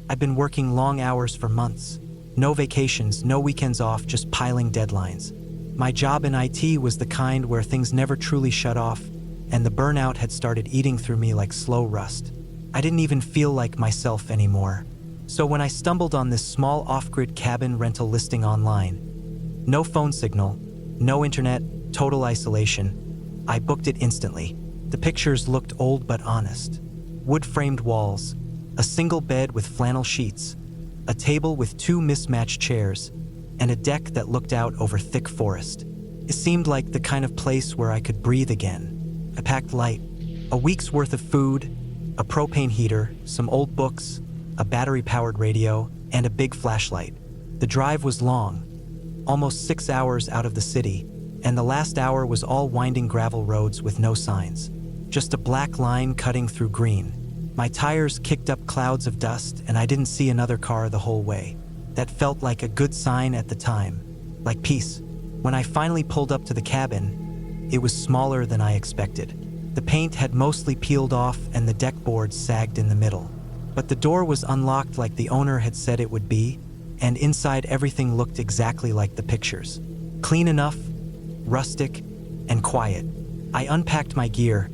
I'd been working long hours for months. No vacations, no weekends off, just piling deadlines. My job in IT was the kind where things never truly shut off, and the burnout had started eating through me like slow rust. I didn't even feel like myself anymore. So when I stumbled on this small off-grid cabin rental listing online, no phone signal, no internet, total isolation, I booked it instantly. The pictures looked old but honest. Wood-framed walls, a single bed with flannel sheets, a table with 2 mismatched chairs, and a deck that looked out over thick forest. It seemed like the kind of place where I could breathe again. I packed light, a week's worth of food, a propane heater, some old books, a battery-powered radio, and a big flashlight. The drive was long, almost 6 hours out of the city, and the last hour was all winding gravel roads with no signs. Just a black line cutting through green. My tires kicked up clouds of dust, and I didn't see another car the whole way. That felt like a good sign at the time, like peace. When I finally pulled up to the cabin, it was smaller than I expected. The paint had mostly peeled off and the deck boards sagged in the middle. But the door was unlocked like the owner had said it would be, and inside everything looked exactly like the pictures. Clean enough, rustic, and quiet. I unpacked my gear,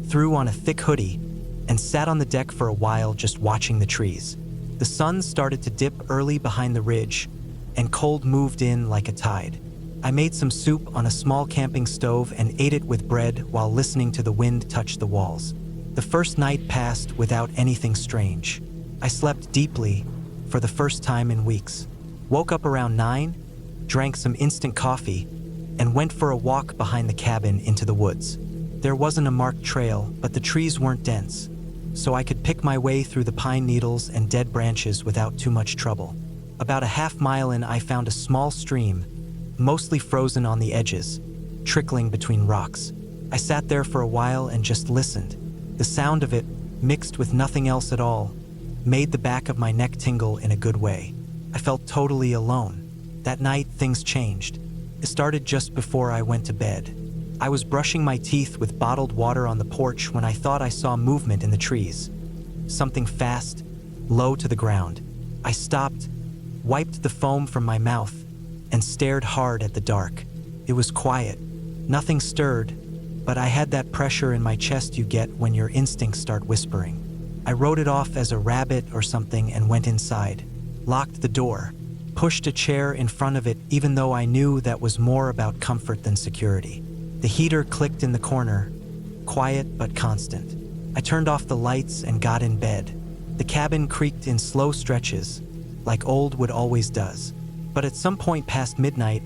threw on a thick hoodie, and sat on the deck for a while just watching the trees. The sun started to dip early behind the ridge, and cold moved in like a tide. I made some soup on a small camping stove and ate it with bread while listening to the wind touch the walls. The first night passed without anything strange. I slept deeply for the first time in weeks. Woke up around 9, drank some instant coffee, and went for a walk behind the cabin into the woods. There wasn't a marked trail, but the trees weren't dense, so I could pick my way through the pine needles and dead branches without too much trouble. About a half-mile in, I found a small stream, mostly frozen on the edges, trickling between rocks. I sat there for a while and just listened. The sound of it, mixed with nothing else at all, made the back of my neck tingle in a good way. I felt totally alone. That night, things changed. It started just before I went to bed. I was brushing my teeth with bottled water on the porch when I thought I saw movement in the trees. Something fast, low to the ground. I stopped, wiped the foam from my mouth, and stared hard at the dark. It was quiet. Nothing stirred, but I had that pressure in my chest you get when your instincts start whispering. I wrote it off as a rabbit or something and went inside, locked the door, pushed a chair in front of it even though I knew that was more about comfort than security. The heater clicked in the corner, quiet but constant. I turned off the lights and got in bed. The cabin creaked in slow stretches, like old wood always does. But at some point past midnight,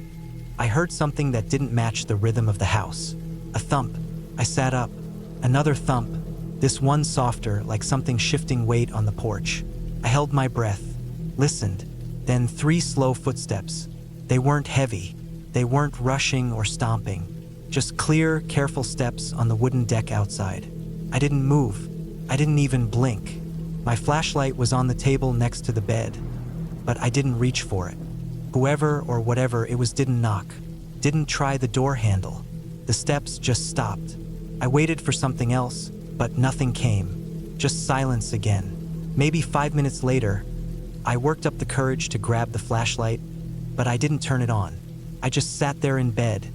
I heard something that didn't match the rhythm of the house. A thump. I sat up. Another thump, this one softer, like something shifting weight on the porch. I held my breath, listened, then 3 slow footsteps. They weren't heavy. They weren't rushing or stomping. Just clear, careful steps on the wooden deck outside. I didn't move. I didn't even blink. My flashlight was on the table next to the bed, but I didn't reach for it. Whoever or whatever it was didn't knock, didn't try the door handle. The steps just stopped. I waited for something else, but nothing came. Just silence again. Maybe 5 minutes later, I worked up the courage to grab the flashlight, but I didn't turn it on. I just sat there in bed,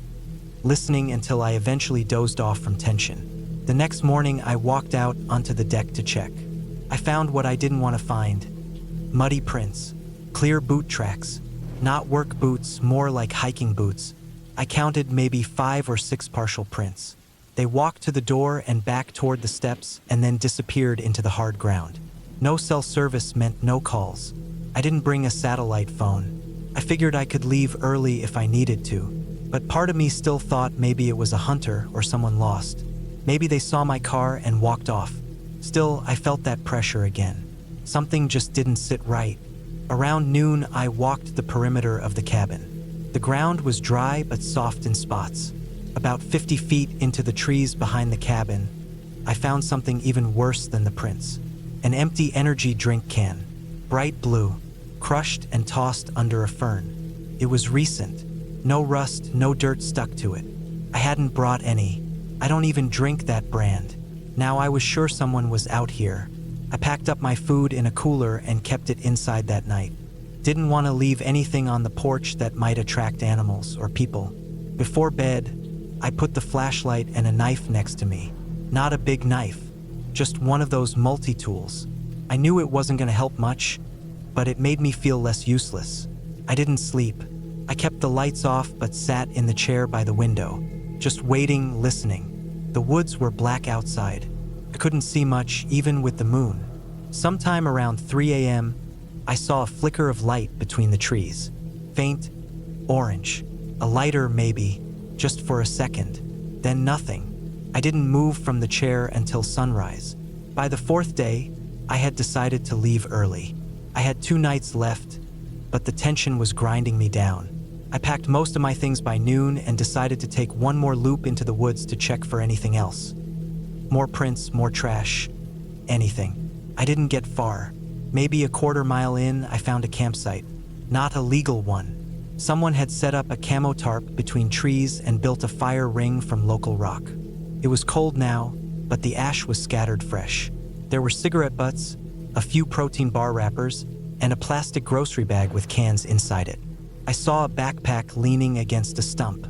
listening until I eventually dozed off from tension. The next morning, I walked out onto the deck to check. I found what I didn't want to find. Muddy prints, clear boot tracks, not work boots, more like hiking boots. I counted maybe 5 or 6 partial prints. They walked to the door and back toward the steps and then disappeared into the hard ground. No cell service meant no calls. I didn't bring a satellite phone. I figured I could leave early if I needed to, but part of me still thought maybe it was a hunter or someone lost. Maybe they saw my car and walked off. Still, I felt that pressure again. Something just didn't sit right. Around noon, I walked the perimeter of the cabin. The ground was dry but soft in spots. About 50 feet into the trees behind the cabin, I found something even worse than the prints. An empty energy drink can, bright blue, crushed and tossed under a fern. It was recent. No rust, no dirt stuck to it. I hadn't brought any. I don't even drink that brand. Now I was sure someone was out here, I packed up my food in a cooler and kept it inside that night. Didn't want to leave anything on the porch that might attract animals or people. Before bed, I put the flashlight and a knife next to me. Not a big knife, just one of those multi-tools. I knew it wasn't going to help much, but it made me feel less useless. I didn't sleep. I kept the lights off but sat in the chair by the window, just waiting, listening. The woods were black outside. I couldn't see much, even with the moon. Sometime around 3 a.m., I saw a flicker of light between the trees. Faint, orange. A lighter, maybe, just for a second. Then nothing. I didn't move from the chair until sunrise. By the fourth day, I had decided to leave early. I had 2 nights left, but the tension was grinding me down. I packed most of my things by noon and decided to take one more loop into the woods to check for anything else. More prints, more trash, anything. I didn't get far. Maybe a quarter mile in, I found a campsite. Not a legal one. Someone had set up a camo tarp between trees and built a fire ring from local rock. It was cold now, but the ash was scattered fresh. There were cigarette butts, a few protein bar wrappers, and a plastic grocery bag with cans inside it. I saw a backpack leaning against a stump.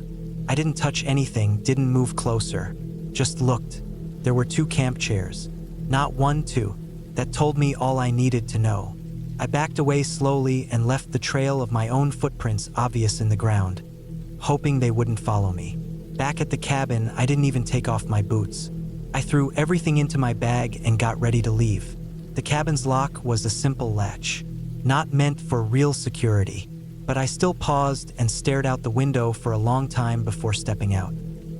I didn't touch anything, didn't move closer, just looked. There were 2 camp chairs. Not 1, 2. That told me all I needed to know. I backed away slowly and left the trail of my own footprints obvious in the ground, hoping they wouldn't follow me. Back at the cabin, I didn't even take off my boots. I threw everything into my bag and got ready to leave. The cabin's lock was a simple latch, not meant for real security, but I still paused and stared out the window for a long time before stepping out.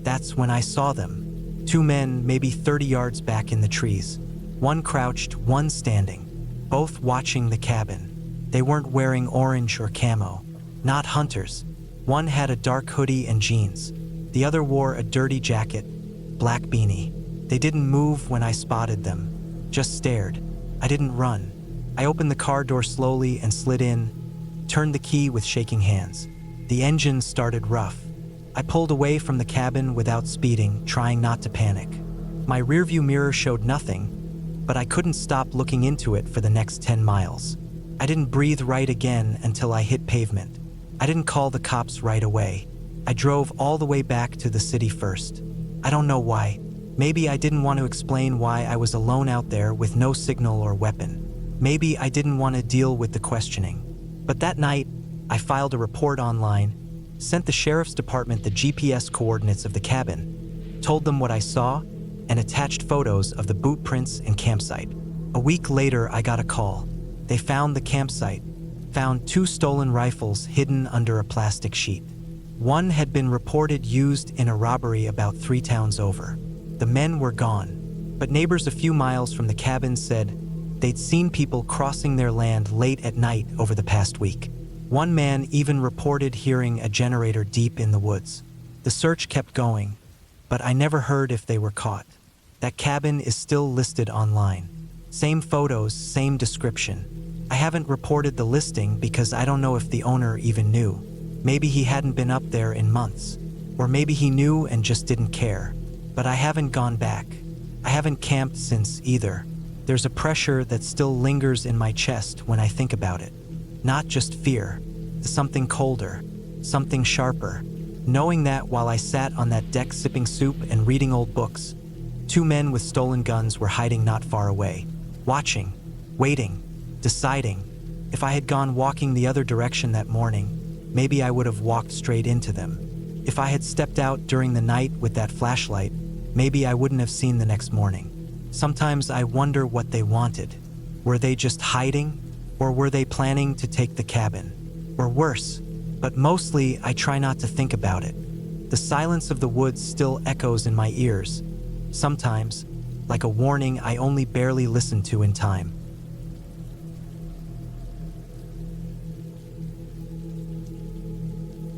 That's when I saw them. 2 men, maybe 30 yards back in the trees. One crouched, one standing, both watching the cabin. They weren't wearing orange or camo. Not hunters. One had a dark hoodie and jeans. The other wore a dirty jacket, black beanie. They didn't move when I spotted them, just stared. I didn't run. I opened the car door slowly and slid in, turned the key with shaking hands. The engine started rough. I pulled away from the cabin without speeding, trying not to panic. My rearview mirror showed nothing, but I couldn't stop looking into it for the next 10 miles. I didn't breathe right again until I hit pavement. I didn't call the cops right away. I drove all the way back to the city first. I don't know why. Maybe I didn't want to explain why I was alone out there with no signal or weapon. Maybe I didn't want to deal with the questioning. But that night, I filed a report online, sent the sheriff's department the GPS coordinates of the cabin, told them what I saw, and attached photos of the boot prints and campsite. A week later, I got a call. They found the campsite, found 2 stolen rifles hidden under a plastic sheet. One had been reported used in a robbery about 3 towns over. The men were gone, but neighbors a few miles from the cabin said they'd seen people crossing their land late at night over the past week. One man even reported hearing a generator deep in the woods. The search kept going, but I never heard if they were caught. That cabin is still listed online. Same photos, same description. I haven't reported the listing because I don't know if the owner even knew. Maybe he hadn't been up there in months, or maybe he knew and just didn't care. But I haven't gone back. I haven't camped since either. There's a pressure that still lingers in my chest when I think about it. Not just fear, something colder, something sharper. Knowing that while I sat on that deck sipping soup and reading old books, 2 men with stolen guns were hiding not far away, watching, waiting, deciding. If I had gone walking the other direction that morning, maybe I would have walked straight into them. If I had stepped out during the night with that flashlight, maybe I wouldn't have seen the next morning. Sometimes I wonder what they wanted. Were they just hiding, or were they planning to take the cabin? Or worse, but mostly I try not to think about it. The silence of the woods still echoes in my ears, sometimes, like a warning I only barely listen to in time.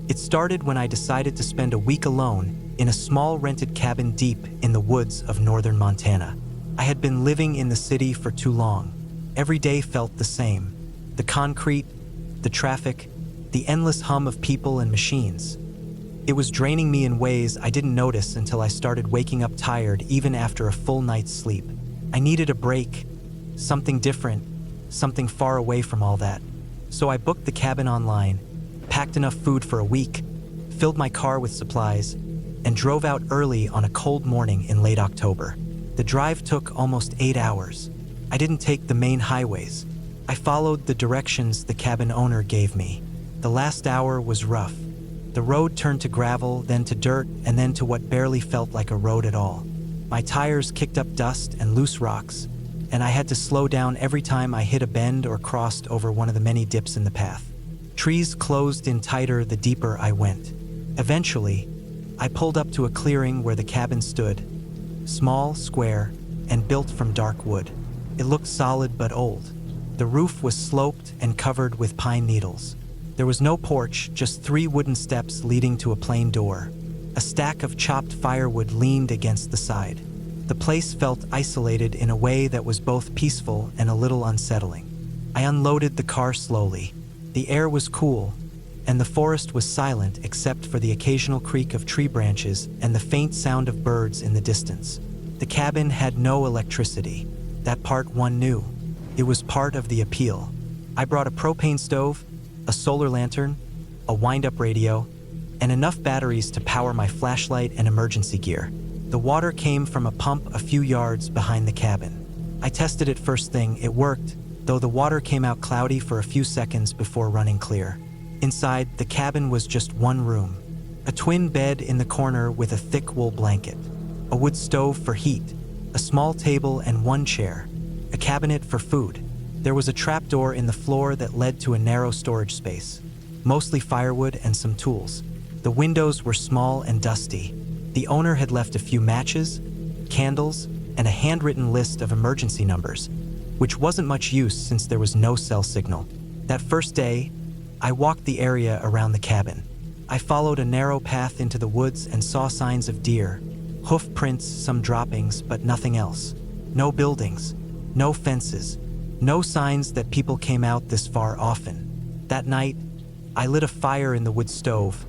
It started when I decided to spend a week alone in a small rented cabin deep in the woods of northern Montana. I had been living in the city for too long. Every day felt the same. The concrete, the traffic, the endless hum of people and machines. It was draining me in ways I didn't notice until I started waking up tired even after a full night's sleep. I needed a break, something different, something far away from all that. So I booked the cabin online, packed enough food for a week, filled my car with supplies, and drove out early on a cold morning in late October. The drive took almost 8 hours. I didn't take the main highways. I followed the directions the cabin owner gave me. The last hour was rough. The road turned to gravel, then to dirt, and then to what barely felt like a road at all. My tires kicked up dust and loose rocks, and I had to slow down every time I hit a bend or crossed over one of the many dips in the path. Trees closed in tighter the deeper I went. Eventually, I pulled up to a clearing where the cabin stood, small, square, and built from dark wood. It looked solid but old. The roof was sloped and covered with pine needles. There was no porch, just 3 wooden steps leading to a plain door. A stack of chopped firewood leaned against the side. The place felt isolated in a way that was both peaceful and a little unsettling. I unloaded the car slowly. The air was cool, and the forest was silent except for the occasional creak of tree branches and the faint sound of birds in the distance. The cabin had no electricity. That part one knew. It was part of the appeal. I brought a propane stove, a solar lantern, a wind-up radio, and enough batteries to power my flashlight and emergency gear. The water came from a pump a few yards behind the cabin. I tested it first thing. It worked, though the water came out cloudy for a few seconds before running clear. Inside, the cabin was just one room. A twin bed in the corner with a thick wool blanket. A wood stove for heat. A small table and 1 chair. A cabinet for food. There was a trapdoor in the floor that led to a narrow storage space. Mostly firewood and some tools. The windows were small and dusty. The owner had left a few matches, candles, and a handwritten list of emergency numbers, which wasn't much use since there was no cell signal. That first day, I walked the area around the cabin. I followed a narrow path into the woods and saw signs of deer, hoof prints, some droppings, but nothing else. No buildings, no fences, no signs that people came out this far often. That night, I lit a fire in the wood stove,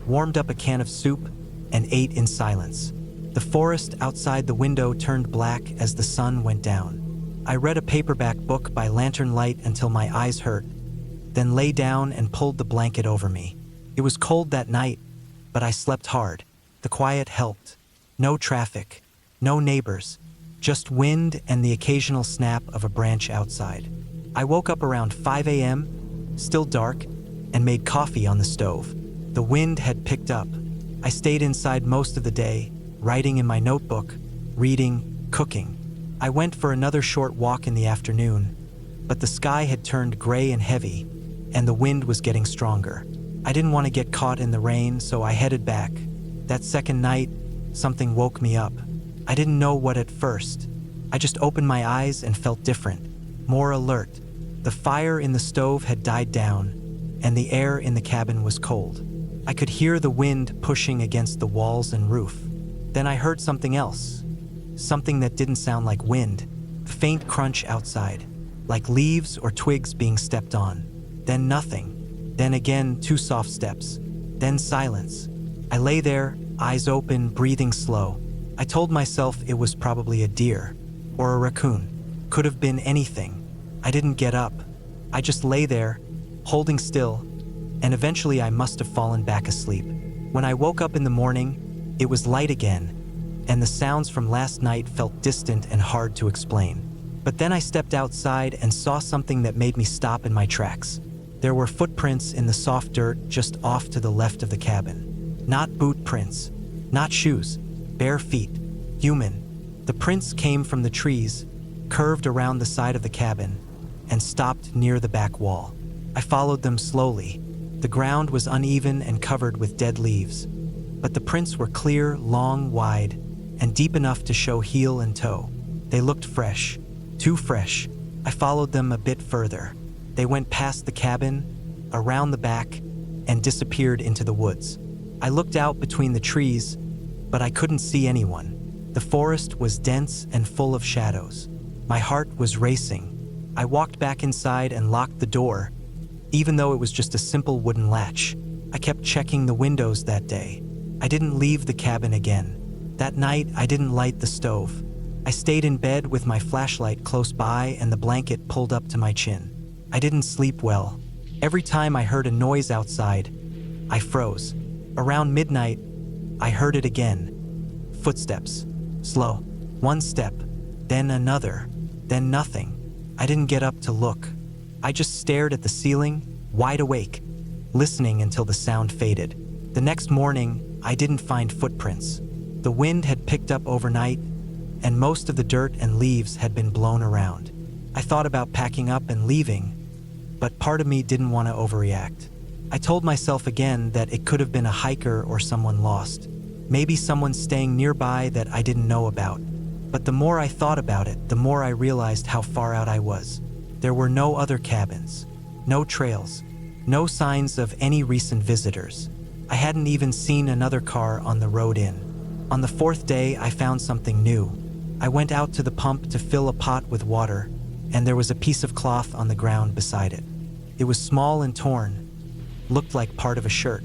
warmed up a can of soup, and ate in silence. The forest outside the window turned black as the sun went down. I read a paperback book by lantern light until my eyes hurt, then lay down and pulled the blanket over me. It was cold that night, but I slept hard. The quiet helped. No traffic, no neighbors, just wind and the occasional snap of a branch outside. I woke up around 5 a.m., still dark, and made coffee on the stove. The wind had picked up. I stayed inside most of the day, writing in my notebook, reading, cooking. I went for another short walk in the afternoon, but the sky had turned gray and heavy, and the wind was getting stronger. I didn't want to get caught in the rain, so I headed back. That second night, something woke me up. I didn't know what at first. I just opened my eyes and felt different, more alert. The fire in the stove had died down, and the air in the cabin was cold. I could hear the wind pushing against the walls and roof. Then I heard something else, something that didn't sound like wind, a faint crunch outside, like leaves or twigs being stepped on. Then nothing. Then again, 2 soft steps. Then silence. I lay there, eyes open, breathing slow. I told myself it was probably a deer or a raccoon. Could have been anything. I didn't get up. I just lay there, holding still, and eventually I must have fallen back asleep. When I woke up in the morning, it was light again, and the sounds from last night felt distant and hard to explain. But then I stepped outside and saw something that made me stop in my tracks. There were footprints in the soft dirt just off to the left of the cabin. Not boot prints, not shoes, bare feet, human. The prints came from the trees, curved around the side of the cabin, and stopped near the back wall. I followed them slowly. The ground was uneven and covered with dead leaves, but the prints were clear, long, wide, and deep enough to show heel and toe. They looked fresh, too fresh. I followed them a bit further. They went past the cabin, around the back, and disappeared into the woods. I looked out between the trees, but I couldn't see anyone. The forest was dense and full of shadows. My heart was racing. I walked back inside and locked the door, even though it was just a simple wooden latch. I kept checking the windows that day. I didn't leave the cabin again. That night, I didn't light the stove. I stayed in bed with my flashlight close by and the blanket pulled up to my chin. I didn't sleep well. Every time I heard a noise outside, I froze. Around midnight, I heard it again. Footsteps. Slow. One step, then another, then nothing. I didn't get up to look. I just stared at the ceiling, wide awake, listening until the sound faded. The next morning, I didn't find footprints. The wind had picked up overnight, and most of the dirt and leaves had been blown around. I thought about packing up and leaving, but part of me didn't want to overreact. I told myself again that it could have been a hiker or someone lost. Maybe someone staying nearby that I didn't know about. But the more I thought about it, the more I realized how far out I was. There were no other cabins, no trails, no signs of any recent visitors. I hadn't even seen another car on the road in. On the fourth day, I found something new. I went out to the pump to fill a pot with water, and there was a piece of cloth on the ground beside it. It was small and torn, looked like part of a shirt.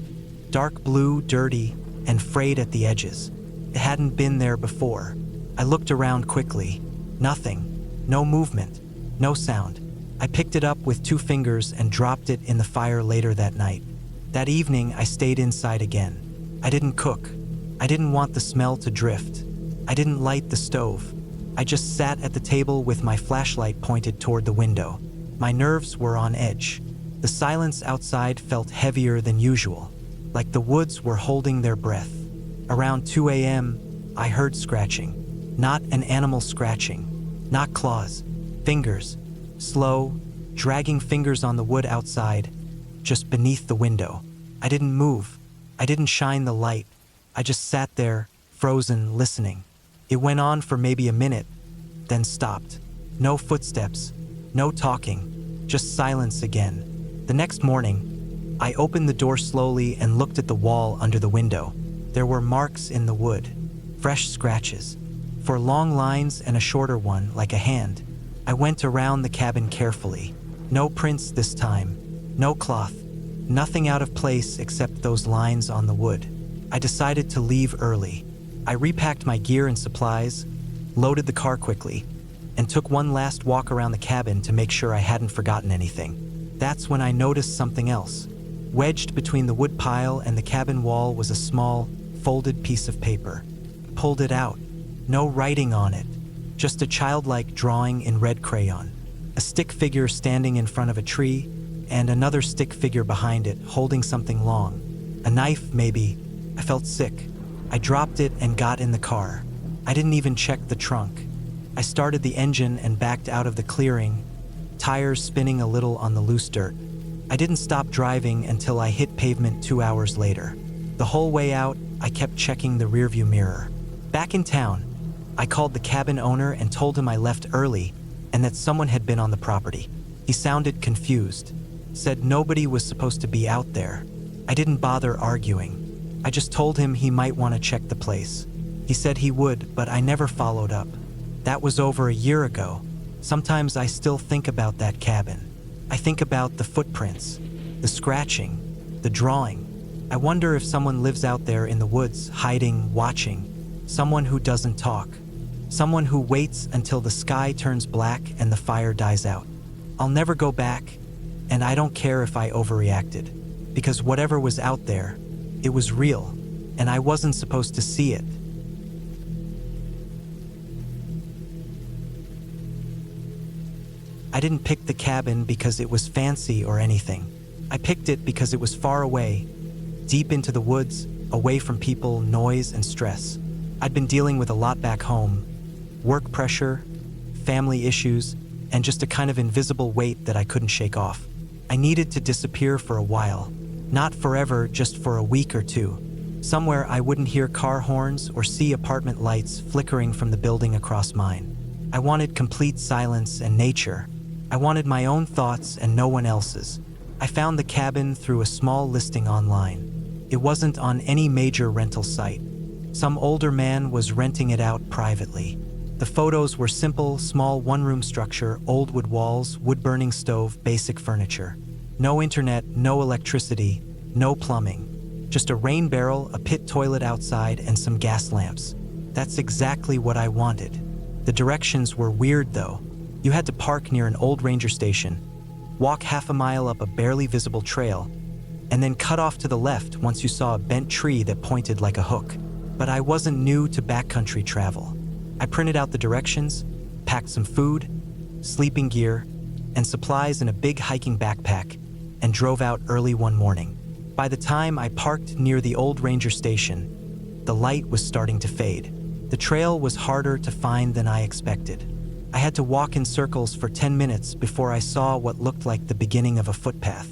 Dark blue, dirty, and frayed at the edges. It hadn't been there before. I looked around quickly. Nothing. No movement. No sound. I picked it up with 2 fingers and dropped it in the fire later that night. That evening, I stayed inside again. I didn't cook. I didn't want the smell to drift. I didn't light the stove. I just sat at the table with my flashlight pointed toward the window. My nerves were on edge. The silence outside felt heavier than usual, like the woods were holding their breath. Around 2 a.m., I heard scratching. Not an animal scratching. Not claws. Fingers. Slow, dragging fingers on the wood outside, just beneath the window. I didn't move. I didn't shine the light. I just sat there, frozen, listening. It went on for maybe a minute, then stopped. No footsteps. No talking. Just silence again. The next morning, I opened the door slowly and looked at the wall under the window. There were marks in the wood. Fresh scratches. 4 long lines and a shorter one, like a hand. I went around the cabin carefully. No prints this time. No cloth. Nothing out of place except those lines on the wood. I decided to leave early. I repacked my gear and supplies, loaded the car quickly, and took one last walk around the cabin to make sure I hadn't forgotten anything. That's when I noticed something else. Wedged between the wood pile and the cabin wall was a small, folded piece of paper. I pulled it out. No writing on it. Just a childlike drawing in red crayon. A stick figure standing in front of a tree, and another stick figure behind it, holding something long. A knife, maybe. I felt sick. I dropped it and got in the car. I didn't even check the trunk. I started the engine and backed out of the clearing, tires spinning a little on the loose dirt. I didn't stop driving until I hit pavement 2 hours later. The whole way out, I kept checking the rearview mirror. Back in town, I called the cabin owner and told him I left early and that someone had been on the property. He sounded confused, said nobody was supposed to be out there. I didn't bother arguing. I just told him he might want to check the place. He said he would, but I never followed up. That was over a year ago. Sometimes I still think about that cabin. I think about the footprints, the scratching, the drawing. I wonder if someone lives out there in the woods, hiding, watching. Someone who doesn't talk. Someone who waits until the sky turns black and the fire dies out. I'll never go back, and I don't care if I overreacted, because whatever was out there, it was real, and I wasn't supposed to see it. I didn't pick the cabin because it was fancy or anything. I picked it because it was far away, deep into the woods, away from people, noise, and stress. I'd been dealing with a lot back home. Work pressure, family issues, and just a kind of invisible weight that I couldn't shake off. I needed to disappear for a while. Not forever, just for a week or 2. Somewhere I wouldn't hear car horns or see apartment lights flickering from the building across mine. I wanted complete silence and nature. I wanted my own thoughts and no one else's. I found the cabin through a small listing online. It wasn't on any major rental site. Some older man was renting it out privately. The photos were simple, small one-room structure, old wood walls, wood-burning stove, basic furniture. No internet, no electricity, no plumbing. Just a rain barrel, a pit toilet outside, and some gas lamps. That's exactly what I wanted. The directions were weird though. You had to park near an old ranger station, walk half a mile up a barely visible trail, and then cut off to the left once you saw a bent tree that pointed like a hook. But I wasn't new to backcountry travel. I printed out the directions, packed some food, sleeping gear, and supplies in a big hiking backpack, and drove out early one morning. By the time I parked near the old ranger station, the light was starting to fade. The trail was harder to find than I expected. I had to walk in circles for 10 minutes before I saw what looked like the beginning of a footpath.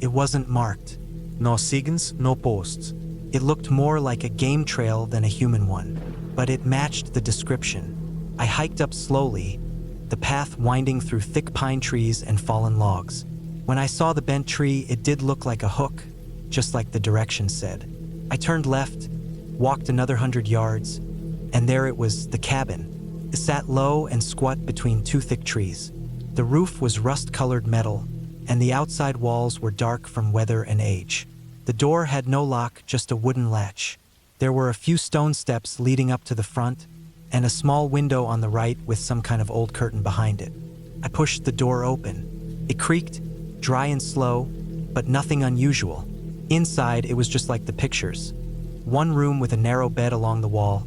It wasn't marked. No signs, no posts. It looked more like a game trail than a human one, but it matched the description. I hiked up slowly, the path winding through thick pine trees and fallen logs. When I saw the bent tree, it did look like a hook, just like the directions said. I turned left, walked another 100 yards, and there it was, the cabin. It sat low and squat between two thick trees. The roof was rust-colored metal, and the outside walls were dark from weather and age. The door had no lock, just a wooden latch. There were a few stone steps leading up to the front, and a small window on the right with some kind of old curtain behind it. I pushed the door open. It creaked, dry and slow, but nothing unusual. Inside, it was just like the pictures. One room with a narrow bed along the wall,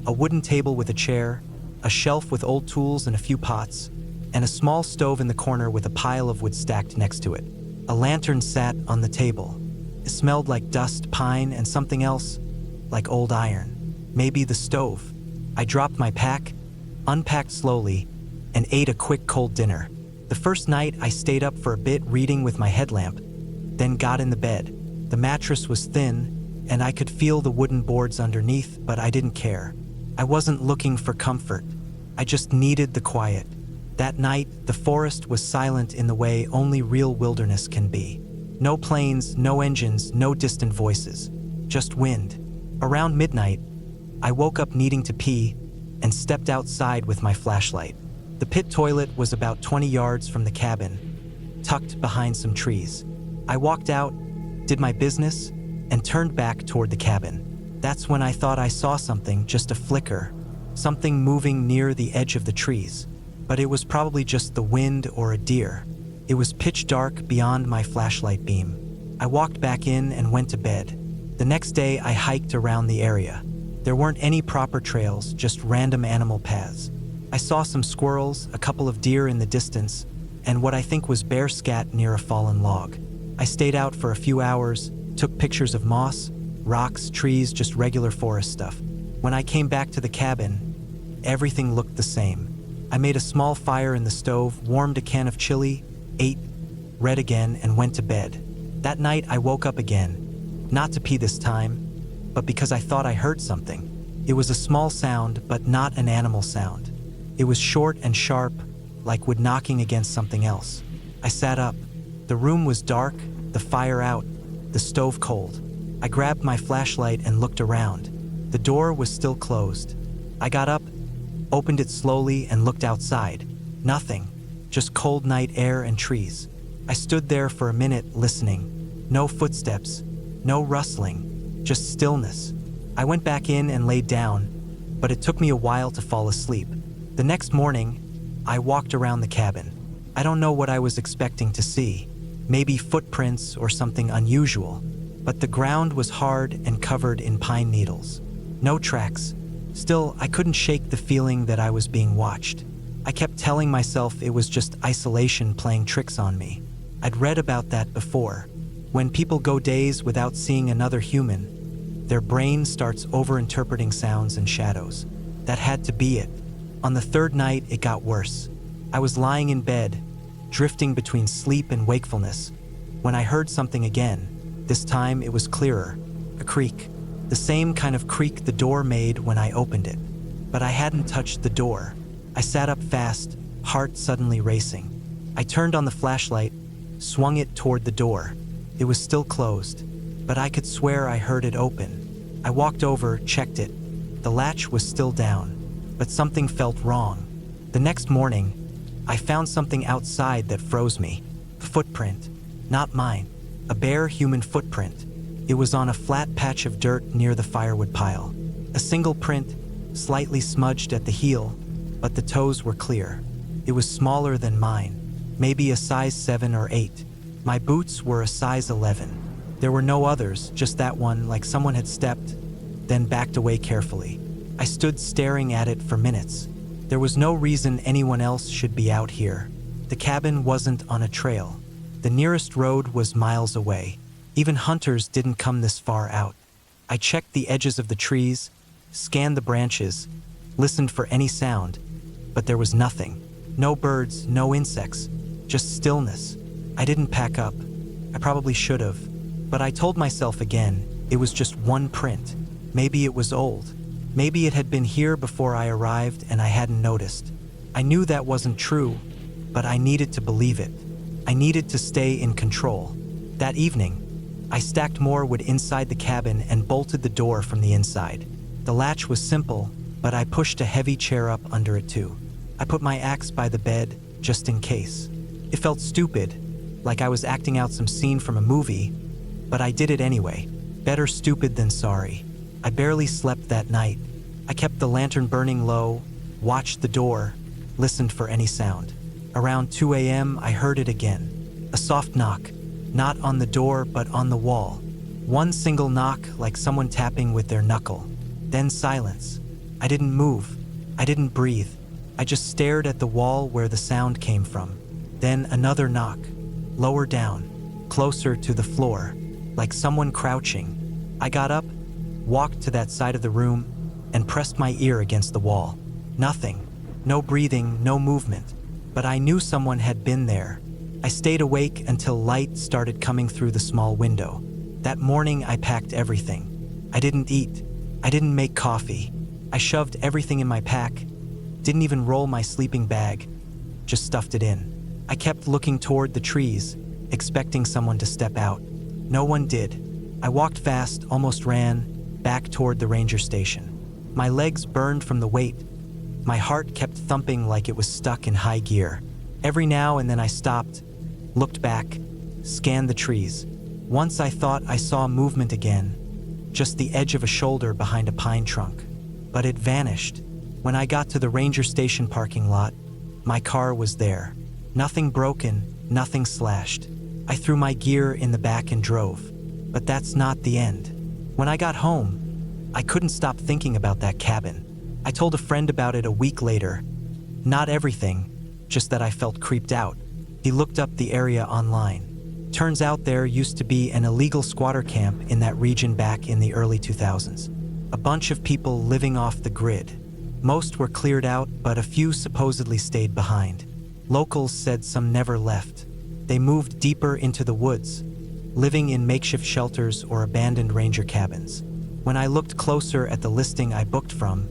a wooden table with a chair, a shelf with old tools and a few pots, and a small stove in the corner with a pile of wood stacked next to it. A lantern sat on the table. It smelled like dust, pine, and something else, like old iron. Maybe the stove. I dropped my pack, unpacked slowly, and ate a quick cold dinner. The first night, I stayed up for a bit reading with my headlamp, then got in the bed. The mattress was thin, and I could feel the wooden boards underneath, but I didn't care. I wasn't looking for comfort. I just needed the quiet. That night, the forest was silent in the way only real wilderness can be. No planes, no engines, no distant voices, just wind. Around midnight, I woke up needing to pee and stepped outside with my flashlight. The pit toilet was about 20 yards from the cabin, tucked behind some trees. I walked out, did my business, and turned back toward the cabin. That's when I thought I saw something, just a flicker, something moving near the edge of the trees. But it was probably just the wind or a deer. It was pitch dark beyond my flashlight beam. I walked back in and went to bed. The next day, I hiked around the area. There weren't any proper trails, just random animal paths. I saw some squirrels, a couple of deer in the distance, and what I think was bear scat near a fallen log. I stayed out for a few hours, took pictures of moss, rocks, trees, just regular forest stuff. When I came back to the cabin, everything looked the same. I made a small fire in the stove, warmed a can of chili, ate, read again, and went to bed. That night, I woke up again, not to pee this time, but because I thought I heard something. It was a small sound, but not an animal sound. It was short and sharp, like wood knocking against something else. I sat up. The room was dark, the fire out, the stove cold. I grabbed my flashlight and looked around. The door was still closed. I got up, opened it slowly, and looked outside. Nothing, just cold night air and trees. I stood there for a minute, listening. No footsteps, no rustling, just stillness. I went back in and laid down, but it took me a while to fall asleep. The next morning, I walked around the cabin. I don't know what I was expecting to see. Maybe footprints or something unusual, but the ground was hard and covered in pine needles. No tracks. Still, I couldn't shake the feeling that I was being watched. I kept telling myself it was just isolation playing tricks on me. I'd read about that before. When people go days without seeing another human, their brain starts overinterpreting sounds and shadows. That had to be it. On the third night, it got worse. I was lying in bed, drifting between sleep and wakefulness, when I heard something again. This time it was clearer, a creak. The same kind of creak the door made when I opened it. But I hadn't touched the door. I sat up fast, heart suddenly racing. I turned on the flashlight, swung it toward the door. It was still closed, but I could swear I heard it open. I walked over, checked it. The latch was still down, but something felt wrong. The next morning, I found something outside that froze me. A footprint, not mine. A bare human footprint. It was on a flat patch of dirt near the firewood pile. A single print, slightly smudged at the heel, but the toes were clear. It was smaller than mine, maybe a size 7 or 8. My boots were a size 11. There were no others, just that one, like someone had stepped, then backed away carefully. I stood staring at it for minutes. There was no reason anyone else should be out here. The cabin wasn't on a trail. The nearest road was miles away. Even hunters didn't come this far out. I checked the edges of the trees, scanned the branches, listened for any sound, but there was nothing. No birds, no insects, just stillness. I didn't pack up. I probably should have, but I told myself again, it was just one print. Maybe it was old. Maybe it had been here before I arrived and I hadn't noticed. I knew that wasn't true, but I needed to believe it. I needed to stay in control. That evening, I stacked more wood inside the cabin and bolted the door from the inside. The latch was simple, but I pushed a heavy chair up under it too. I put my axe by the bed, just in case. It felt stupid, like I was acting out some scene from a movie, but I did it anyway. Better stupid than sorry. I barely slept that night. I kept the lantern burning low, watched the door, listened for any sound. Around 2 a.m., I heard it again. A soft knock, not on the door but on the wall. One single knock, like someone tapping with their knuckle. Then silence. I didn't move. I didn't breathe. I just stared at the wall where the sound came from. Then another knock, lower down, closer to the floor, like someone crouching. I got up, walked to that side of the room, and pressed my ear against the wall. Nothing. No breathing, no movement. But I knew someone had been there. I stayed awake until light started coming through the small window. That morning, I packed everything. I didn't eat. I didn't make coffee. I shoved everything in my pack. Didn't even roll my sleeping bag. Just stuffed it in. I kept looking toward the trees, expecting someone to step out. No one did. I walked fast, almost ran, back toward the ranger station. My legs burned from the weight. My heart kept thumping like it was stuck in high gear. Every now and then I stopped, looked back, scanned the trees. Once I thought I saw movement again, just the edge of a shoulder behind a pine trunk. But it vanished. When I got to the ranger station parking lot, my car was there. Nothing broken, nothing slashed. I threw my gear in the back and drove. But that's not the end. When I got home, I couldn't stop thinking about that cabin. I told a friend about it a week later. Not everything, just that I felt creeped out. He looked up the area online. Turns out there used to be an illegal squatter camp in that region back in the early 2000s. A bunch of people living off the grid. Most were cleared out, but a few supposedly stayed behind. Locals said some never left. They moved deeper into the woods, living in makeshift shelters or abandoned ranger cabins. When I looked closer at the listing I booked from,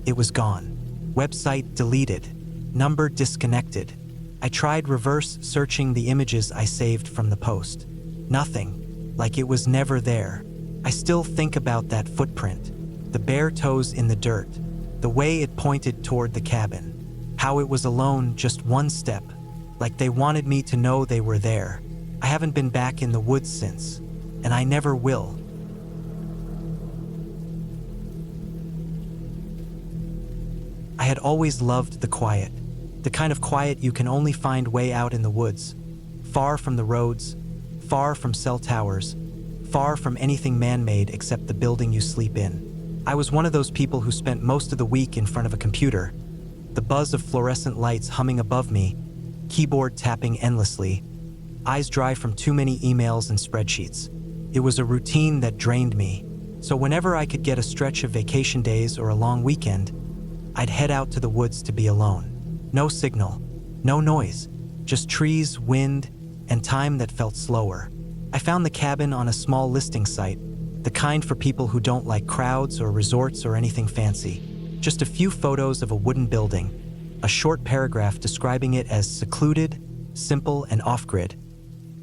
it was gone. Website deleted. Number disconnected. I tried reverse searching the images I saved from the post. Nothing. Like it was never there. I still think about that footprint. The bare toes in the dirt. The way it pointed toward the cabin. How it was alone, just one step. Like they wanted me to know they were there. I haven't been back in the woods since, and I never will. I had always loved the quiet. The kind of quiet you can only find way out in the woods. Far from the roads, far from cell towers, far from anything man-made except the building you sleep in. I was one of those people who spent most of the week in front of a computer, the buzz of fluorescent lights humming above me, keyboard tapping endlessly, eyes dry from too many emails and spreadsheets. It was a routine that drained me, so whenever I could get a stretch of vacation days or a long weekend, I'd head out to the woods to be alone. No signal, no noise, just trees, wind, and time that felt slower. I found the cabin on a small listing site, the kind for people who don't like crowds or resorts or anything fancy. Just a few photos of a wooden building, a short paragraph describing it as secluded, simple, and off-grid,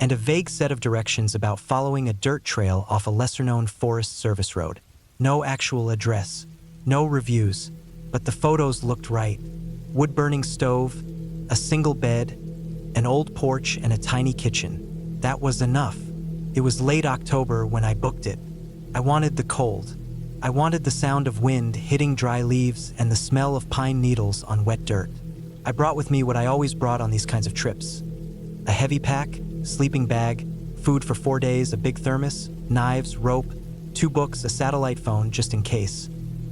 and a vague set of directions about following a dirt trail off a lesser-known Forest Service road. No actual address, no reviews, but the photos looked right. Wood-burning stove, a single bed, an old porch, and a tiny kitchen. That was enough. It was late October when I booked it. I wanted the cold. I wanted the sound of wind hitting dry leaves and the smell of pine needles on wet dirt. I brought with me what I always brought on these kinds of trips: a heavy pack, sleeping bag, food for 4 days, a big thermos, knives, rope, 2 books, a satellite phone just in case,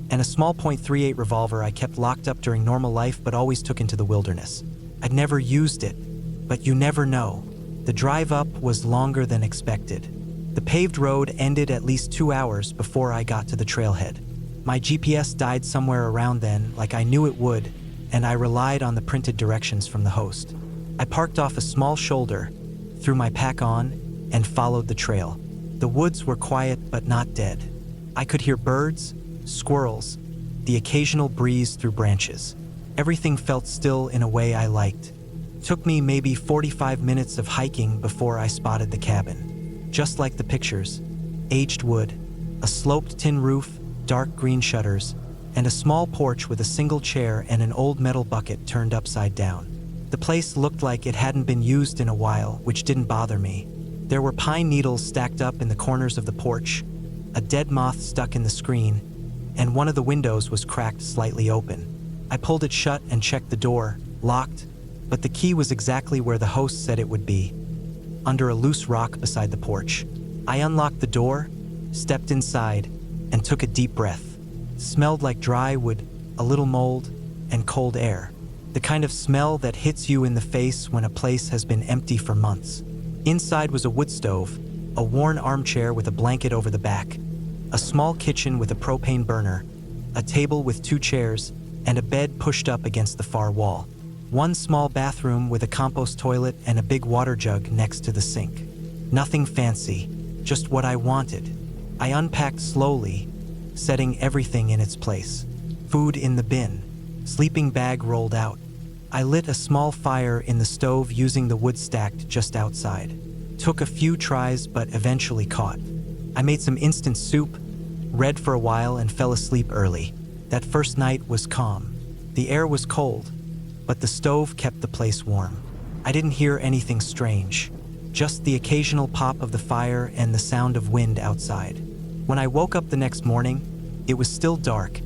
and a small .38 revolver I kept locked up during normal life but always took into the wilderness. I'd never used it, but you never know. The drive up was longer than expected. The paved road ended at least 2 hours before I got to the trailhead. My GPS died somewhere around then, like I knew it would, and I relied on the printed directions from the host. I parked off a small shoulder, threw my pack on, and followed the trail. The woods were quiet but not dead. I could hear birds, squirrels, the occasional breeze through branches. Everything felt still in a way I liked. Took me maybe 45 minutes of hiking before I spotted the cabin. Just like the pictures, aged wood, a sloped tin roof, dark green shutters, and a small porch with a single chair and an old metal bucket turned upside down. The place looked like it hadn't been used in a while, which didn't bother me. There were pine needles stacked up in the corners of the porch, a dead moth stuck in the screen, and one of the windows was cracked slightly open. I pulled it shut and checked the door, locked, but the key was exactly where the host said it would be, under a loose rock beside the porch. I unlocked the door, stepped inside, and took a deep breath. Smelled like dry wood, a little mold, and cold air. The kind of smell that hits you in the face when a place has been empty for months. Inside was a wood stove, a worn armchair with a blanket over the back, a small kitchen with a propane burner, a table with 2 chairs, and a bed pushed up against the far wall. One small bathroom with a compost toilet and a big water jug next to the sink. Nothing fancy, just what I wanted. I unpacked slowly, setting everything in its place. Food in the bin, sleeping bag rolled out. I lit a small fire in the stove using the wood stacked just outside. Took a few tries but eventually caught. I made some instant soup, read for a while and fell asleep early. That first night was calm. The air was cold, but the stove kept the place warm. I didn't hear anything strange, just the occasional pop of the fire and the sound of wind outside. When I woke up the next morning, it was still dark,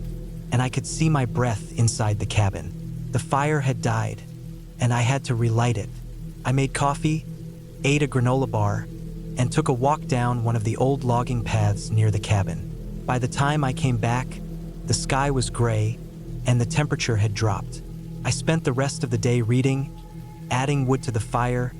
and I could see my breath inside the cabin. The fire had died, and I had to relight it. I made coffee, ate a granola bar, and took a walk down one of the old logging paths near the cabin. By the time I came back, the sky was gray, and the temperature had dropped. I spent the rest of the day reading, adding wood to the fire,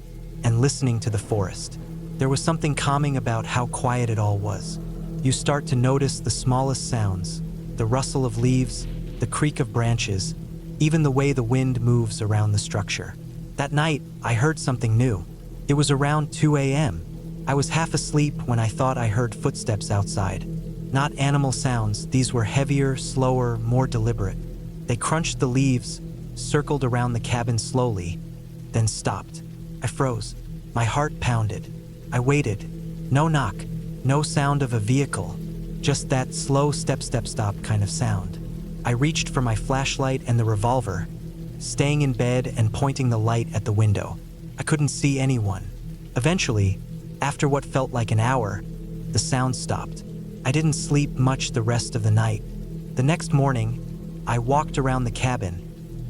and listening to the forest. There was something calming about how quiet it all was. You start to notice the smallest sounds, the rustle of leaves, the creak of branches, even the way the wind moves around the structure. That night, I heard something new. It was around 2 a.m. I was half asleep when I thought I heard footsteps outside. Not animal sounds, these were heavier, slower, more deliberate. They crunched the leaves, circled around the cabin slowly, then stopped. I froze. My heart pounded. I waited. No knock, no sound of a vehicle, just that slow step-stop kind of sound. I reached for my flashlight and the revolver, staying in bed and pointing the light at the window. I couldn't see anyone. Eventually, after what felt like an hour, the sound stopped. I didn't sleep much the rest of the night. The next morning, I walked around the cabin,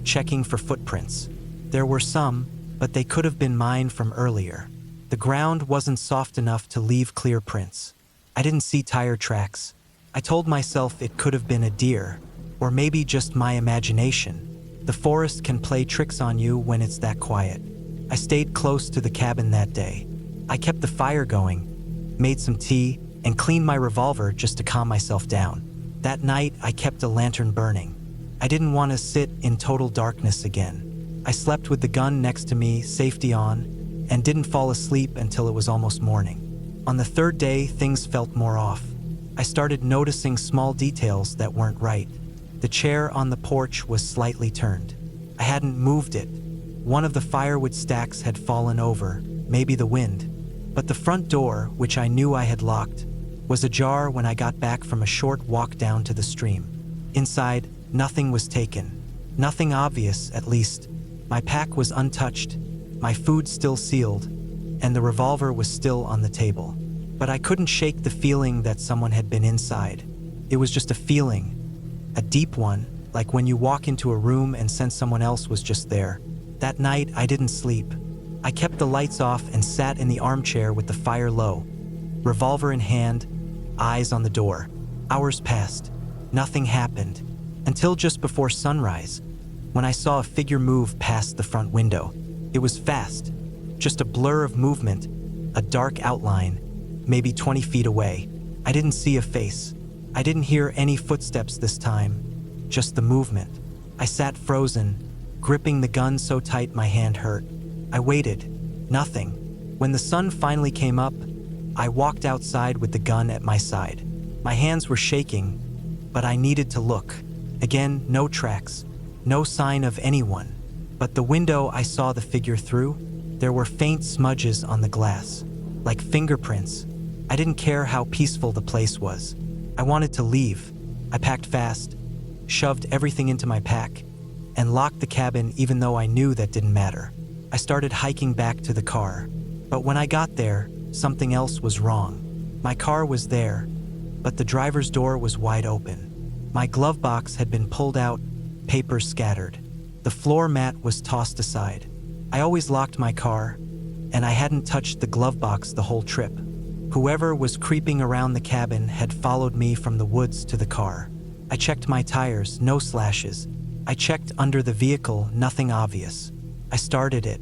checking for footprints. There were some, but they could have been mine from earlier. The ground wasn't soft enough to leave clear prints. I didn't see tire tracks. I told myself it could have been a deer, or maybe just my imagination. The forest can play tricks on you when it's that quiet. I stayed close to the cabin that day. I kept the fire going, made some tea, and cleaned my revolver just to calm myself down. That night, I kept a lantern burning. I didn't want to sit in total darkness again. I slept with the gun next to me, safety on, and didn't fall asleep until it was almost morning. On the third day, things felt more off. I started noticing small details that weren't right. The chair on the porch was slightly turned. I hadn't moved it. One of the firewood stacks had fallen over, maybe the wind. But the front door, which I knew I had locked, was ajar when I got back from a short walk down to the stream. Inside, nothing was taken. Nothing obvious, at least. My pack was untouched, my food still sealed, and the revolver was still on the table. But I couldn't shake the feeling that someone had been inside. It was just a feeling, a deep one, like when you walk into a room and sense someone else was just there. That night, I didn't sleep. I kept the lights off and sat in the armchair with the fire low, revolver in hand, eyes on the door. Hours passed. Nothing happened. Until just before sunrise, when I saw a figure move past the front window. It was fast, just a blur of movement, a dark outline, maybe 20 feet away. I didn't see a face. I didn't hear any footsteps this time, just the movement. I sat frozen, gripping the gun so tight my hand hurt. I waited. Nothing. When the sun finally came up, I walked outside with the gun at my side. My hands were shaking, but I needed to look. Again, no tracks, no sign of anyone. But the window I saw the figure through, there were faint smudges on the glass, like fingerprints. I didn't care how peaceful the place was. I wanted to leave. I packed fast, shoved everything into my pack, and locked the cabin even though I knew that didn't matter. I started hiking back to the car, but when I got there, something else was wrong. My car was there, but the driver's door was wide open. My glove box had been pulled out, papers scattered. The floor mat was tossed aside. I always locked my car, and I hadn't touched the glove box the whole trip. Whoever was creeping around the cabin had followed me from the woods to the car. I checked my tires, no slashes. I checked under the vehicle, nothing obvious. I started it.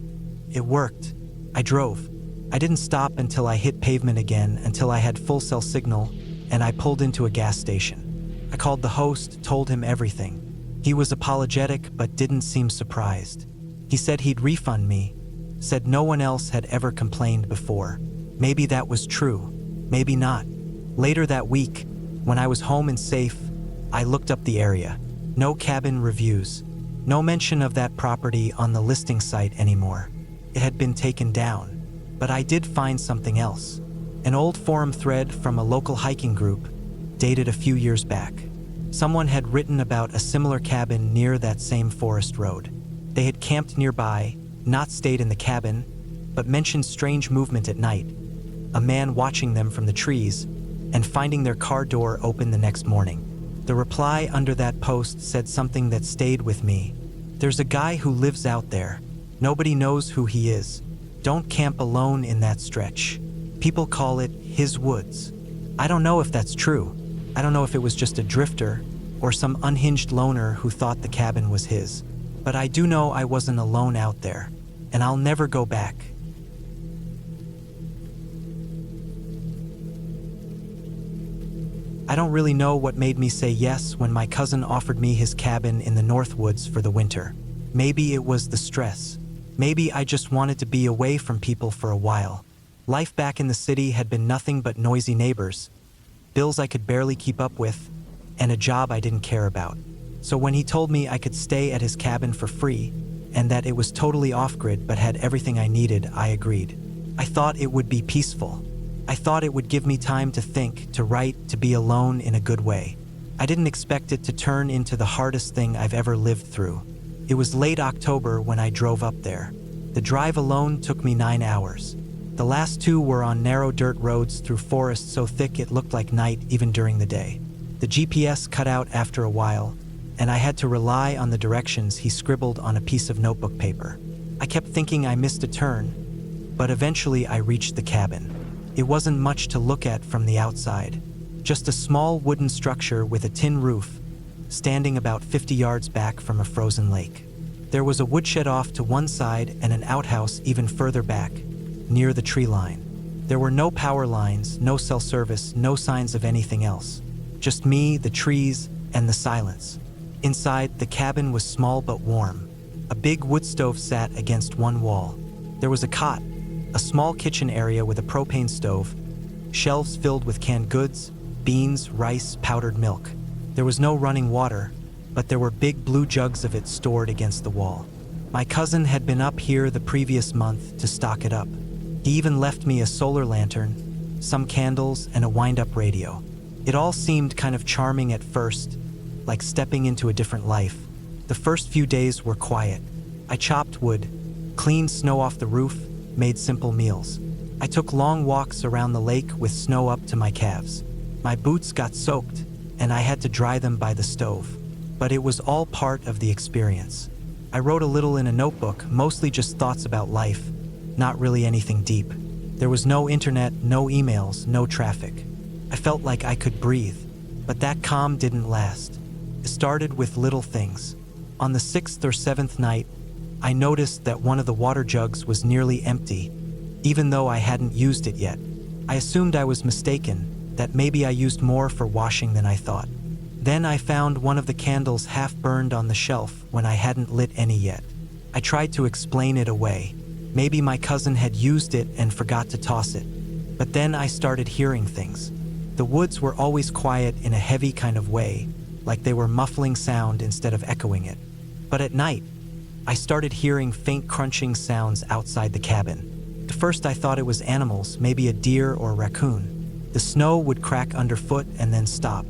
It worked. I drove. I didn't stop until I hit pavement again, until I had full cell signal, and I pulled into a gas station. I called the host, told him everything. He was apologetic but didn't seem surprised. He said he'd refund me, said no one else had ever complained before. Maybe that was true, maybe not. Later that week, when I was home and safe, I looked up the area. No cabin reviews, no mention of that property on the listing site anymore. It had been taken down. But I did find something else. An old forum thread from a local hiking group, dated a few years back. Someone had written about a similar cabin near that same forest road. They had camped nearby, not stayed in the cabin, but mentioned strange movement at night, a man watching them from the trees, and finding their car door open the next morning. The reply under that post said something that stayed with me. There's a guy who lives out there. Nobody knows who he is. Don't camp alone in that stretch. People call it his woods. I don't know if that's true. I don't know if it was just a drifter or some unhinged loner who thought the cabin was his. But I do know I wasn't alone out there, and I'll never go back. I don't really know what made me say yes when my cousin offered me his cabin in the Northwoods for the winter. Maybe it was the stress. Maybe I just wanted to be away from people for a while. Life back in the city had been nothing but noisy neighbors, bills I could barely keep up with, and a job I didn't care about. So when he told me I could stay at his cabin for free, and that it was totally off-grid but had everything I needed, I agreed. I thought it would be peaceful. I thought it would give me time to think, to write, to be alone in a good way. I didn't expect it to turn into the hardest thing I've ever lived through. It was late October when I drove up there. The drive alone took me 9 hours. The last 2 were on narrow dirt roads through forests so thick it looked like night even during the day. The GPS cut out after a while, and I had to rely on the directions he scribbled on a piece of notebook paper. I kept thinking I missed a turn, but eventually I reached the cabin. It wasn't much to look at from the outside, just a small wooden structure with a tin roof, standing about 50 yards back from a frozen lake. There was a woodshed off to one side and an outhouse even further back, near the tree line. There were no power lines, no cell service, no signs of anything else. Just me, the trees, and the silence. Inside, the cabin was small but warm. A big wood stove sat against one wall. There was a cot, a small kitchen area with a propane stove, shelves filled with canned goods, beans, rice, powdered milk. There was no running water, but there were big blue jugs of it stored against the wall. My cousin had been up here the previous month to stock it up. He even left me a solar lantern, some candles, and a wind-up radio. It all seemed kind of charming at first, like stepping into a different life. The first few days were quiet. I chopped wood, cleaned snow off the roof, made simple meals. I took long walks around the lake with snow up to my calves. My boots got soaked, and I had to dry them by the stove. But it was all part of the experience. I wrote a little in a notebook, mostly just thoughts about life, not really anything deep. There was no internet, no emails, no traffic. I felt like I could breathe, but that calm didn't last. It started with little things. On the 6th or 7th night, I noticed that one of the water jugs was nearly empty, even though I hadn't used it yet. I assumed I was mistaken, that maybe I used more for washing than I thought. Then I found one of the candles half burned on the shelf when I hadn't lit any yet. I tried to explain it away. Maybe my cousin had used it and forgot to toss it. But then I started hearing things. The woods were always quiet in a heavy kind of way, like they were muffling sound instead of echoing it. But at night, I started hearing faint crunching sounds outside the cabin. At first I thought it was animals, maybe a deer or a raccoon. The snow would crack underfoot and then stop.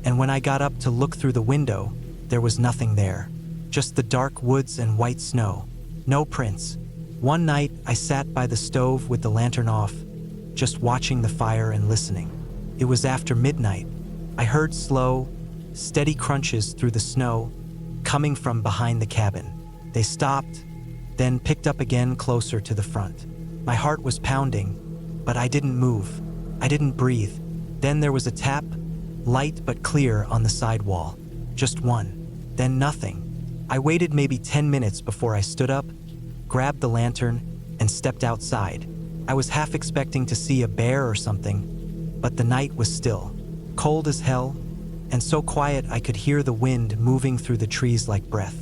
And when I got up to look through the window, there was nothing there. Just the dark woods and white snow. No prints. One night, I sat by the stove with the lantern off, just watching the fire and listening. It was after midnight. I heard slow, steady crunches through the snow, coming from behind the cabin. They stopped, then picked up again closer to the front. My heart was pounding, but I didn't move. I didn't breathe. Then there was a tap, light but clear on the side wall. Just one. Then nothing. I waited maybe 10 minutes before I stood up, grabbed the lantern, and stepped outside. I was half expecting to see a bear or something, but the night was still, cold as hell, and so quiet I could hear the wind moving through the trees like breath.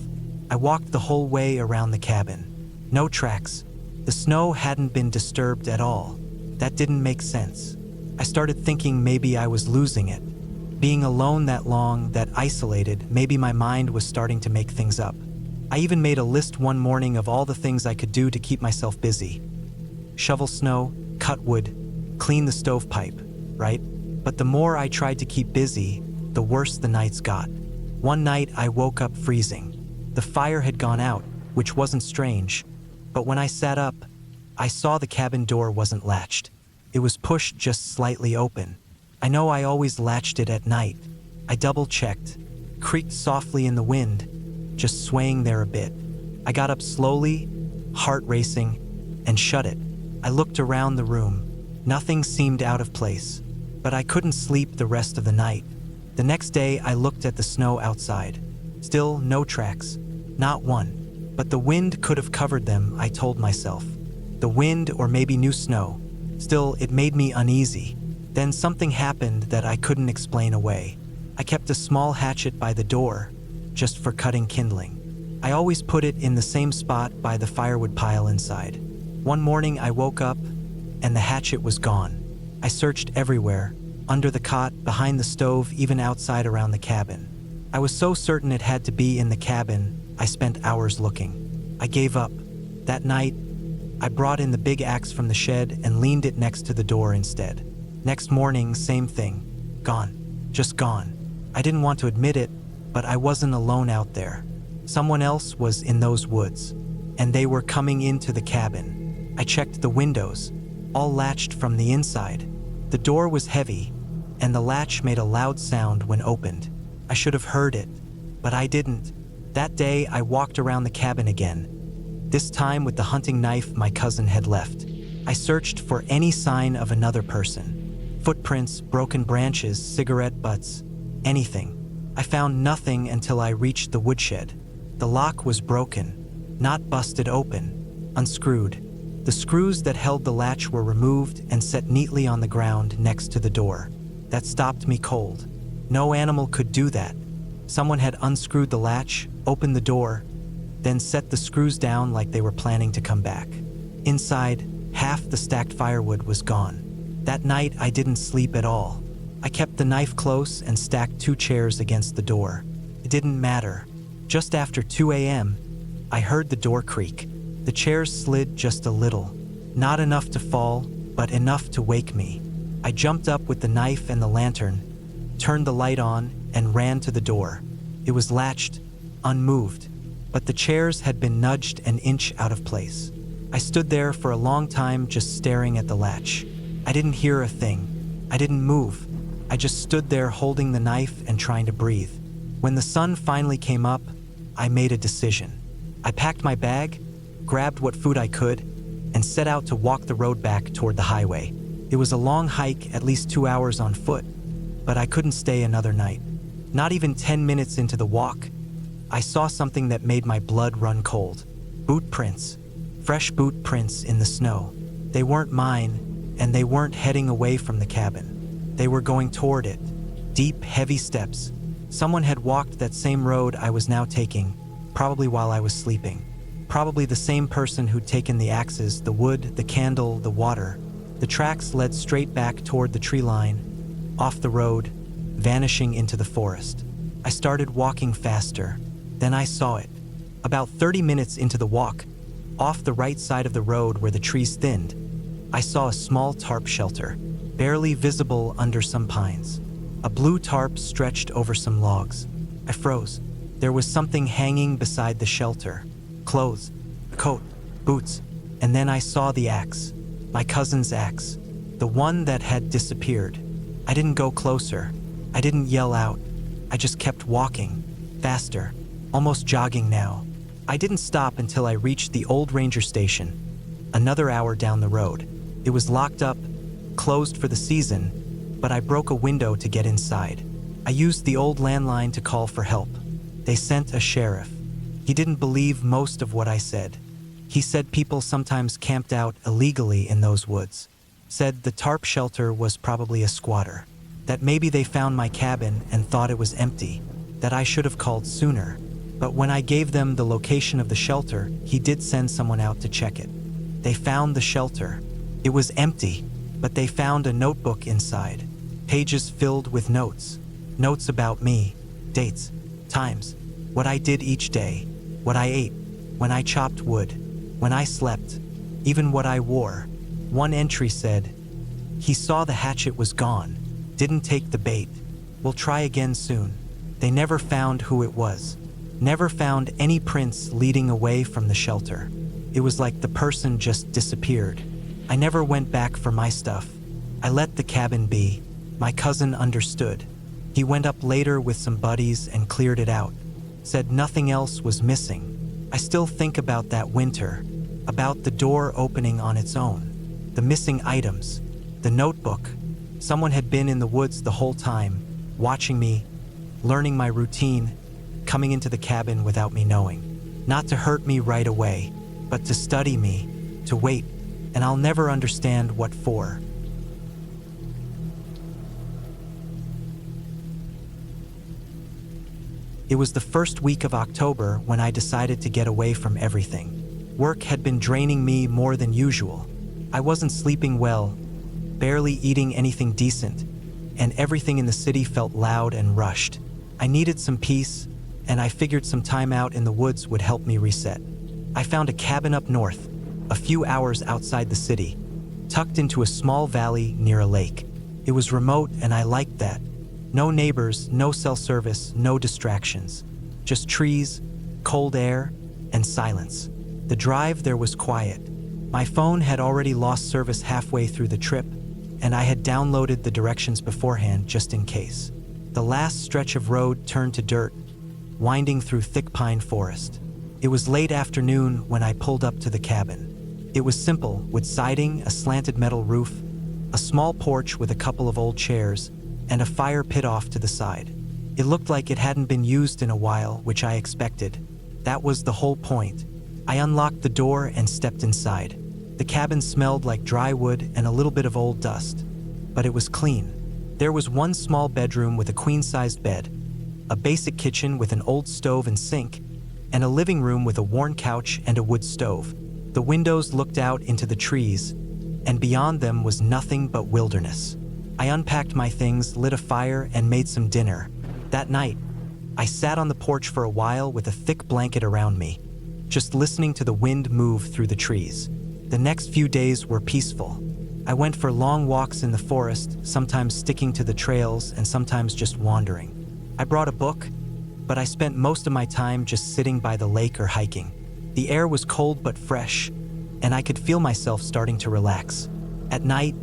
I walked the whole way around the cabin. No tracks. The snow hadn't been disturbed at all. That didn't make sense. I started thinking maybe I was losing it. Being alone that long, that isolated, maybe my mind was starting to make things up. I even made a list one morning of all the things I could do to keep myself busy. Shovel snow, cut wood, clean the stovepipe, right? But the more I tried to keep busy, the worse the nights got. One night I woke up freezing. The fire had gone out, which wasn't strange, but when I sat up, I saw the cabin door wasn't latched. It was pushed just slightly open. I know I always latched it at night. I double-checked, creaked softly in the wind, just swaying there a bit. I got up slowly, heart racing, and shut it. I looked around the room. Nothing seemed out of place, but I couldn't sleep the rest of the night. The next day, I looked at the snow outside. Still no tracks, not one. But the wind could have covered them, I told myself. The wind or maybe new snow. Still, it made me uneasy. Then something happened that I couldn't explain away. I kept a small hatchet by the door, just for cutting kindling. I always put it in the same spot by the firewood pile inside. One morning I woke up, and the hatchet was gone. I searched everywhere, under the cot, behind the stove, even outside around the cabin. I was so certain it had to be in the cabin, I spent hours looking. I gave up. That night, I brought in the big axe from the shed and leaned it next to the door instead. Next morning, same thing. Gone. Just gone. I didn't want to admit it, but I wasn't alone out there. Someone else was in those woods, and they were coming into the cabin. I checked the windows, all latched from the inside. The door was heavy, and the latch made a loud sound when opened. I should have heard it, but I didn't. That day, I walked around the cabin again, this time with the hunting knife my cousin had left. I searched for any sign of another person. Footprints, broken branches, cigarette butts, anything. I found nothing until I reached the woodshed. The lock was broken, not busted open, unscrewed. The screws that held the latch were removed and set neatly on the ground next to the door. That stopped me cold. No animal could do that. Someone had unscrewed the latch, opened the door, then set the screws down like they were planning to come back. Inside, half the stacked firewood was gone. That night, I didn't sleep at all. I kept the knife close and stacked 2 chairs against the door. It didn't matter. Just after 2 a.m., I heard the door creak. The chairs slid just a little. Not enough to fall, but enough to wake me. I jumped up with the knife and the lantern, turned the light on, and ran to the door. It was latched, unmoved, but the chairs had been nudged an inch out of place. I stood there for a long time just staring at the latch. I didn't hear a thing. I didn't move. I I just stood there holding the knife and trying to breathe. When the sun finally came up, I made a decision. I packed my bag, grabbed what food I could, and set out to walk the road back toward the highway. It was a long hike, at least 2 hours on foot, but I couldn't stay another night. Not even 10 minutes into the walk, I saw something that made my blood run cold. Boot prints. Fresh boot prints in the snow. They weren't mine, and they weren't heading away from the cabin. They were going toward it. Deep, heavy steps. Someone had walked that same road I was now taking, probably while I was sleeping. Probably the same person who'd taken the axes, the wood, the candle, the water. The tracks led straight back toward the tree line, off the road, vanishing into the forest. I started walking faster. Then I saw it. About 30 minutes into the walk, off the right side of the road where the trees thinned, I saw a small tarp shelter, barely visible under some pines. A blue tarp stretched over some logs. I froze. There was something hanging beside the shelter. Clothes, a coat, boots, and then I saw the axe. My cousin's axe. The one that had disappeared. I didn't go closer. I didn't yell out. I just kept walking, faster, almost jogging now. I didn't stop until I reached the old ranger station, another hour down the road. It was locked up, closed for the season, but I broke a window to get inside. I used the old landline to call for help. They sent a sheriff. He didn't believe most of what I said. He said people sometimes camped out illegally in those woods. Said the tarp shelter was probably a squatter. That maybe they found my cabin and thought it was empty. That I should have called sooner. But when I gave them the location of the shelter, he did send someone out to check it. They found the shelter. It was empty, but they found a notebook inside. Pages filled with notes. Notes about me, dates, times, what I did each day, what I ate, when I chopped wood, when I slept, even what I wore. One entry said, "He saw the hatchet was gone, didn't take the bait. We'll try again soon." They never found who it was. Never found any prints leading away from the shelter. It was like the person just disappeared. I never went back for my stuff. I let the cabin be. My cousin understood. He went up later with some buddies and cleared it out. Said nothing else was missing. I still think about that winter, about the door opening on its own, the missing items, the notebook. Someone had been in the woods the whole time, watching me, learning my routine, coming into the cabin without me knowing. Not to hurt me right away, but to study me, to wait, and I'll never understand what for. It was the first week of October when I decided to get away from everything. Work had been draining me more than usual. I wasn't sleeping well, barely eating anything decent, and everything in the city felt loud and rushed. I needed some peace, and I figured some time out in the woods would help me reset. I found a cabin up north, a few hours outside the city, tucked into a small valley near a lake. It was remote, and I liked that. No neighbors, no cell service, no distractions. Just trees, cold air, and silence. The drive there was quiet. My phone had already lost service halfway through the trip, and I had downloaded the directions beforehand just in case. The last stretch of road turned to dirt, winding through thick pine forest. It was late afternoon when I pulled up to the cabin. It was simple, with siding, a slanted metal roof, a small porch with a couple of old chairs, and a fire pit off to the side. It looked like it hadn't been used in a while, which I expected. That was the whole point. I unlocked the door and stepped inside. The cabin smelled like dry wood and a little bit of old dust, but it was clean. There was one small bedroom with a queen-sized bed, a basic kitchen with an old stove and sink, and a living room with a worn couch and a wood stove. The windows looked out into the trees, and beyond them was nothing but wilderness. I unpacked my things, lit a fire, and made some dinner. That night, I sat on the porch for a while with a thick blanket around me, just listening to the wind move through the trees. The next few days were peaceful. I went for long walks in the forest, sometimes sticking to the trails and sometimes just wandering. I brought a book, but I spent most of my time just sitting by the lake or hiking. The air was cold but fresh, and I could feel myself starting to relax. At night,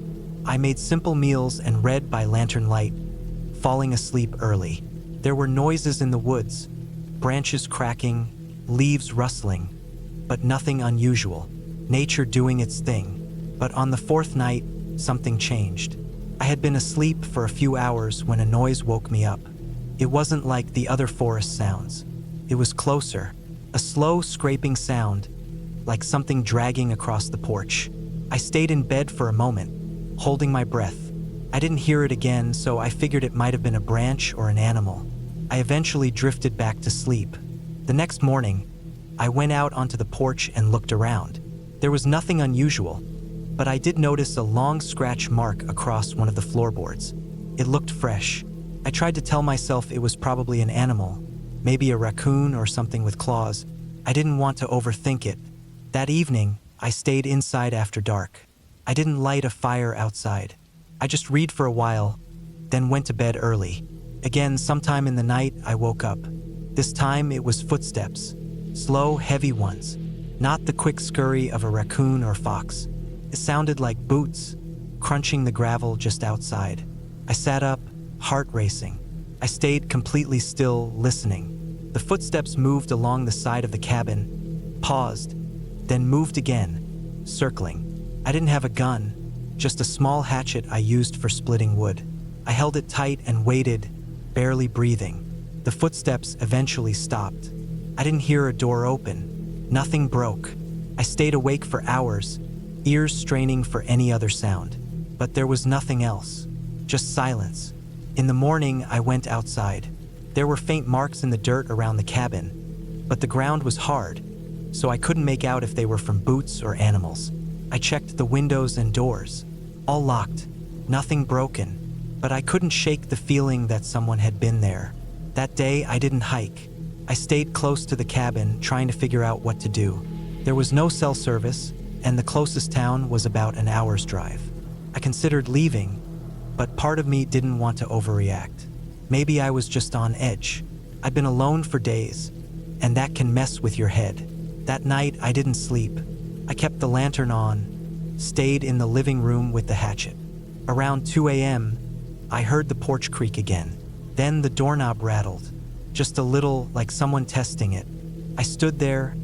I made simple meals and read by lantern light, falling asleep early. There were noises in the woods, branches cracking, leaves rustling, but nothing unusual. Nature doing its thing. But on the fourth night, something changed. I had been asleep for a few hours when a noise woke me up. It wasn't like the other forest sounds. It was closer, a slow scraping sound, like something dragging across the porch. I stayed in bed for a moment, holding my breath. I didn't hear it again, so I figured it might have been a branch or an animal. I eventually drifted back to sleep. The next morning, I went out onto the porch and looked around. There was nothing unusual, but I did notice a long scratch mark across one of the floorboards. It looked fresh. I tried to tell myself it was probably an animal, maybe a raccoon or something with claws. I didn't want to overthink it. That evening, I stayed inside after dark. I didn't light a fire outside. I just read for a while, then went to bed early. Again, sometime in the night, I woke up. This time it was footsteps, slow, heavy ones, not the quick scurry of a raccoon or fox. It sounded like boots, crunching the gravel just outside. I sat up, heart racing. I stayed completely still, listening. The footsteps moved along the side of the cabin, paused, then moved again, circling. I didn't have a gun, just a small hatchet I used for splitting wood. I held it tight and waited, barely breathing. The footsteps eventually stopped. I didn't hear a door open. Nothing broke. I stayed awake for hours, ears straining for any other sound. But there was nothing else, just silence. In the morning, I went outside. There were faint marks in the dirt around the cabin, but the ground was hard, so I couldn't make out if they were from boots or animals. I checked the windows and doors, all locked, nothing broken, but I couldn't shake the feeling that someone had been there. That day, I didn't hike. I stayed close to the cabin, trying to figure out what to do. There was no cell service, and the closest town was about an hour's drive. I considered leaving, but part of me didn't want to overreact. Maybe I was just on edge. I'd been alone for days, and that can mess with your head. That night, I didn't sleep. I kept the lantern on, stayed in the living room with the hatchet. Around 2 a.m., I heard the porch creak again. Then the doorknob rattled, just a little, like someone testing it. I stood there,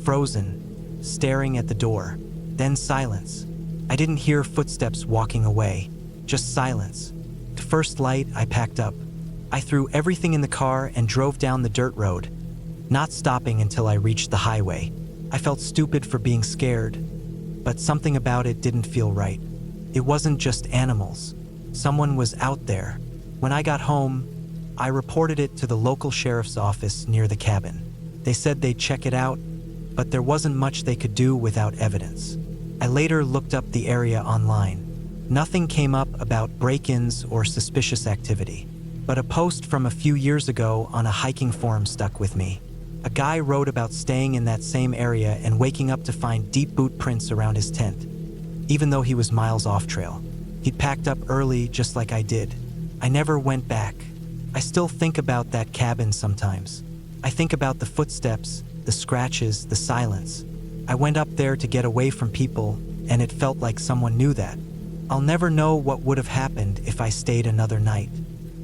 frozen, staring at the door. Then silence. I didn't hear footsteps walking away, just silence. To first light, I packed up. I threw everything in the car and drove down the dirt road, not stopping until I reached the highway. I felt stupid for being scared, but something about it didn't feel right. It wasn't just animals. Someone was out there. When I got home, I reported it to the local sheriff's office near the cabin. They said they'd check it out, but there wasn't much they could do without evidence. I later looked up the area online. Nothing came up about break-ins or suspicious activity, but a post from a few years ago on a hiking forum stuck with me. A guy wrote about staying in that same area and waking up to find deep boot prints around his tent, even though he was miles off trail. He'd packed up early just like I did. I never went back. I still think about that cabin sometimes. I think about the footsteps, the scratches, the silence. I went up there to get away from people, and it felt like someone knew that. I'll never know what would have happened if I stayed another night.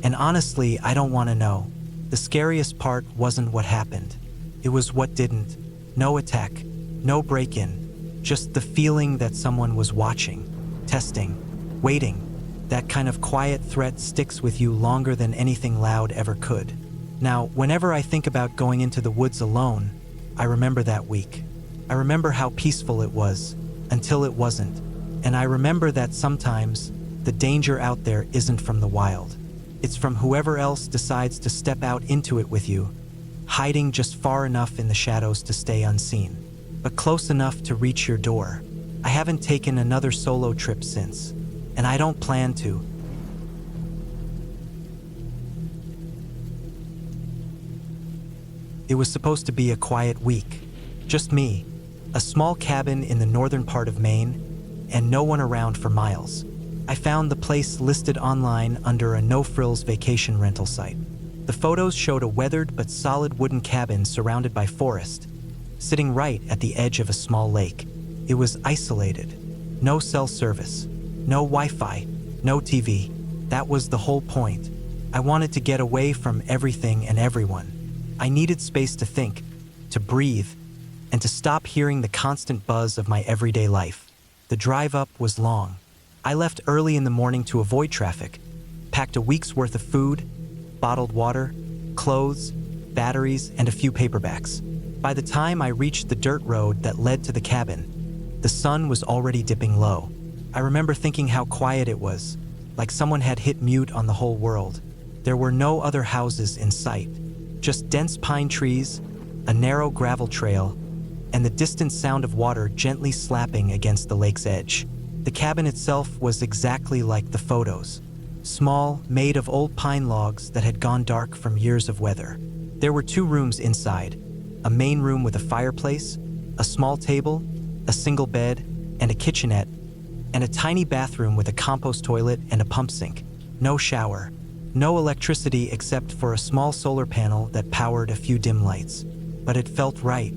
And honestly, I don't want to know. The scariest part wasn't what happened. It was what didn't. No attack, no break-in, just the feeling that someone was watching, testing, waiting. That kind of quiet threat sticks with you longer than anything loud ever could. Now, whenever I think about going into the woods alone, I remember that week. I remember how peaceful it was, until it wasn't. And I remember that sometimes, the danger out there isn't from the wild. It's from whoever else decides to step out into it with you, hiding just far enough in the shadows to stay unseen, but close enough to reach your door. I haven't taken another solo trip since, and I don't plan to. It was supposed to be a quiet week. Just me, a small cabin in the northern part of Maine, and no one around for miles. I found the place listed online under a no-frills vacation rental site. The photos showed a weathered but solid wooden cabin surrounded by forest, sitting right at the edge of a small lake. It was isolated. No cell service, no Wi-Fi, no TV. That was the whole point. I wanted to get away from everything and everyone. I needed space to think, to breathe, and to stop hearing the constant buzz of my everyday life. The drive up was long. I left early in the morning to avoid traffic, packed a week's worth of food, bottled water, clothes, batteries, and a few paperbacks. By the time I reached the dirt road that led to the cabin, the sun was already dipping low. I remember thinking how quiet it was, like someone had hit mute on the whole world. There were no other houses in sight, just dense pine trees, a narrow gravel trail, and the distant sound of water gently slapping against the lake's edge. The cabin itself was exactly like the photos. Small, made of old pine logs that had gone dark from years of weather. There were 2 rooms inside, a main room with a fireplace, a small table, a single bed, and a kitchenette, and a tiny bathroom with a compost toilet and a pump sink. No shower, no electricity except for a small solar panel that powered a few dim lights. But it felt right,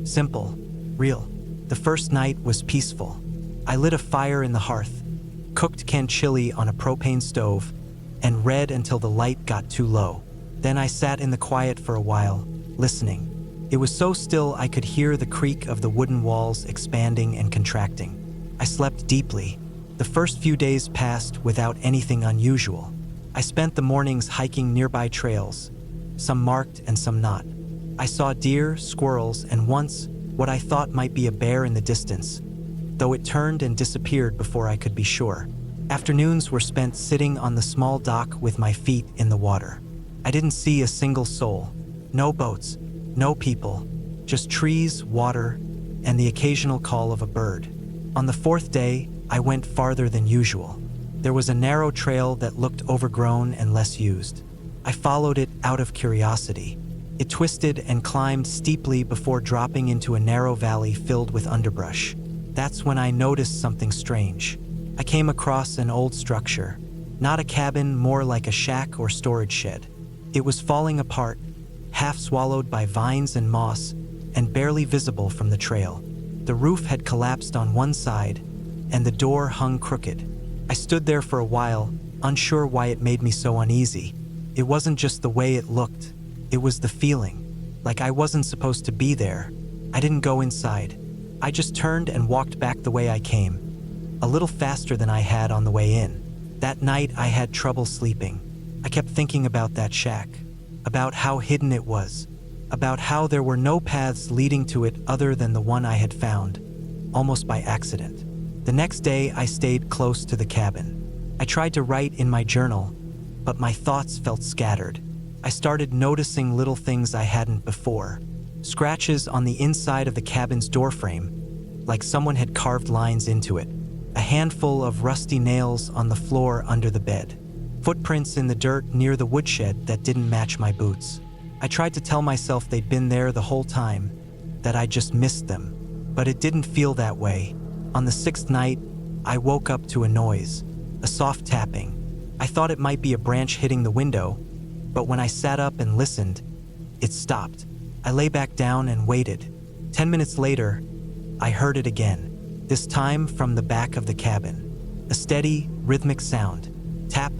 simple, real. The first night was peaceful. I lit a fire in the hearth, cooked canned chili on a propane stove, and read until the light got too low. Then I sat in the quiet for a while, listening. It was so still I could hear the creak of the wooden walls expanding and contracting. I slept deeply. The first few days passed without anything unusual. I spent the mornings hiking nearby trails, some marked and some not. I saw deer, squirrels, and once, what I thought might be a bear in the distance, though it turned and disappeared before I could be sure. Afternoons were spent sitting on the small dock with my feet in the water. I didn't see a single soul. No boats, no people, just trees, water, and the occasional call of a bird. On the 4th day, I went farther than usual. There was a narrow trail that looked overgrown and less used. I followed it out of curiosity. It twisted and climbed steeply before dropping into a narrow valley filled with underbrush. That's when I noticed something strange. I came across an old structure. Not a cabin, more like a shack or storage shed. It was falling apart, half swallowed by vines and moss, and barely visible from the trail. The roof had collapsed on one side, and the door hung crooked. I stood there for a while, unsure why it made me so uneasy. It wasn't just the way it looked. It was the feeling, like I wasn't supposed to be there. I didn't go inside. I just turned and walked back the way I came, a little faster than I had on the way in. That night I had trouble sleeping. I kept thinking about that shack, about how hidden it was, about how there were no paths leading to it other than the one I had found, almost by accident. The next day I stayed close to the cabin. I tried to write in my journal, but my thoughts felt scattered. I started noticing little things I hadn't before. Scratches on the inside of the cabin's doorframe, like someone had carved lines into it. A handful of rusty nails on the floor under the bed. Footprints in the dirt near the woodshed that didn't match my boots. I tried to tell myself they'd been there the whole time, that I just missed them, but it didn't feel that way. On the 6th night, I woke up to a noise, a soft tapping. I thought it might be a branch hitting the window, but when I sat up and listened, it stopped. I lay back down and waited. 10 minutes later, I heard it again, this time from the back of the cabin. A steady, rhythmic sound. Tap,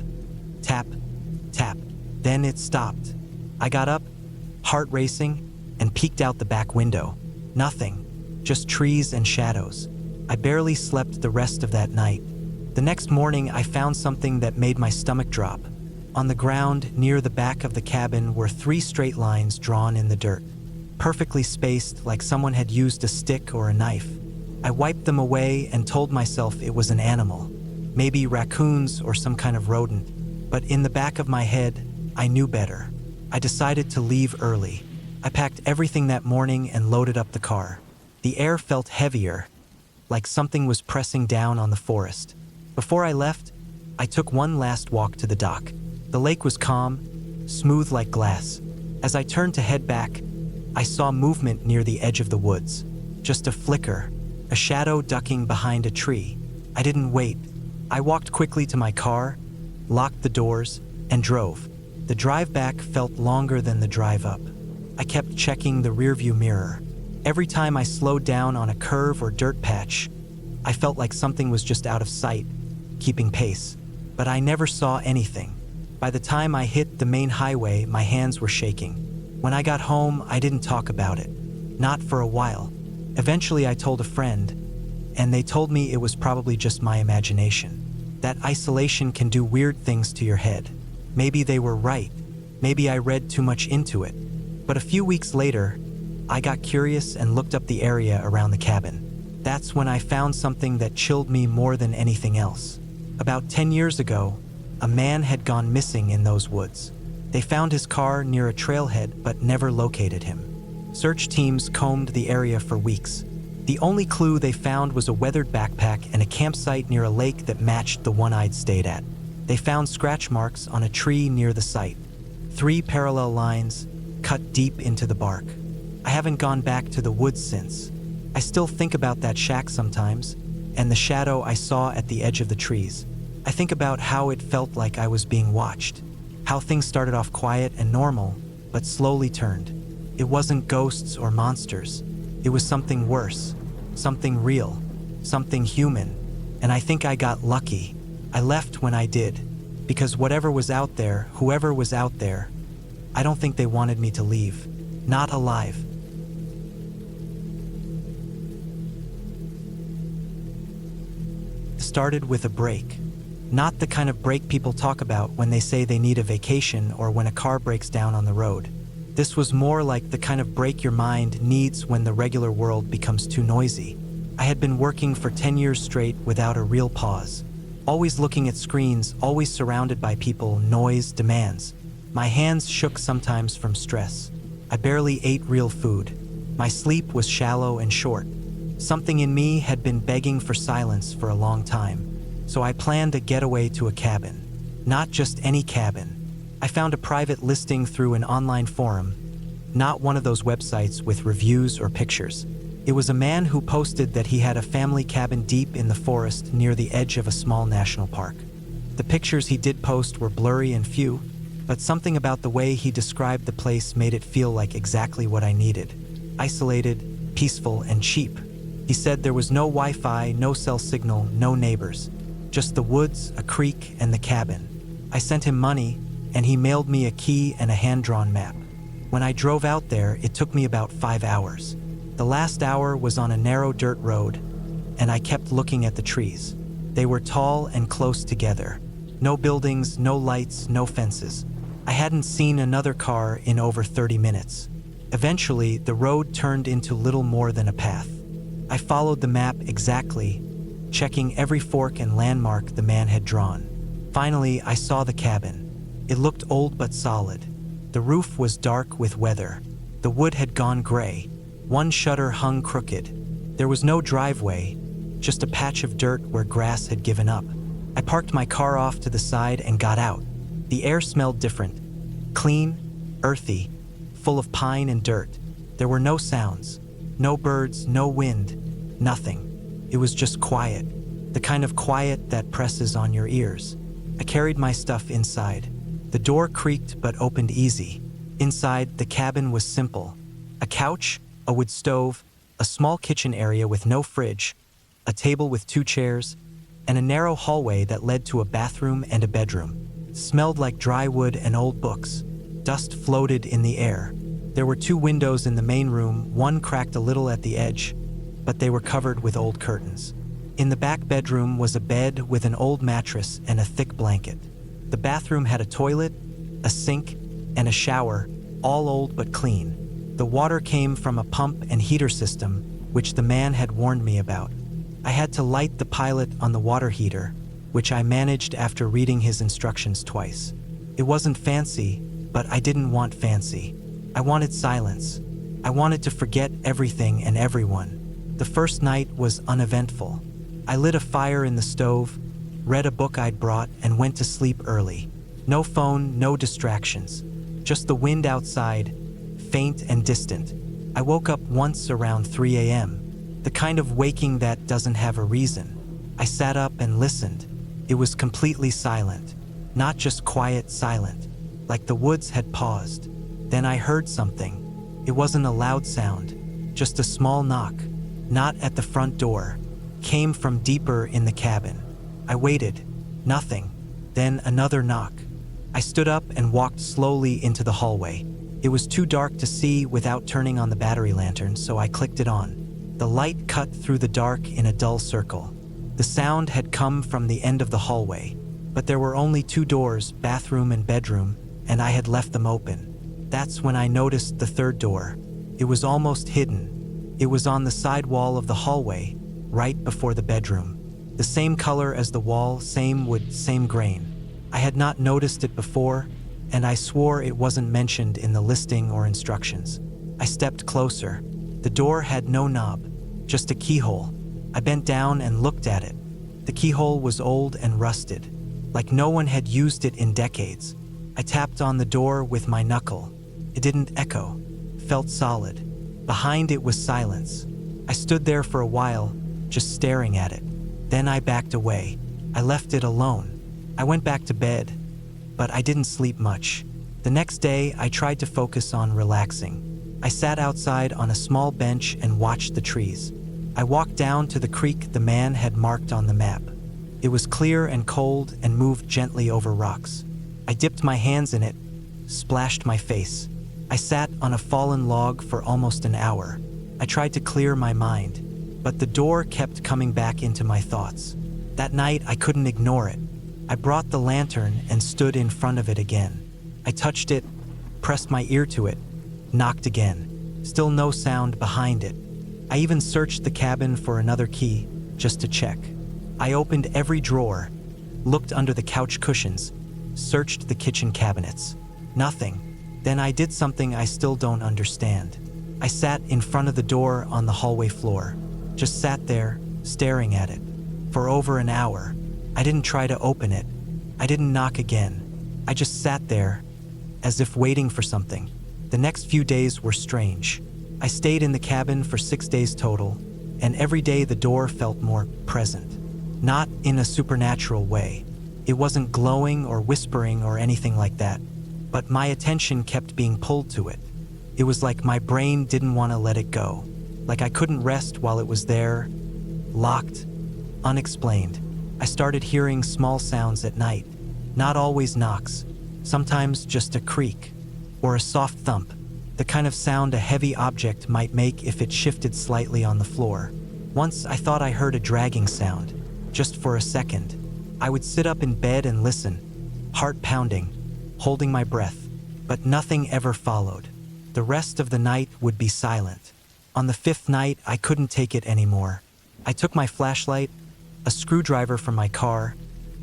tap, tap. Then it stopped. I got up, heart racing, and peeked out the back window. Nothing, just trees and shadows. I barely slept the rest of that night. The next morning, I found something that made my stomach drop. On the ground near the back of the cabin were 3 straight lines drawn in the dirt, perfectly spaced like someone had used a stick or a knife. I wiped them away and told myself it was an animal, maybe raccoons or some kind of rodent. But in the back of my head, I knew better. I decided to leave early. I packed everything that morning and loaded up the car. The air felt heavier, like something was pressing down on the forest. Before I left, I took one last walk to the dock. The lake was calm, smooth like glass. As I turned to head back, I saw movement near the edge of the woods. Just a flicker, a shadow ducking behind a tree. I didn't wait. I walked quickly to my car, locked the doors, and drove. The drive back felt longer than the drive up. I kept checking the rearview mirror. Every time I slowed down on a curve or dirt patch, I felt like something was just out of sight, keeping pace. But I never saw anything. By the time I hit the main highway, my hands were shaking. When I got home, I didn't talk about it. Not for a while. Eventually, I told a friend, and they told me it was probably just my imagination. That isolation can do weird things to your head. Maybe they were right. Maybe I read too much into it. But a few weeks later, I got curious and looked up the area around the cabin. That's when I found something that chilled me more than anything else. About 10 years ago, a man had gone missing in those woods. They found his car near a trailhead but never located him. Search teams combed the area for weeks. The only clue they found was a weathered backpack and a campsite near a lake that matched the one I'd stayed at. They found scratch marks on a tree near the site. 3 parallel lines cut deep into the bark. I haven't gone back to the woods since. I still think about that shack sometimes, and the shadow I saw at the edge of the trees. I think about how it felt like I was being watched, how things started off quiet and normal, but slowly turned. It wasn't ghosts or monsters. It was something worse, something real, something human, and I think I got lucky. I left when I did, because whatever was out there, whoever was out there, I don't think they wanted me to leave. Not alive. Started with a break. Not the kind of break people talk about when they say they need a vacation or when a car breaks down on the road. This was more like the kind of break your mind needs when the regular world becomes too noisy. I had been working for 10 years straight without a real pause. Always looking at screens, always surrounded by people, noise, demands. My hands shook sometimes from stress. I barely ate real food. My sleep was shallow and short. Something in me had been begging for silence for a long time. So I planned a getaway to a cabin. Not just any cabin. I found a private listing through an online forum, not one of those websites with reviews or pictures. It was a man who posted that he had a family cabin deep in the forest near the edge of a small national park. The pictures he did post were blurry and few, but something about the way he described the place made it feel like exactly what I needed. Isolated, peaceful, and cheap. He said there was no Wi-Fi, no cell signal, no neighbors. Just the woods, a creek, and the cabin. I sent him money, and he mailed me a key and a hand-drawn map. When I drove out there, it took me about 5 hours. The last hour was on a narrow dirt road, and I kept looking at the trees. They were tall and close together. No buildings, no lights, no fences. I hadn't seen another car in over 30 minutes. Eventually, the road turned into little more than a path. I followed the map exactly, checking every fork and landmark the man had drawn. Finally, I saw the cabin. It looked old but solid. The roof was dark with weather. The wood had gone gray. One shutter hung crooked. There was no driveway, just a patch of dirt where grass had given up. I parked my car off to the side and got out. The air smelled different. Clean, earthy, full of pine and dirt. There were no sounds. No birds, no wind, nothing. It was just quiet. The kind of quiet that presses on your ears. I carried my stuff inside. The door creaked but opened easy. Inside, the cabin was simple. A couch, a wood stove, a small kitchen area with no fridge, a table with 2 chairs, and a narrow hallway that led to a bathroom and a bedroom. It smelled like dry wood and old books. Dust floated in the air. There were 2 windows in the main room, one cracked a little at the edge, but they were covered with old curtains. In the back bedroom was a bed with an old mattress and a thick blanket. The bathroom had a toilet, a sink, and a shower, all old but clean. The water came from a pump and heater system, which the man had warned me about. I had to light the pilot on the water heater, which I managed after reading his instructions twice. It wasn't fancy, but I didn't want fancy. I wanted silence. I wanted to forget everything and everyone. The first night was uneventful. I lit a fire in the stove, read a book I'd brought, and went to sleep early. No phone, no distractions. Just the wind outside, faint and distant. I woke up once around 3 a.m., the kind of waking that doesn't have a reason. I sat up and listened. It was completely silent. Not just quiet, silent. Like the woods had paused. Then I heard something. It wasn't a loud sound, just a small knock. Not at the front door. Came from deeper in the cabin. I waited. Nothing. Then another knock. I stood up and walked slowly into the hallway. It was too dark to see without turning on the battery lantern, so I clicked it on. The light cut through the dark in a dull circle. The sound had come from the end of the hallway, but there were only two doors, bathroom and bedroom, and I had left them open. That's when I noticed the third door. It was almost hidden. It was on the side wall of the hallway, right before the bedroom. The same color as the wall, same wood, same grain. I had not noticed it before, and I swore it wasn't mentioned in the listing or instructions. I stepped closer. The door had no knob, just a keyhole. I bent down and looked at it. The keyhole was old and rusted, like no one had used it in decades. I tapped on the door with my knuckle. It didn't echo, felt solid. Behind it was silence. I stood there for a while, just staring at it. Then I backed away. I left it alone. I went back to bed, but I didn't sleep much. The next day, I tried to focus on relaxing. I sat outside on a small bench and watched the trees. I walked down to the creek the man had marked on the map. It was clear and cold and moved gently over rocks. I dipped my hands in it, splashed my face. I sat on a fallen log for almost an hour. I tried to clear my mind, but the door kept coming back into my thoughts. That night, I couldn't ignore it. I brought the lantern and stood in front of it again. I touched it, pressed my ear to it, knocked again. Still no sound behind it. I even searched the cabin for another key, just to check. I opened every drawer, looked under the couch cushions, searched the kitchen cabinets. Nothing. Then I did something I still don't understand. I sat in front of the door on the hallway floor, just sat there, staring at it. For over an hour. I didn't try to open it. I didn't knock again. I just sat there, as if waiting for something. The next few days were strange. I stayed in the cabin for 6 days total, and every day the door felt more present. Not in a supernatural way. It wasn't glowing or whispering or anything like that, but my attention kept being pulled to it. It was like my brain didn't want to let it go, like I couldn't rest while it was there, locked, unexplained. I started hearing small sounds at night, not always knocks, sometimes just a creak or a soft thump, the kind of sound a heavy object might make if it shifted slightly on the floor. Once I thought I heard a dragging sound, just for a second. I would sit up in bed and listen, heart pounding, holding my breath, but nothing ever followed. The rest of the night would be silent. On the 5th night, I couldn't take it anymore. I took my flashlight, a screwdriver from my car,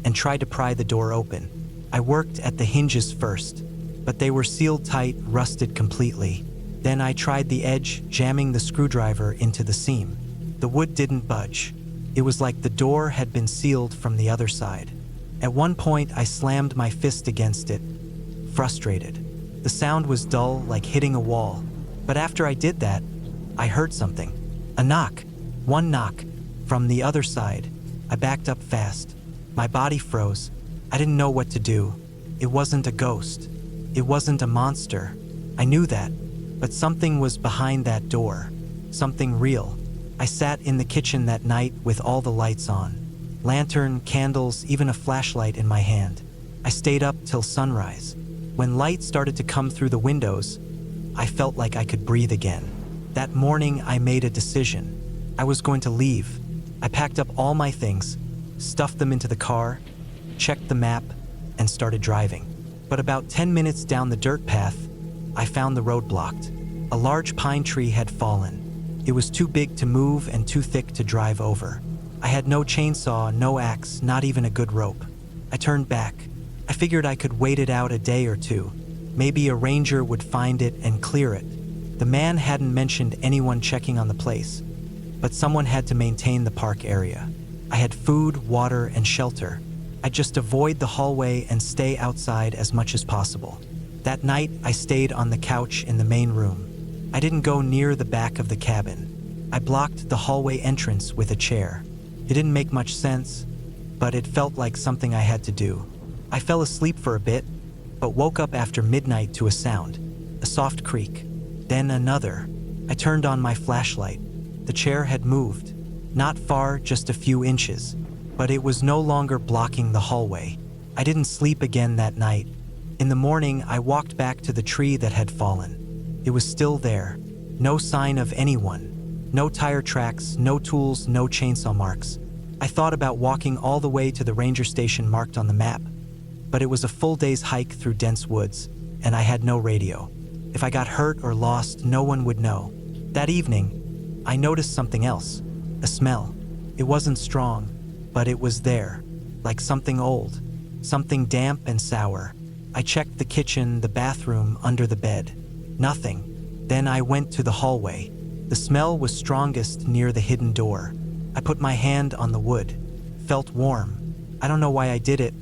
and tried to pry the door open. I worked at the hinges first, but they were sealed tight, rusted completely. Then I tried the edge, jamming the screwdriver into the seam. The wood didn't budge. It was like the door had been sealed from the other side. At one point, I slammed my fist against it, frustrated. The sound was dull, like hitting a wall. But after I did that, I heard something. A knock. One knock. From the other side. I backed up fast. My body froze. I didn't know what to do. It wasn't a ghost. It wasn't a monster. I knew that. But something was behind that door. Something real. I sat in the kitchen that night with all the lights on. Lantern, candles, even a flashlight in my hand. I stayed up till sunrise. When light started to come through the windows, I felt like I could breathe again. That morning, I made a decision. I was going to leave. I packed up all my things, stuffed them into the car, checked the map, and started driving. But about 10 minutes down the dirt path, I found the road blocked. A large pine tree had fallen. It was too big to move and too thick to drive over. I had no chainsaw, no axe, not even a good rope. I turned back. I figured I could wait it out a day or two. Maybe a ranger would find it and clear it. The man hadn't mentioned anyone checking on the place, but someone had to maintain the park area. I had food, water, and shelter. I'd just avoid the hallway and stay outside as much as possible. That night, I stayed on the couch in the main room. I didn't go near the back of the cabin. I blocked the hallway entrance with a chair. It didn't make much sense, but it felt like something I had to do. I fell asleep for a bit, but woke up after midnight to a sound, a soft creak, then another. I turned on my flashlight. The chair had moved, not far, just a few inches, but it was no longer blocking the hallway. I didn't sleep again that night, In the morning, I walked back to the tree that had fallen. It was still there. No sign of anyone. No tire tracks, no tools, no chainsaw marks. I thought about walking all the way to the ranger station marked on the map, but it was a full day's hike through dense woods, and I had no radio. If I got hurt or lost, no one would know. That evening, I noticed something else, a smell. It wasn't strong, but it was there, like something old, something damp and sour. I checked the kitchen, the bathroom, under the bed. Nothing. Then I went to the hallway. The smell was strongest near the hidden door. I put my hand on the wood. Felt warm. I don't know why I did it,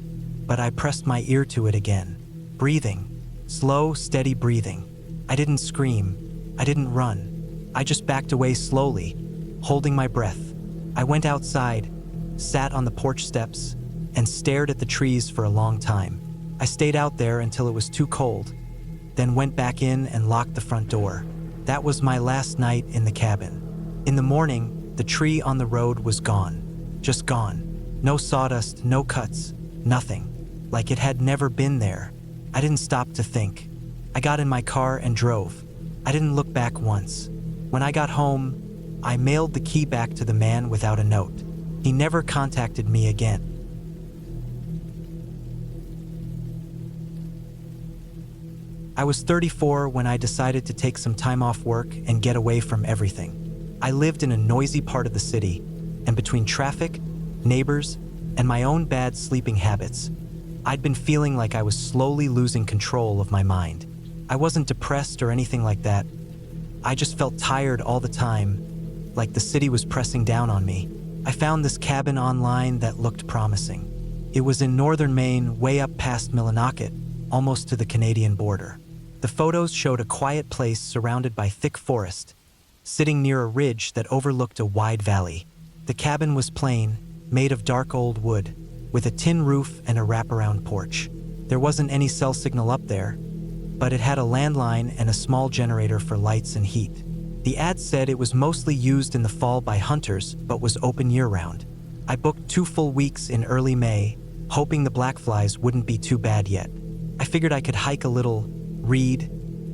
but I pressed my ear to it again. Breathing. Slow, steady breathing. I didn't scream. I didn't run. I just backed away slowly, holding my breath. I went outside, sat on the porch steps, and stared at the trees for a long time. I stayed out there until it was too cold, then went back in and locked the front door. That was my last night in the cabin. In the morning, the tree on the road was gone. Just gone. No sawdust, no cuts, nothing. Like it had never been there. I didn't stop to think. I got in my car and drove. I didn't look back once. When I got home, I mailed the key back to the man without a note. He never contacted me again. I was 34 when I decided to take some time off work and get away from everything. I lived in a noisy part of the city, and between traffic, neighbors, and my own bad sleeping habits, I'd been feeling like I was slowly losing control of my mind. I wasn't depressed or anything like that. I just felt tired all the time, like the city was pressing down on me. I found this cabin online that looked promising. It was in northern Maine, way up past Millinocket, almost to the Canadian border. The photos showed a quiet place surrounded by thick forest, sitting near a ridge that overlooked a wide valley. The cabin was plain, made of dark old wood, with a tin roof and a wraparound porch. There wasn't any cell signal up there, but it had a landline and a small generator for lights and heat. The ad said it was mostly used in the fall by hunters, but was open year-round. I booked 2 full weeks in early May, hoping the black flies wouldn't be too bad yet. I figured I could hike a little, read,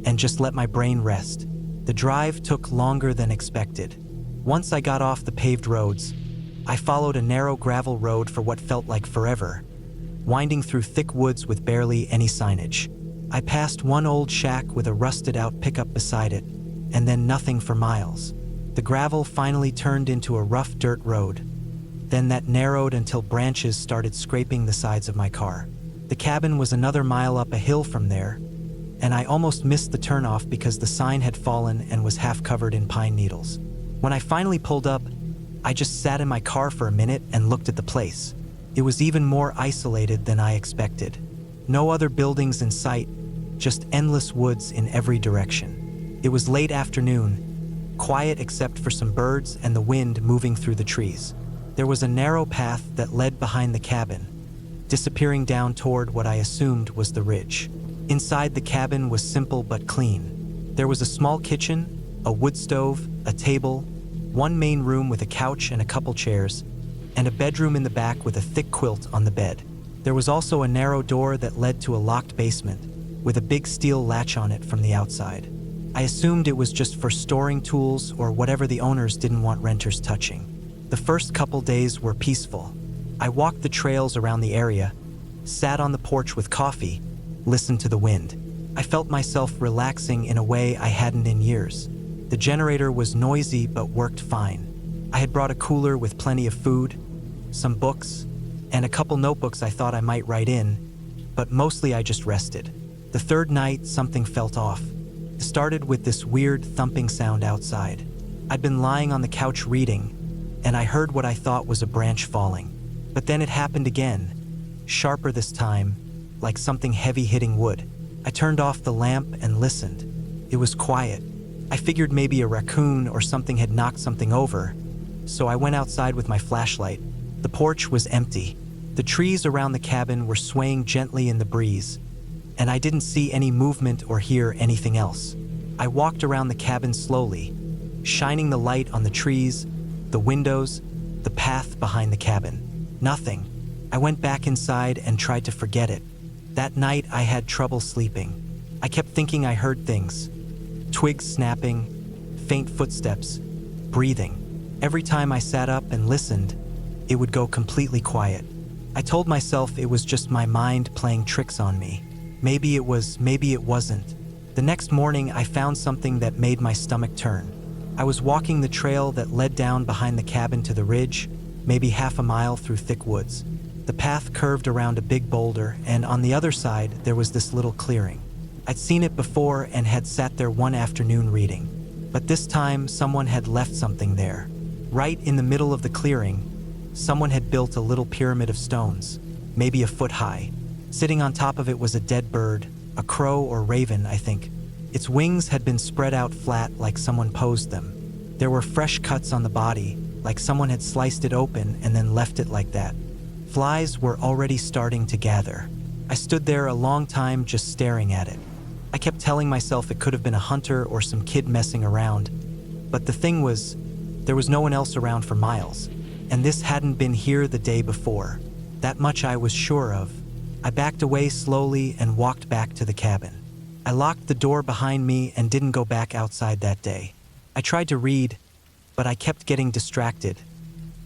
and just let my brain rest. The drive took longer than expected. Once I got off the paved roads, I followed a narrow gravel road for what felt like forever, winding through thick woods with barely any signage. I passed one old shack with a rusted-out pickup beside it, and then nothing for miles. The gravel finally turned into a rough dirt road. Then that narrowed until branches started scraping the sides of my car. The cabin was another mile up a hill from there, and I almost missed the turnoff because the sign had fallen and was half covered in pine needles. When I finally pulled up, I just sat in my car for a minute and looked at the place. It was even more isolated than I expected. No other buildings in sight, just endless woods in every direction. It was late afternoon, quiet except for some birds and the wind moving through the trees. There was a narrow path that led behind the cabin, disappearing down toward what I assumed was the ridge. Inside the cabin was simple but clean. There was a small kitchen, a wood stove, a table, one main room with a couch and a couple chairs, and a bedroom in the back with a thick quilt on the bed. There was also a narrow door that led to a locked basement, with a big steel latch on it from the outside. I assumed it was just for storing tools or whatever the owners didn't want renters touching. The first couple days were peaceful. I walked the trails around the area, sat on the porch with coffee, listened to the wind. I felt myself relaxing in a way I hadn't in years. The generator was noisy but worked fine. I had brought a cooler with plenty of food, some books, and a couple notebooks I thought I might write in, but mostly I just rested. The third night, something felt off. It started with this weird thumping sound outside. I'd been lying on the couch reading, and I heard what I thought was a branch falling. But then it happened again, sharper this time, like something heavy hitting wood. I turned off the lamp and listened. It was quiet. I figured maybe a raccoon or something had knocked something over, so I went outside with my flashlight. The porch was empty. The trees around the cabin were swaying gently in the breeze, and I didn't see any movement or hear anything else. I walked around the cabin slowly, shining the light on the trees, the windows, the path behind the cabin. Nothing. I went back inside and tried to forget it. That night, I had trouble sleeping. I kept thinking I heard things. Twigs snapping, faint footsteps, breathing. Every time I sat up and listened, it would go completely quiet. I told myself it was just my mind playing tricks on me. Maybe it was, maybe it wasn't. The next morning, I found something that made my stomach turn. I was walking the trail that led down behind the cabin to the ridge, maybe half a mile through thick woods. The path curved around a big boulder, and on the other side, there was this little clearing. I'd seen it before and had sat there one afternoon reading. But this time, someone had left something there. Right in the middle of the clearing, someone had built a little pyramid of stones, maybe a foot high. Sitting on top of it was a dead bird, a crow or raven, I think. Its wings had been spread out flat like someone posed them. There were fresh cuts on the body, like someone had sliced it open and then left it like that. Flies were already starting to gather. I stood there a long time just staring at it. I kept telling myself it could have been a hunter or some kid messing around. But the thing was, there was no one else around for miles. And this hadn't been here the day before. That much I was sure of. I backed away slowly and walked back to the cabin. I locked the door behind me and didn't go back outside that day. I tried to read, but I kept getting distracted,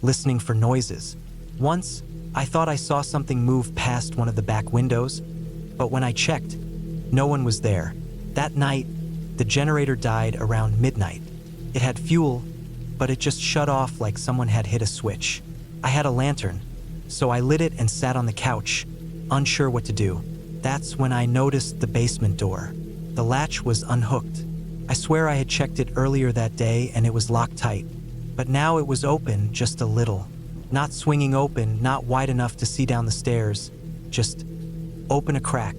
listening for noises. Once, I thought I saw something move past one of the back windows, but when I checked, no one was there. That night, the generator died around midnight. It had fuel, but it just shut off like someone had hit a switch. I had a lantern, so I lit it and sat on the couch, unsure what to do. That's when I noticed the basement door. The latch was unhooked. I swear I had checked it earlier that day and it was locked tight. But now it was open just a little. Not swinging open, not wide enough to see down the stairs. Just open a crack,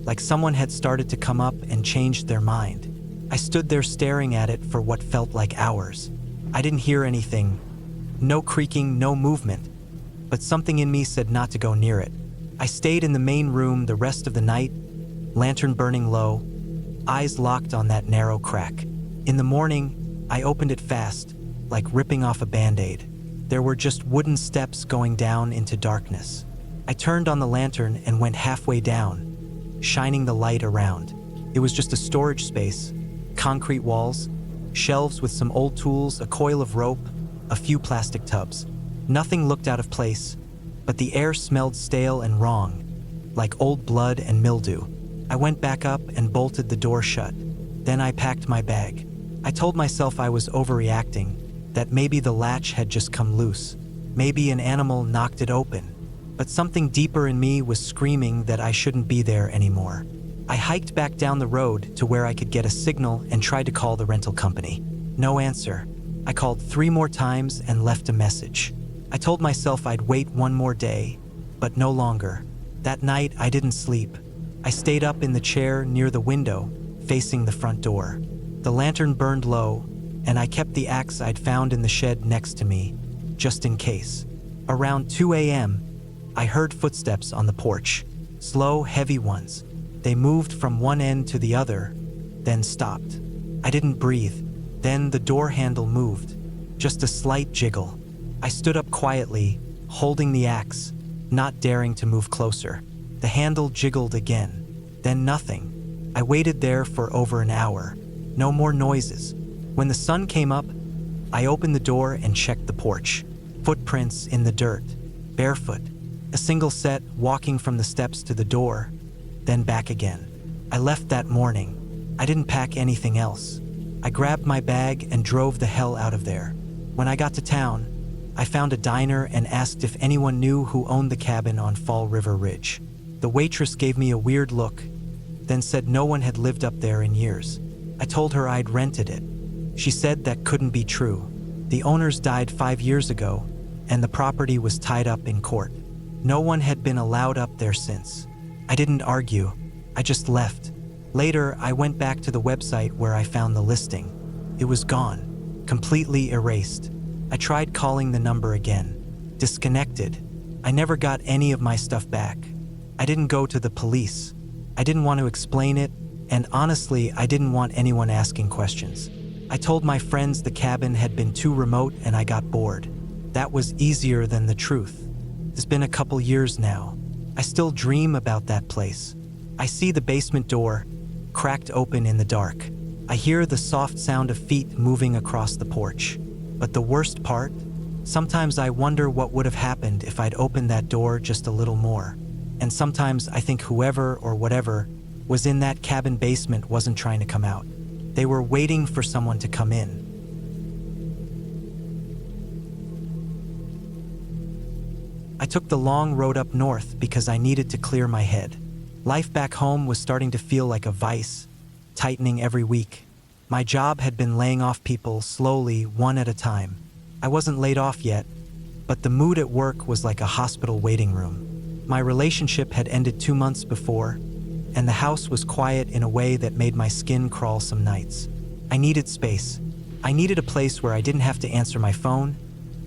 like someone had started to come up and changed their mind. I stood there staring at it for what felt like hours. I didn't hear anything. No creaking, no movement. But something in me said not to go near it. I stayed in the main room the rest of the night, lantern burning low, eyes locked on that narrow crack. In the morning, I opened it fast, like ripping off a Band-Aid. There were just wooden steps going down into darkness. I turned on the lantern and went halfway down, shining the light around. It was just a storage space, concrete walls, shelves with some old tools, a coil of rope, a few plastic tubs. Nothing looked out of place, but the air smelled stale and wrong, like old blood and mildew. I went back up and bolted the door shut. Then I packed my bag. I told myself I was overreacting, that maybe the latch had just come loose. Maybe an animal knocked it open. But something deeper in me was screaming that I shouldn't be there anymore. I hiked back down the road to where I could get a signal and tried to call the rental company. No answer. I called 3 more times and left a message. I told myself I'd wait one more day, but no longer. That night, I didn't sleep. I stayed up in the chair near the window, facing the front door. The lantern burned low, and I kept the axe I'd found in the shed next to me, just in case. Around 2 a.m., I heard footsteps on the porch. Slow, heavy ones. They moved from one end to the other, then stopped. I didn't breathe. Then the door handle moved. Just a slight jiggle. I stood up quietly, holding the axe, not daring to move closer. The handle jiggled again. Then nothing. I waited there for over an hour. No more noises. When the sun came up, I opened the door and checked the porch. Footprints in the dirt. Barefoot. A single set walking from the steps to the door, then back again. I left that morning. I didn't pack anything else. I grabbed my bag and drove the hell out of there. When I got to town, I found a diner and asked if anyone knew who owned the cabin on Fall River Ridge. The waitress gave me a weird look, then said no one had lived up there in years. I told her I'd rented it. She said that couldn't be true. The owners died 5 years ago, and the property was tied up in court. No one had been allowed up there since. I didn't argue. I just left. Later, I went back to the website where I found the listing. It was gone, completely erased. I tried calling the number again. Disconnected. I never got any of my stuff back. I didn't go to the police. I didn't want to explain it, and honestly, I didn't want anyone asking questions. I told my friends the cabin had been too remote and I got bored. That was easier than the truth. It's been a couple years now. I still dream about that place. I see the basement door, cracked open in the dark. I hear the soft sound of feet moving across the porch. But the worst part? Sometimes I wonder what would have happened if I'd opened that door just a little more. And sometimes I think whoever or whatever was in that cabin basement wasn't trying to come out. They were waiting for someone to come in. I took the long road up north because I needed to clear my head. Life back home was starting to feel like a vice, tightening every week. My job had been laying off people slowly, one at a time. I wasn't laid off yet, but the mood at work was like a hospital waiting room. My relationship had ended 2 months before, and the house was quiet in a way that made my skin crawl some nights. I needed space. I needed a place where I didn't have to answer my phone,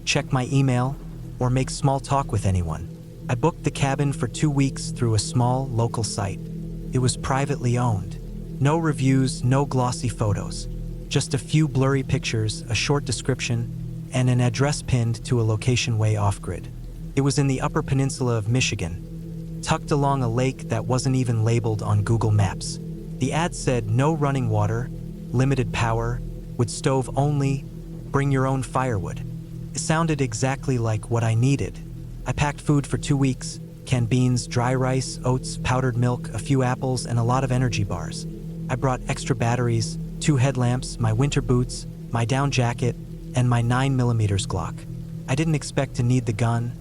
check my email, or make small talk with anyone. I booked the cabin for 2 weeks through a small local site. It was privately owned. No reviews, no glossy photos. Just a few blurry pictures, a short description, and an address pinned to a location way off-grid. It was in the Upper Peninsula of Michigan, tucked along a lake that wasn't even labeled on Google Maps. The ad said no running water, limited power, wood stove only, bring your own firewood. It sounded exactly like what I needed. I packed food for 2 weeks, canned beans, dry rice, oats, powdered milk, a few apples, and a lot of energy bars. I brought extra batteries, 2 headlamps, my winter boots, my down jacket, and my 9mm Glock. I didn't expect to need the gun,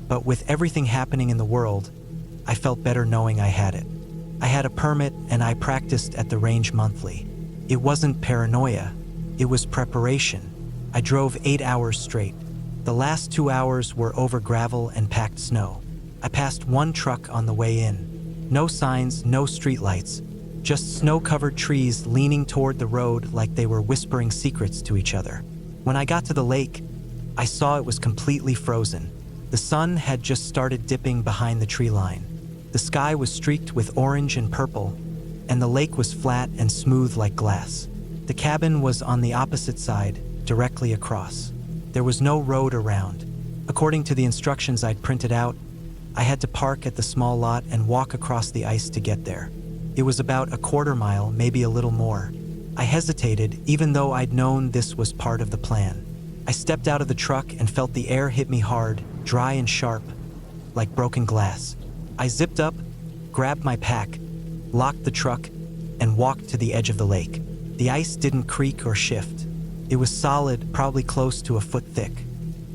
but with everything happening in the world, I felt better knowing I had it. I had a permit and I practiced at the range monthly. It wasn't paranoia, it was preparation. I drove 8 hours straight. The last 2 hours were over gravel and packed snow. I passed one truck on the way in. No signs, no streetlights, just snow-covered trees leaning toward the road like they were whispering secrets to each other. When I got to the lake, I saw it was completely frozen. The sun had just started dipping behind the tree line. The sky was streaked with orange and purple, and the lake was flat and smooth like glass. The cabin was on the opposite side, directly across. There was no road around. According to the instructions I'd printed out, I had to park at the small lot and walk across the ice to get there. It was about a quarter mile, maybe a little more. I hesitated, even though I'd known this was part of the plan. I stepped out of the truck and felt the air hit me hard, dry and sharp, like broken glass. I zipped up, grabbed my pack, locked the truck, and walked to the edge of the lake. The ice didn't creak or shift. It was solid, probably close to a foot thick.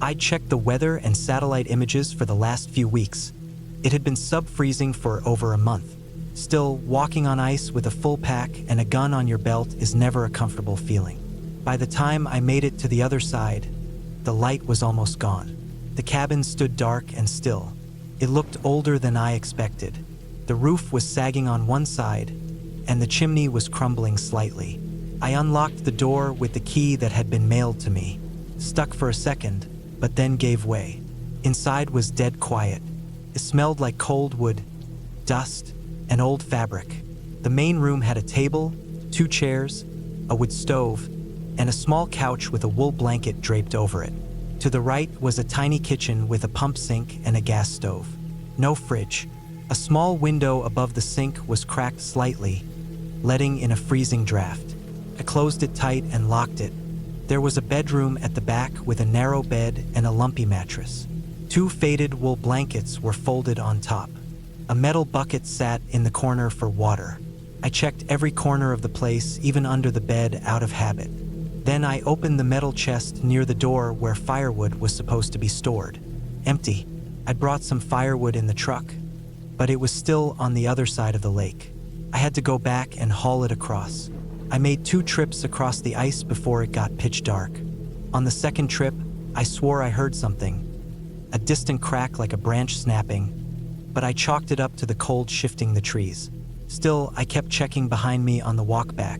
I'd checked the weather and satellite images for the last few weeks. It had been sub-freezing for over a month. Still, walking on ice with a full pack and a gun on your belt is never a comfortable feeling. By the time I made it to the other side, the light was almost gone. The cabin stood dark and still. It looked older than I expected. The roof was sagging on one side, and the chimney was crumbling slightly. I unlocked the door with the key that had been mailed to me. Stuck for a second, but then gave way. Inside was dead quiet. It smelled like cold wood, dust, and old fabric. The main room had a table, 2 chairs, a wood stove, and a small couch with a wool blanket draped over it. To the right was a tiny kitchen with a pump sink and a gas stove. No fridge. A small window above the sink was cracked slightly, letting in a freezing draft. I closed it tight and locked it. There was a bedroom at the back with a narrow bed and a lumpy mattress. 2 faded wool blankets were folded on top. A metal bucket sat in the corner for water. I checked every corner of the place, even under the bed, out of habit. Then I opened the metal chest near the door where firewood was supposed to be stored. Empty. I'd brought some firewood in the truck, but it was still on the other side of the lake. I had to go back and haul it across. I made 2 trips across the ice before it got pitch dark. On the second trip, I swore I heard something, a distant crack like a branch snapping, but I chalked it up to the cold shifting the trees. Still, I kept checking behind me on the walk back,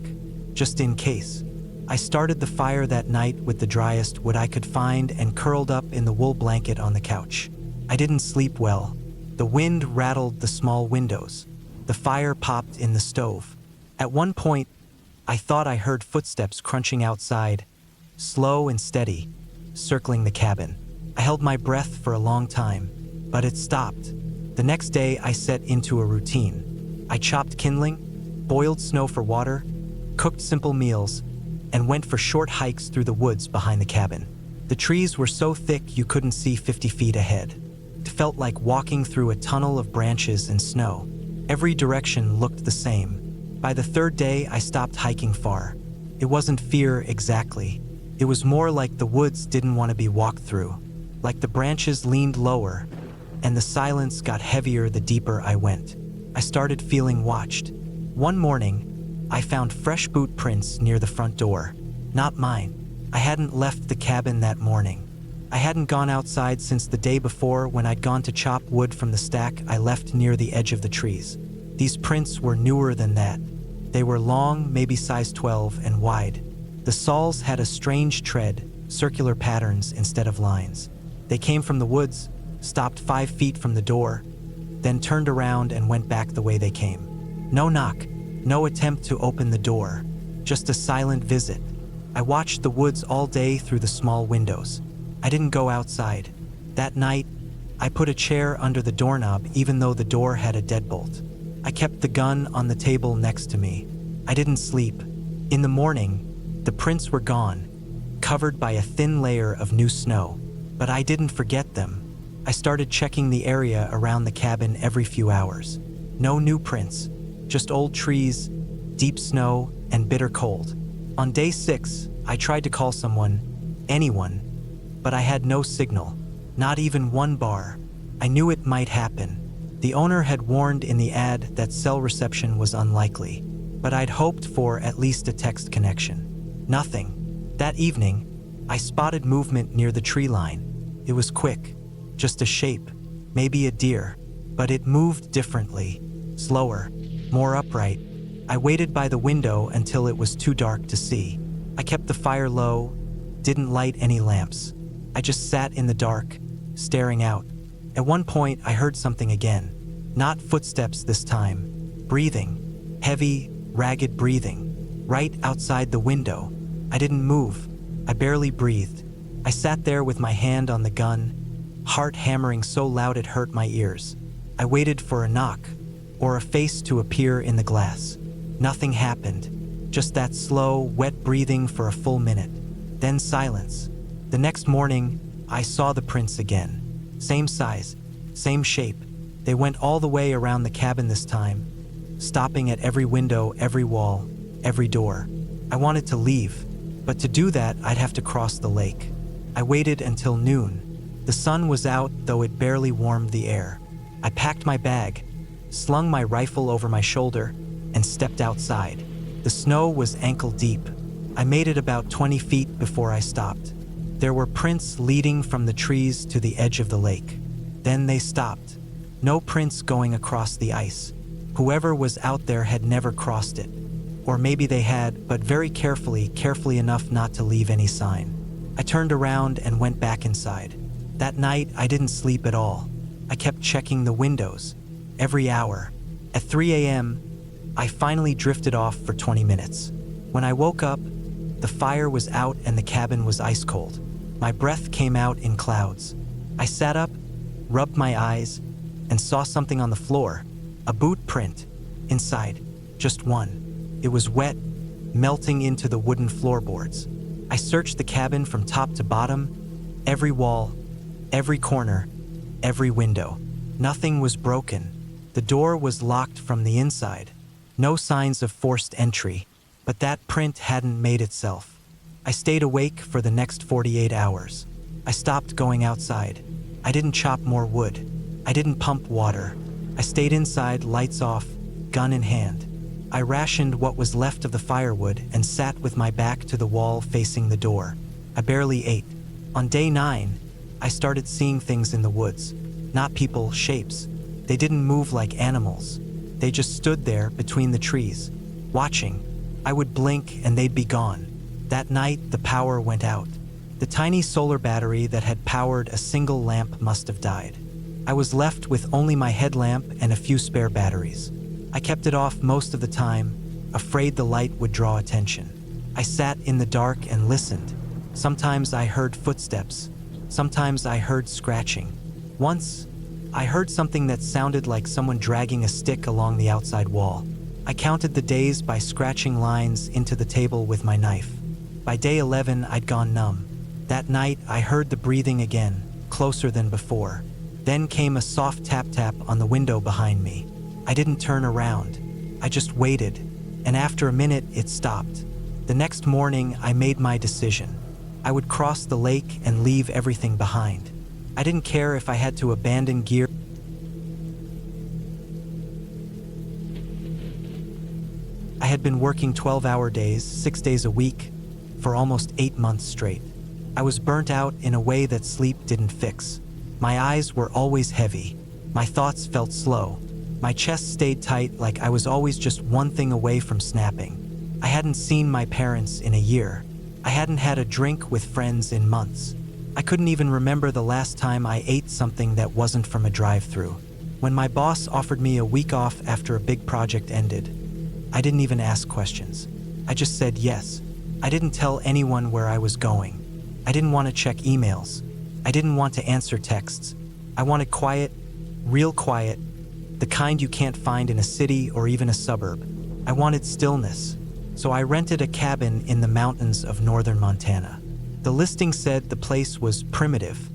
just in case. I started the fire that night with the driest wood I could find and curled up in the wool blanket on the couch. I didn't sleep well. The wind rattled the small windows. The fire popped in the stove. At one point, I thought I heard footsteps crunching outside, slow and steady, circling the cabin. I held my breath for a long time, but it stopped. The next day, I set into a routine. I chopped kindling, boiled snow for water, cooked simple meals, and went for short hikes through the woods behind the cabin. The trees were so thick you couldn't see 50 feet ahead. It felt like walking through a tunnel of branches and snow. Every direction looked the same. By the third day, I stopped hiking far. It wasn't fear exactly. It was more like the woods didn't want to be walked through. Like the branches leaned lower, and the silence got heavier the deeper I went. I started feeling watched. One morning, I found fresh boot prints near the front door. Not mine. I hadn't left the cabin that morning. I hadn't gone outside since the day before when I'd gone to chop wood from the stack I left near the edge of the trees. These prints were newer than that. They were long, maybe size 12, and wide. The soles had a strange tread, circular patterns instead of lines. They came from the woods, stopped 5 feet from the door, then turned around and went back the way they came. No knock, no attempt to open the door, just a silent visit. I watched the woods all day through the small windows. I didn't go outside. That night, I put a chair under the doorknob even though the door had a deadbolt. I kept the gun on the table next to me. I didn't sleep. In the morning, the prints were gone, covered by a thin layer of new snow. But I didn't forget them. I started checking the area around the cabin every few hours. No new prints, just old trees, deep snow, and bitter cold. On day 6, I tried to call someone, anyone, but I had no signal, not even one bar. I knew it might happen. The owner had warned in the ad that cell reception was unlikely, but I'd hoped for at least a text connection. Nothing. That evening, I spotted movement near the tree line. It was quick, just a shape, maybe a deer, but it moved differently, slower, more upright. I waited by the window until it was too dark to see. I kept the fire low, didn't light any lamps. I just sat in the dark, staring out. At one point, I heard something again. Not footsteps this time. Breathing. Heavy, ragged breathing. Right outside the window. I didn't move. I barely breathed. I sat there with my hand on the gun, heart hammering so loud it hurt my ears. I waited for a knock, or a face to appear in the glass. Nothing happened. Just that slow, wet breathing for a full minute. Then silence. The next morning, I saw the prints again. Same size, same shape. They went all the way around the cabin this time, stopping at every window, every wall, every door. I wanted to leave, but to do that, I'd have to cross the lake. I waited until noon. The sun was out, though it barely warmed the air. I packed my bag, slung my rifle over my shoulder, and stepped outside. The snow was ankle deep. I made it about 20 feet before I stopped. There were prints leading from the trees to the edge of the lake. Then they stopped. No prints going across the ice. Whoever was out there had never crossed it. Or maybe they had, but very carefully enough not to leave any sign. I turned around and went back inside. That night, I didn't sleep at all. I kept checking the windows, every hour. At 3 a.m., I finally drifted off for 20 minutes. When I woke up, the fire was out and the cabin was ice cold. My breath came out in clouds. I sat up, rubbed my eyes, and saw something on the floor. A boot print. Inside, just one. It was wet, melting into the wooden floorboards. I searched the cabin from top to bottom, every wall, every corner, every window. Nothing was broken. The door was locked from the inside. No signs of forced entry, but that print hadn't made itself. I stayed awake for the next 48 hours. I stopped going outside. I didn't chop more wood. I didn't pump water. I stayed inside, lights off, gun in hand. I rationed what was left of the firewood and sat with my back to the wall facing the door. I barely ate. On day 9, I started seeing things in the woods. Not people, shapes. They didn't move like animals. They just stood there between the trees, watching. I would blink and they'd be gone. That night, the power went out. The tiny solar battery that had powered a single lamp must have died. I was left with only my headlamp and a few spare batteries. I kept it off most of the time, afraid the light would draw attention. I sat in the dark and listened. Sometimes I heard footsteps. Sometimes I heard scratching. Once, I heard something that sounded like someone dragging a stick along the outside wall. I counted the days by scratching lines into the table with my knife. By day 11, I'd gone numb. That night, I heard the breathing again, closer than before. Then came a soft tap-tap on the window behind me. I didn't turn around. I just waited, and after a minute, it stopped. The next morning, I made my decision. I would cross the lake and leave everything behind. I didn't care if I had to abandon gear. I had been working 12-hour days, 6 days a week, for almost 8 months straight. I was burnt out in a way that sleep didn't fix. My eyes were always heavy. My thoughts felt slow. My chest stayed tight like I was always just one thing away from snapping. I hadn't seen my parents in a year. I hadn't had a drink with friends in months. I couldn't even remember the last time I ate something that wasn't from a drive-thru. When my boss offered me a week off after a big project ended, I didn't even ask questions. I just said yes. I didn't tell anyone where I was going. I didn't want to check emails. I didn't want to answer texts. I wanted quiet, real quiet, the kind you can't find in a city or even a suburb. I wanted stillness. So I rented a cabin in the mountains of northern Montana. The listing said the place was primitive,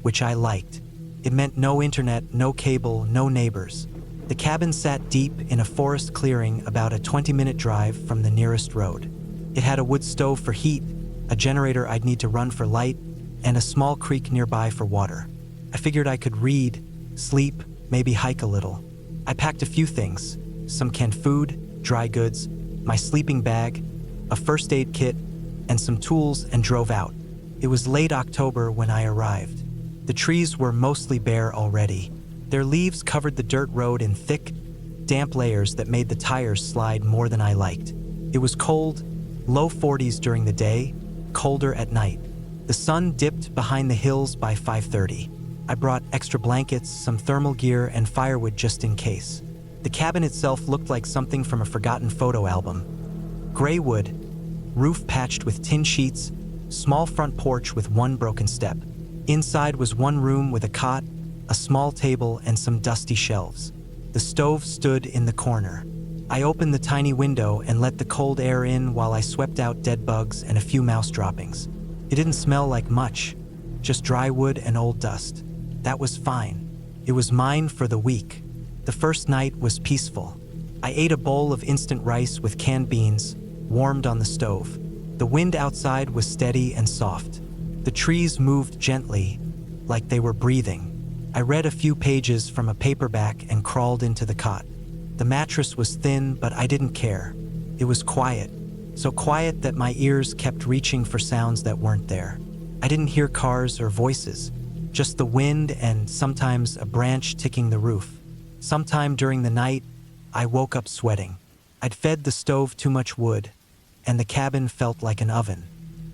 which I liked. It meant no internet, no cable, no neighbors. The cabin sat deep in a forest clearing about a 20-minute drive from the nearest road. It had a wood stove for heat, a generator I'd need to run for light, and a small creek nearby for water. I figured I could read, sleep, maybe hike a little. I packed a few things, some canned food, dry goods, my sleeping bag, a first aid kit, and some tools, and drove out. It was late October when I arrived. The trees were mostly bare already. Their leaves covered the dirt road in thick, damp layers that made the tires slide more than I liked. It was cold, low 40s during the day, colder at night. The sun dipped behind the hills by 5:30. I brought extra blankets, some thermal gear, and firewood just in case. The cabin itself looked like something from a forgotten photo album. Gray wood, roof patched with tin sheets, small front porch with one broken step. Inside was one room with a cot, a small table, and some dusty shelves. The stove stood in the corner. I opened the tiny window and let the cold air in while I swept out dead bugs and a few mouse droppings. It didn't smell like much, just dry wood and old dust. That was fine. It was mine for the week. The first night was peaceful. I ate a bowl of instant rice with canned beans, warmed on the stove. The wind outside was steady and soft. The trees moved gently, like they were breathing. I read a few pages from a paperback and crawled into the cot. The mattress was thin, but I didn't care. It was quiet, so quiet that my ears kept reaching for sounds that weren't there. I didn't hear cars or voices, just the wind and sometimes a branch ticking the roof. Sometime during the night, I woke up sweating. I'd fed the stove too much wood, and the cabin felt like an oven.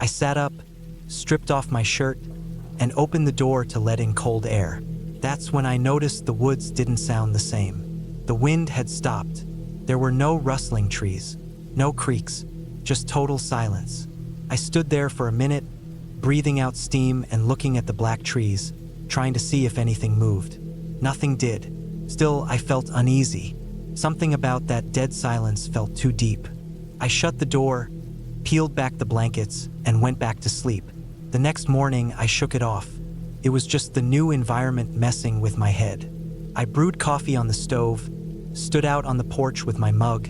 I sat up, stripped off my shirt, and opened the door to let in cold air. That's when I noticed the woods didn't sound the same. The wind had stopped. There were no rustling trees, no creaks, just total silence. I stood there for a minute, breathing out steam and looking at the black trees, trying to see if anything moved. Nothing did. Still, I felt uneasy. Something about that dead silence felt too deep. I shut the door, peeled back the blankets, and went back to sleep. The next morning, I shook it off. It was just the new environment messing with my head. I brewed coffee on the stove, stood out on the porch with my mug,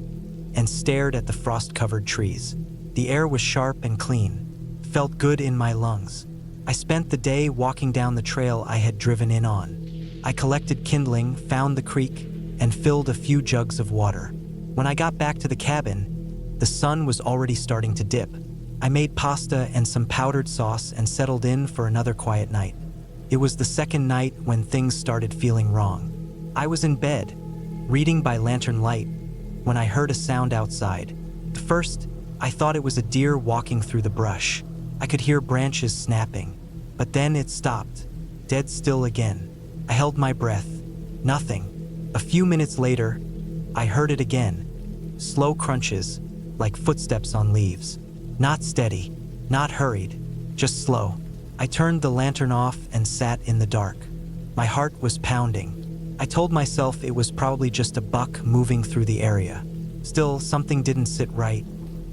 and stared at the frost-covered trees. The air was sharp and clean, felt good in my lungs. I spent the day walking down the trail I had driven in on. I collected kindling, found the creek, and filled a few jugs of water. When I got back to the cabin, the sun was already starting to dip. I made pasta and some powdered sauce and settled in for another quiet night. It was the second night when things started feeling wrong. I was in bed, reading by lantern light, when I heard a sound outside. At first, I thought it was a deer walking through the brush. I could hear branches snapping, but then it stopped, dead still again. I held my breath. Nothing. A few minutes later, I heard it again. Slow crunches, like footsteps on leaves. Not steady, not hurried, just slow. I turned the lantern off and sat in the dark. My heart was pounding. I told myself it was probably just a buck moving through the area. Still, something didn't sit right.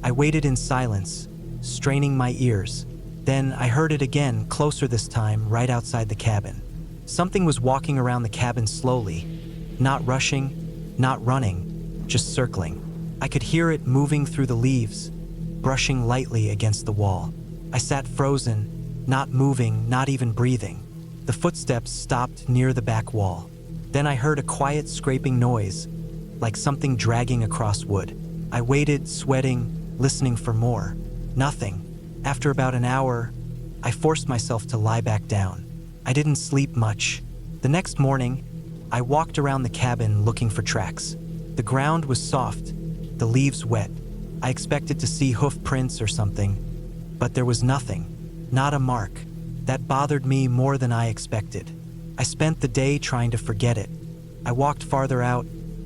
I waited in silence, straining my ears. Then I heard it again, closer this time, right outside the cabin. Something was walking around the cabin slowly, not rushing, not running, just circling. I could hear it moving through the leaves, brushing lightly against the wall. I sat frozen, not moving, not even breathing. The footsteps stopped near the back wall. Then I heard a quiet scraping noise, like something dragging across wood. I waited, sweating, listening for more. Nothing. After about an hour, I forced myself to lie back down. I didn't sleep much. The next morning, I walked around the cabin looking for tracks. The ground was soft, the leaves wet. I expected to see hoof prints or something, but there was nothing, not a mark. That bothered me more than I expected. I spent the day trying to forget it. I walked farther out,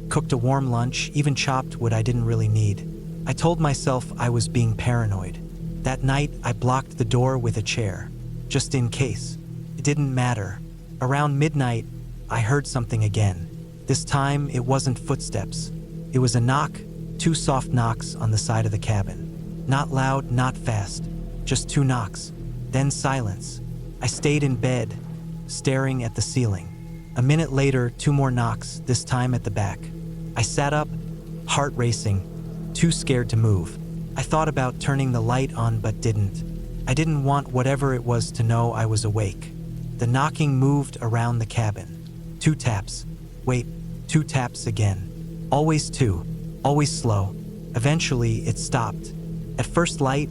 cooked a warm lunch, even chopped what I didn't really need. I told myself I was being paranoid. That night, I blocked the door with a chair, just in case. It didn't matter. Around midnight, I heard something again. This time, it wasn't footsteps. It was a knock, 2 soft knocks on the side of the cabin. Not loud, not fast, just 2 knocks. Then silence. I stayed in bed, staring at the ceiling. A minute later, 2 more knocks, this time at the back. I sat up, heart racing, too scared to move. I thought about turning the light on but didn't. I didn't want whatever it was to know I was awake. The knocking moved around the cabin. 2 taps. Wait, 2 taps again. Always 2. Always slow. Eventually, it stopped. At first light,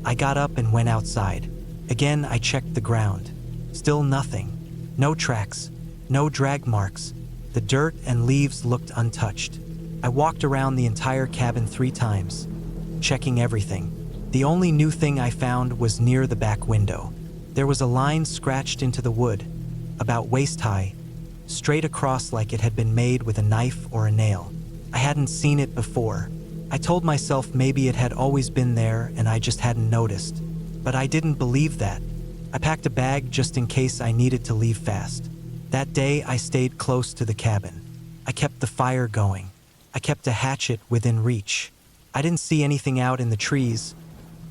I got up and went outside. Again, I checked the ground. Still nothing. No tracks. No drag marks. The dirt and leaves looked untouched. I walked around the entire cabin 3 times, checking everything. The only new thing I found was near the back window. There was a line scratched into the wood, about waist high, straight across like it had been made with a knife or a nail. I hadn't seen it before. I told myself maybe it had always been there and I just hadn't noticed. But I didn't believe that. I packed a bag just in case I needed to leave fast. That day, I stayed close to the cabin. I kept the fire going. I kept a hatchet within reach. I didn't see anything out in the trees,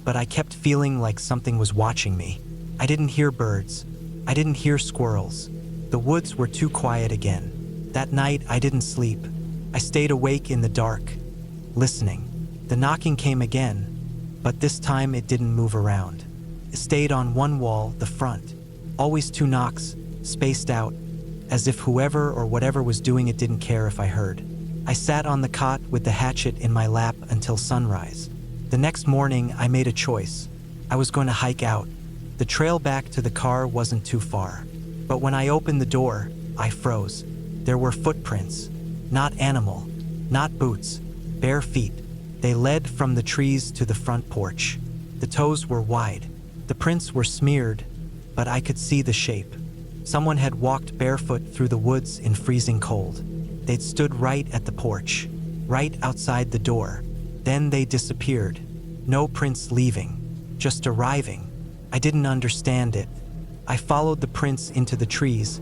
but I kept feeling like something was watching me. I didn't hear birds. I didn't hear squirrels. The woods were too quiet again. That night, I didn't sleep. I stayed awake in the dark, listening. The knocking came again, but this time it didn't move around. It stayed on one wall, the front. Always 2 knocks, spaced out, as if whoever or whatever was doing it didn't care if I heard. I sat on the cot with the hatchet in my lap until sunrise. The next morning, I made a choice. I was going to hike out. The trail back to the car wasn't too far. But when I opened the door, I froze. There were footprints. Not animal, not boots, bare feet. They led from the trees to the front porch. The toes were wide. The prints were smeared, but I could see the shape. Someone had walked barefoot through the woods in freezing cold. They'd stood right at the porch, right outside the door. Then they disappeared. No prints leaving, just arriving. I didn't understand it. I followed the prints into the trees,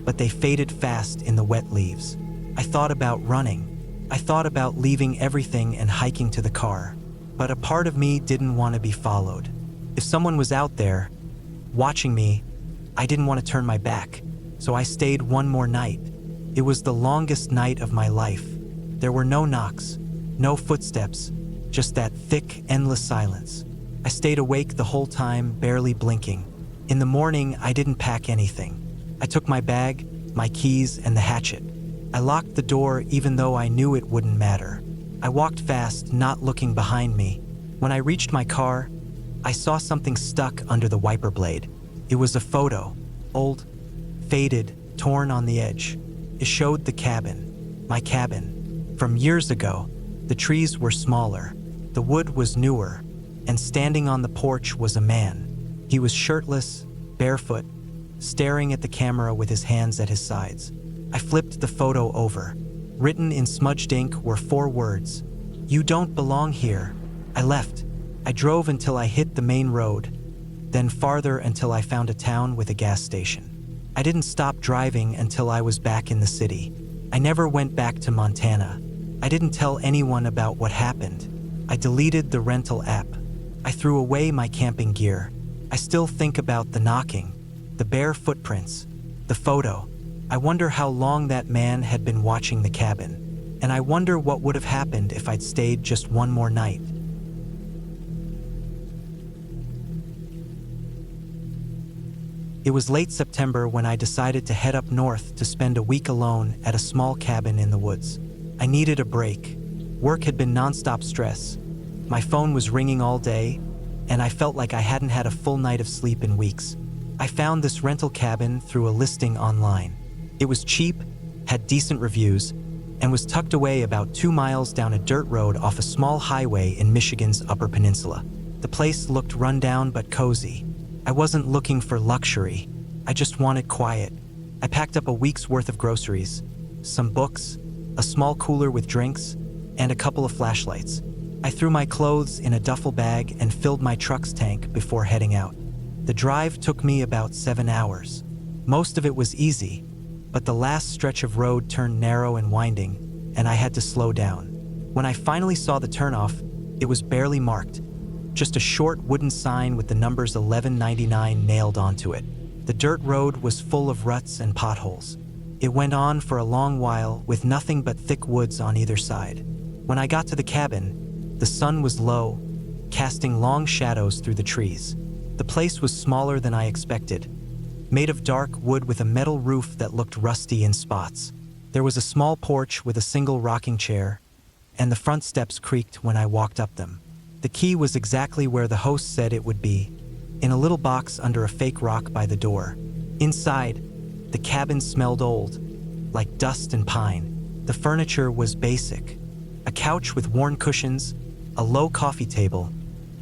but they faded fast in the wet leaves. I thought about running. I thought about leaving everything and hiking to the car. But a part of me didn't want to be followed. If someone was out there, watching me, I didn't want to turn my back. So I stayed one more night. It was the longest night of my life. There were no knocks, no footsteps, just that thick, endless silence. I stayed awake the whole time, barely blinking. In the morning, I didn't pack anything. I took my bag, my keys, and the hatchet. I locked the door even though I knew it wouldn't matter. I walked fast, not looking behind me. When I reached my car, I saw something stuck under the wiper blade. It was a photo, old, faded, torn on the edge. It showed the cabin, my cabin. From years ago, the trees were smaller, the wood was newer, and standing on the porch was a man. He was shirtless, barefoot, staring at the camera with his hands at his sides. I flipped the photo over. Written in smudged ink were 4 words. "You don't belong here." I left. I drove until I hit the main road, then farther until I found a town with a gas station. I didn't stop driving until I was back in the city. I never went back to Montana. I didn't tell anyone about what happened. I deleted the rental app. I threw away my camping gear. I still think about the knocking, the bare footprints, the photo. I wonder how long that man had been watching the cabin. And I wonder what would have happened if I'd stayed just one more night. It was late September when I decided to head up north to spend a week alone at a small cabin in the woods. I needed a break. Work had been nonstop stress. My phone was ringing all day, and I felt like I hadn't had a full night of sleep in weeks. I found this rental cabin through a listing online. It was cheap, had decent reviews, and was tucked away about 2 miles down a dirt road off a small highway in Michigan's Upper Peninsula. The place looked rundown but cozy. I wasn't looking for luxury. I just wanted quiet. I packed up a week's worth of groceries, some books, a small cooler with drinks, and a couple of flashlights. I threw my clothes in a duffel bag and filled my truck's tank before heading out. The drive took me about 7 hours. Most of it was easy, but the last stretch of road turned narrow and winding, and I had to slow down. When I finally saw the turnoff, it was barely marked. Just a short wooden sign with the numbers 1199 nailed onto it. The dirt road was full of ruts and potholes. It went on for a long while with nothing but thick woods on either side. When I got to the cabin, the sun was low, casting long shadows through the trees. The place was smaller than I expected, made of dark wood with a metal roof that looked rusty in spots. There was a small porch with a single rocking chair, and the front steps creaked when I walked up them. The key was exactly where the host said it would be, in a little box under a fake rock by the door. Inside, the cabin smelled old, like dust and pine. The furniture was basic. A couch with worn cushions, a low coffee table,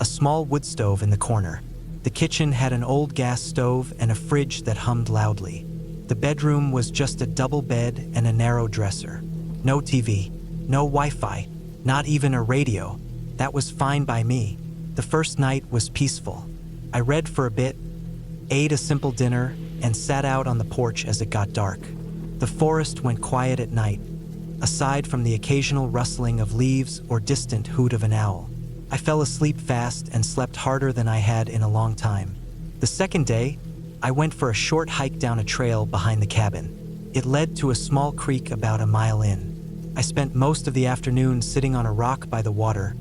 a small wood stove in the corner. The kitchen had an old gas stove and a fridge that hummed loudly. The bedroom was just a double bed and a narrow dresser. No TV, no Wi-Fi, not even a radio. That was fine by me. The first night was peaceful. I read for a bit, ate a simple dinner, and sat out on the porch as it got dark. The forest went quiet at night, aside from the occasional rustling of leaves or distant hoot of an owl. I fell asleep fast and slept harder than I had in a long time. The second day, I went for a short hike down a trail behind the cabin. It led to a small creek about a mile in. I spent most of the afternoon sitting on a rock by the water,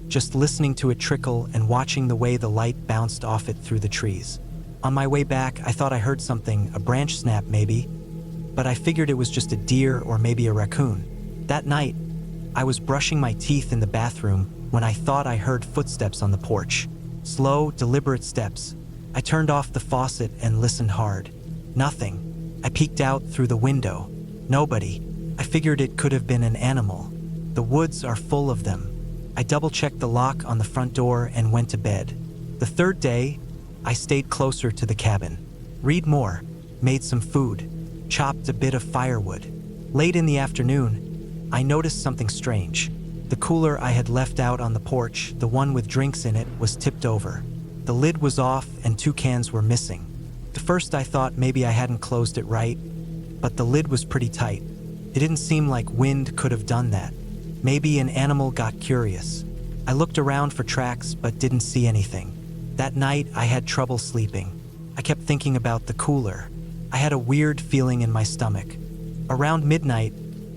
just listening to it trickle and watching the way the light bounced off it through the trees. On my way back, I thought I heard something, a branch snap maybe, but I figured it was just a deer or maybe a raccoon. That night, I was brushing my teeth in the bathroom when I thought I heard footsteps on the porch. Slow, deliberate steps. I turned off the faucet and listened hard. Nothing. I peeked out through the window. Nobody. I figured it could have been an animal. The woods are full of them. I double-checked the lock on the front door and went to bed. The third day, I stayed closer to the cabin. Read more, made some food, chopped a bit of firewood. Late in the afternoon, I noticed something strange. The cooler I had left out on the porch, the one with drinks in it, was tipped over. The lid was off and 2 cans were missing. At first I thought maybe I hadn't closed it right, but the lid was pretty tight. It didn't seem like wind could have done that. Maybe an animal got curious. I looked around for tracks but didn't see anything. That night, I had trouble sleeping. I kept thinking about the cooler. I had a weird feeling in my stomach. Around midnight,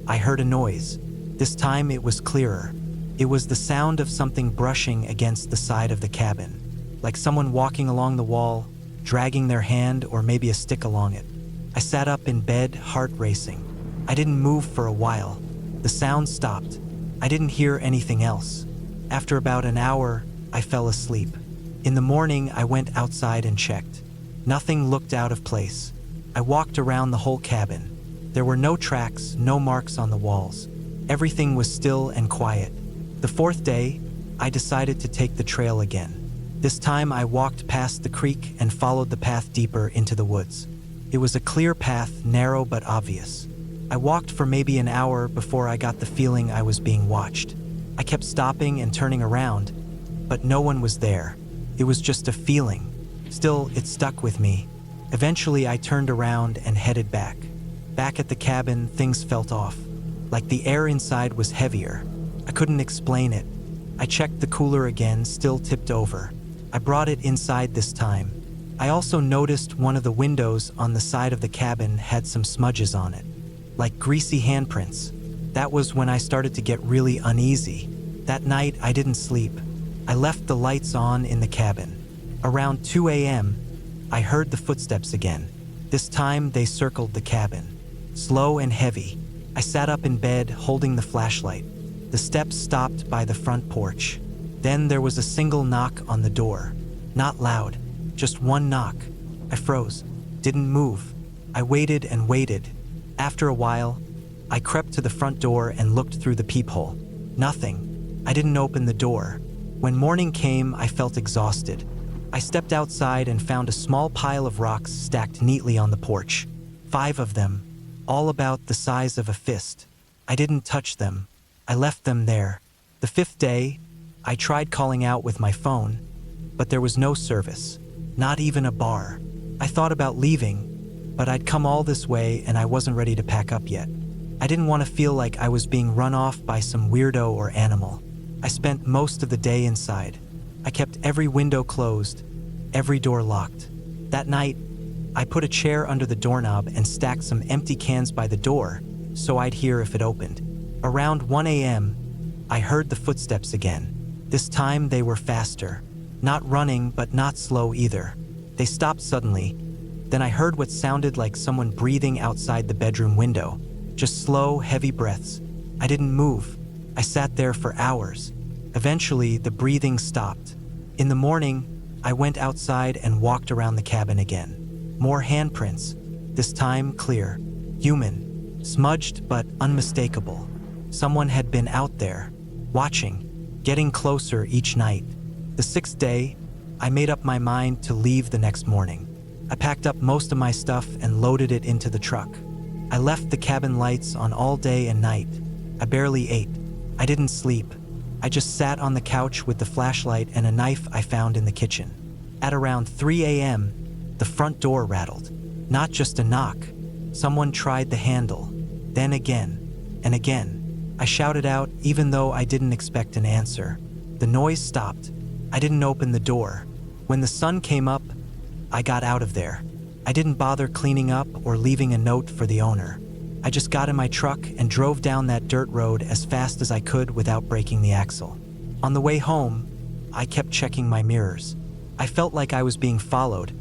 I heard a noise. This time it was clearer. It was the sound of something brushing against the side of the cabin, like someone walking along the wall, dragging their hand or maybe a stick along it. I sat up in bed, heart racing. I didn't move for a while. The sound stopped. I didn't hear anything else. After about an hour, I fell asleep. In the morning, I went outside and checked. Nothing looked out of place. I walked around the whole cabin. There were no tracks, no marks on the walls. Everything was still and quiet. The fourth day, I decided to take the trail again. This time I walked past the creek and followed the path deeper into the woods. It was a clear path, narrow but obvious. I walked for maybe an hour before I got the feeling I was being watched. I kept stopping and turning around, but no one was there. It was just a feeling. Still, it stuck with me. Eventually, I turned around and headed back. Back at the cabin, things felt off. Like the air inside was heavier. I couldn't explain it. I checked the cooler again, still tipped over. I brought it inside this time. I also noticed one of the windows on the side of the cabin had some smudges on it, like greasy handprints. That was when I started to get really uneasy. That night, I didn't sleep. I left the lights on in the cabin. Around 2 a.m., I heard the footsteps again. This time, they circled the cabin. Slow and heavy. I sat up in bed, holding the flashlight. The steps stopped by the front porch. Then there was a single knock on the door. Not loud, just one knock. I froze, didn't move. I waited and waited. After a while, I crept to the front door and looked through the peephole. Nothing. I didn't open the door. When morning came, I felt exhausted. I stepped outside and found a small pile of rocks stacked neatly on the porch. 5 of them, all about the size of a fist. I didn't touch them. I left them there. The 5th day, I tried calling out with my phone, but there was no service, not even a bar. I thought about leaving, but I'd come all this way and I wasn't ready to pack up yet. I didn't want to feel like I was being run off by some weirdo or animal. I spent most of the day inside. I kept every window closed, every door locked. That night, I put a chair under the doorknob and stacked some empty cans by the door so I'd hear if it opened. Around 1 a.m., I heard the footsteps again. This time they were faster. Not running, but not slow either. They stopped suddenly. Then I heard what sounded like someone breathing outside the bedroom window. Just slow, heavy breaths. I didn't move. I sat there for hours. Eventually, the breathing stopped. In the morning, I went outside and walked around the cabin again. More handprints. This time, clear. Human. Smudged, but unmistakable. Someone had been out there, watching, getting closer each night. The 6th day, I made up my mind to leave the next morning. I packed up most of my stuff and loaded it into the truck. I left the cabin lights on all day and night. I barely ate. I didn't sleep. I just sat on the couch with the flashlight and a knife I found in the kitchen. At around 3 a.m., the front door rattled. Not just a knock. Someone tried the handle. Then again, and again. I shouted out even though I didn't expect an answer. The noise stopped. I didn't open the door. When the sun came up, I got out of there. I didn't bother cleaning up or leaving a note for the owner. I just got in my truck and drove down that dirt road as fast as I could without breaking the axle. On the way home, I kept checking my mirrors. I felt like I was being followed,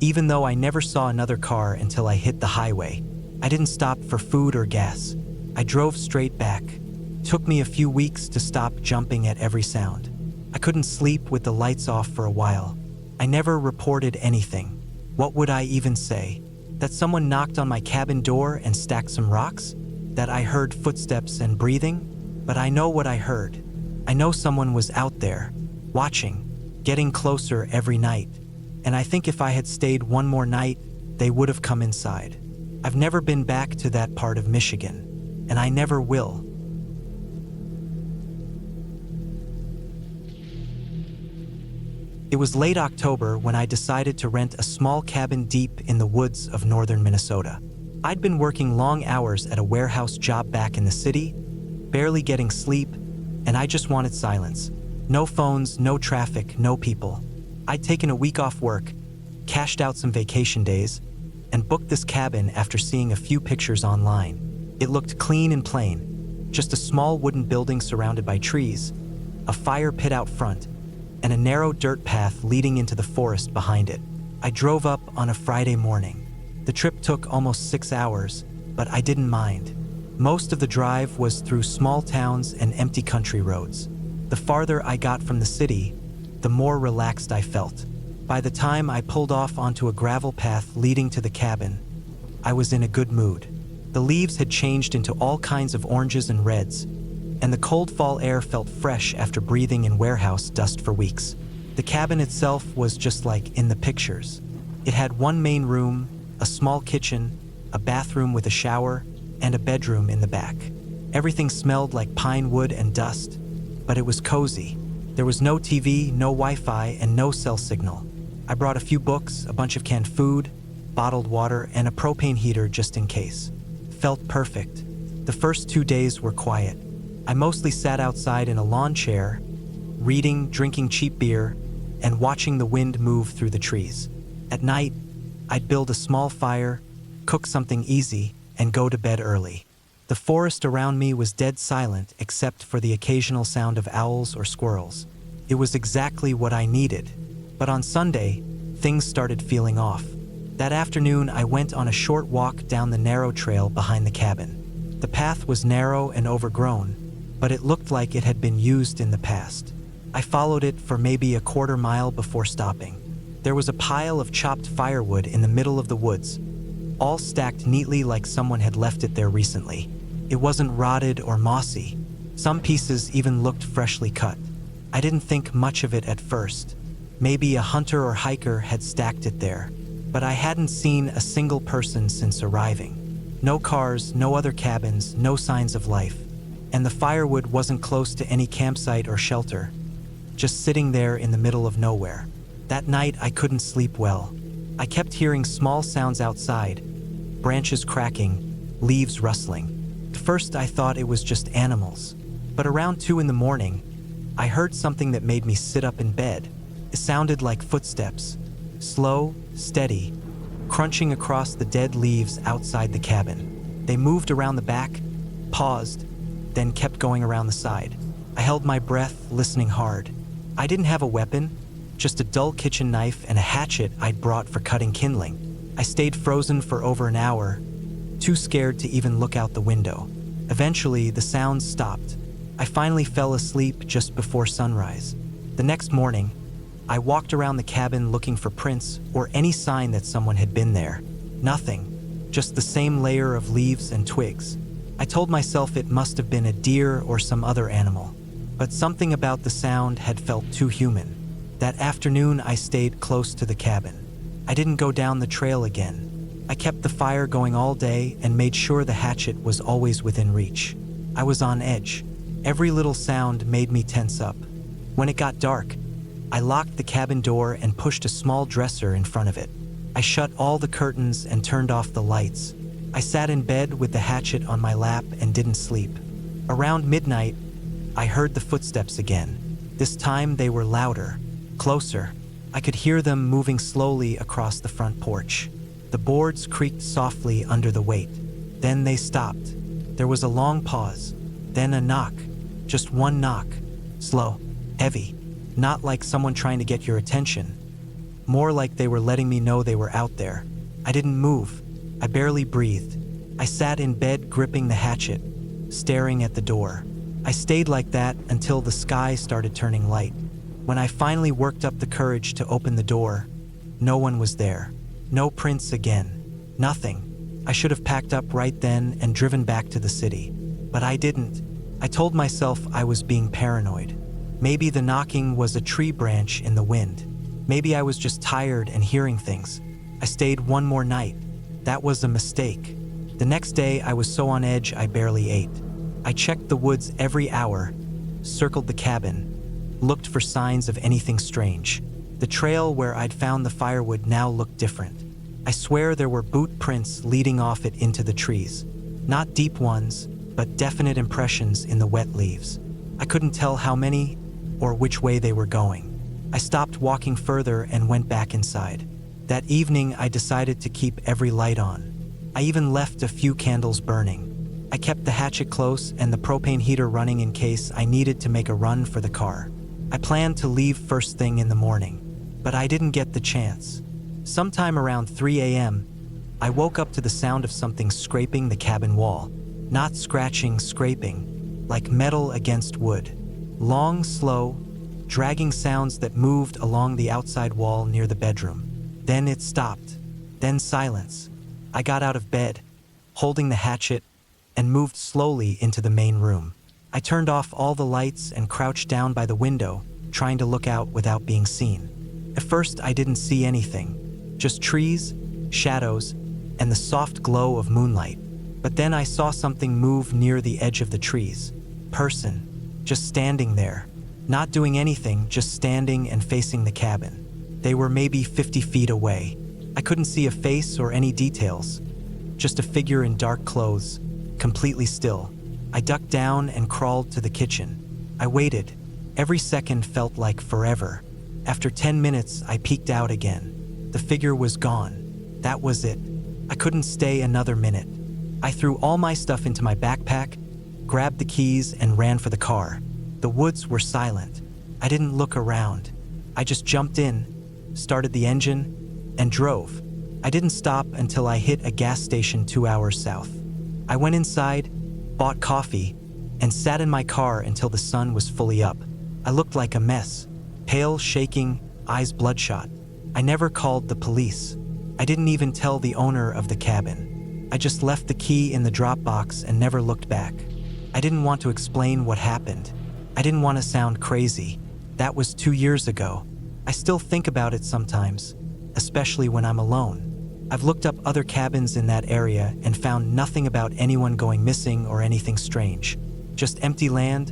even though I never saw another car until I hit the highway. I didn't stop for food or gas. I drove straight back. Took me a few weeks to stop jumping at every sound. I couldn't sleep with the lights off for a while. I never reported anything. What would I even say? That someone knocked on my cabin door and stacked some rocks? That I heard footsteps and breathing? But I know what I heard. I know someone was out there, watching, getting closer every night. And I think if I had stayed one more night, they would have come inside. I've never been back to that part of Michigan. And I never will. It was late October when I decided to rent a small cabin deep in the woods of northern Minnesota. I'd been working long hours at a warehouse job back in the city, barely getting sleep, and I just wanted silence. No phones, no traffic, no people. I'd taken a week off work, cashed out some vacation days, and booked this cabin after seeing a few pictures online. It looked clean and plain, just a small wooden building surrounded by trees, a fire pit out front, and a narrow dirt path leading into the forest behind it. I drove up on a Friday morning. The trip took almost 6 hours, but I didn't mind. Most of the drive was through small towns and empty country roads. The farther I got from the city, the more relaxed I felt. By the time I pulled off onto a gravel path leading to the cabin, I was in a good mood. The leaves had changed into all kinds of oranges and reds, and the cold fall air felt fresh after breathing in warehouse dust for weeks. The cabin itself was just like in the pictures. It had one main room, a small kitchen, a bathroom with a shower, and a bedroom in the back. Everything smelled like pine wood and dust, but it was cozy. There was no TV, no Wi-Fi, and no cell signal. I brought a few books, a bunch of canned food, bottled water, and a propane heater just in case. Felt perfect. The first 2 days were quiet. I mostly sat outside in a lawn chair, reading, drinking cheap beer, and watching the wind move through the trees. At night, I'd build a small fire, cook something easy, and go to bed early. The forest around me was dead silent except for the occasional sound of owls or squirrels. It was exactly what I needed. But on Sunday, things started feeling off. That afternoon, I went on a short walk down the narrow trail behind the cabin. The path was narrow and overgrown, but it looked like it had been used in the past. I followed it for maybe a quarter mile before stopping. There was a pile of chopped firewood in the middle of the woods, all stacked neatly like someone had left it there recently. It wasn't rotted or mossy. Some pieces even looked freshly cut. I didn't think much of it at first. Maybe a hunter or hiker had stacked it there, but I hadn't seen a single person since arriving. No cars, no other cabins, no signs of life. And the firewood wasn't close to any campsite or shelter, just sitting there in the middle of nowhere. That night, I couldn't sleep well. I kept hearing small sounds outside, branches cracking, leaves rustling. At first, I thought it was just animals, but around 2 a.m, I heard something that made me sit up in bed. It sounded like footsteps, slow, steady, crunching across the dead leaves outside the cabin. They moved around the back, paused, then kept going around the side. I held my breath, listening hard. I didn't have a weapon, just a dull kitchen knife and a hatchet I'd brought for cutting kindling. I stayed frozen for over an hour, too scared to even look out the window. Eventually, the sounds stopped. I finally fell asleep just before sunrise. The next morning, I walked around the cabin looking for prints or any sign that someone had been there. Nothing, just the same layer of leaves and twigs. I told myself it must have been a deer or some other animal, but something about the sound had felt too human. That afternoon, I stayed close to the cabin. I didn't go down the trail again. I kept the fire going all day and made sure the hatchet was always within reach. I was on edge. Every little sound made me tense up. When it got dark, I locked the cabin door and pushed a small dresser in front of it. I shut all the curtains and turned off the lights. I sat in bed with the hatchet on my lap and didn't sleep. Around midnight, I heard the footsteps again. This time they were louder, closer. I could hear them moving slowly across the front porch. The boards creaked softly under the weight. Then they stopped. There was a long pause, then a knock. Just one knock. Slow, heavy. Not like someone trying to get your attention. More like they were letting me know they were out there. I didn't move. I barely breathed. I sat in bed gripping the hatchet, staring at the door. I stayed like that until the sky started turning light. When I finally worked up the courage to open the door, no one was there. No prints again. Nothing. I should have packed up right then and driven back to the city. But I didn't. I told myself I was being paranoid. Maybe the knocking was a tree branch in the wind. Maybe I was just tired and hearing things. I stayed one more night. That was a mistake. The next day, I was so on edge I barely ate. I checked the woods every hour, circled the cabin, looked for signs of anything strange. The trail where I'd found the firewood now looked different. I swear there were boot prints leading off it into the trees. Not deep ones, but definite impressions in the wet leaves. I couldn't tell how many or which way they were going. I stopped walking further and went back inside. That evening, I decided to keep every light on. I even left a few candles burning. I kept the hatchet close and the propane heater running in case I needed to make a run for the car. I planned to leave first thing in the morning, but I didn't get the chance. Sometime around 3 a.m., I woke up to the sound of something scraping the cabin wall. Not scratching, scraping, like metal against wood. Long, slow, dragging sounds that moved along the outside wall near the bedroom. Then it stopped. Then silence. I got out of bed, holding the hatchet, and moved slowly into the main room. I turned off all the lights and crouched down by the window, trying to look out without being seen. At first, I didn't see anything, just trees, shadows, and the soft glow of moonlight. But then I saw something move near the edge of the trees. Person, just standing there, not doing anything, just standing and facing the cabin. They were maybe 50 feet away. I couldn't see a face or any details, just a figure in dark clothes, completely still. I ducked down and crawled to the kitchen. I waited. Every second felt like forever. After 10 minutes, I peeked out again. The figure was gone. That was it. I couldn't stay another minute. I threw all my stuff into my backpack, grabbed the keys, and ran for the car. The woods were silent. I didn't look around. I just jumped in, started the engine, and drove. I didn't stop until I hit a gas station 2 hours south. I went inside, bought coffee, and sat in my car until the sun was fully up. I looked like a mess, pale, shaking, eyes bloodshot. I never called the police. I didn't even tell the owner of the cabin. I just left the key in the drop box and never looked back. I didn't want to explain what happened. I didn't want to sound crazy. That was 2 years ago. I still think about it sometimes, especially when I'm alone. I've looked up other cabins in that area and found nothing about anyone going missing or anything strange. Just empty land,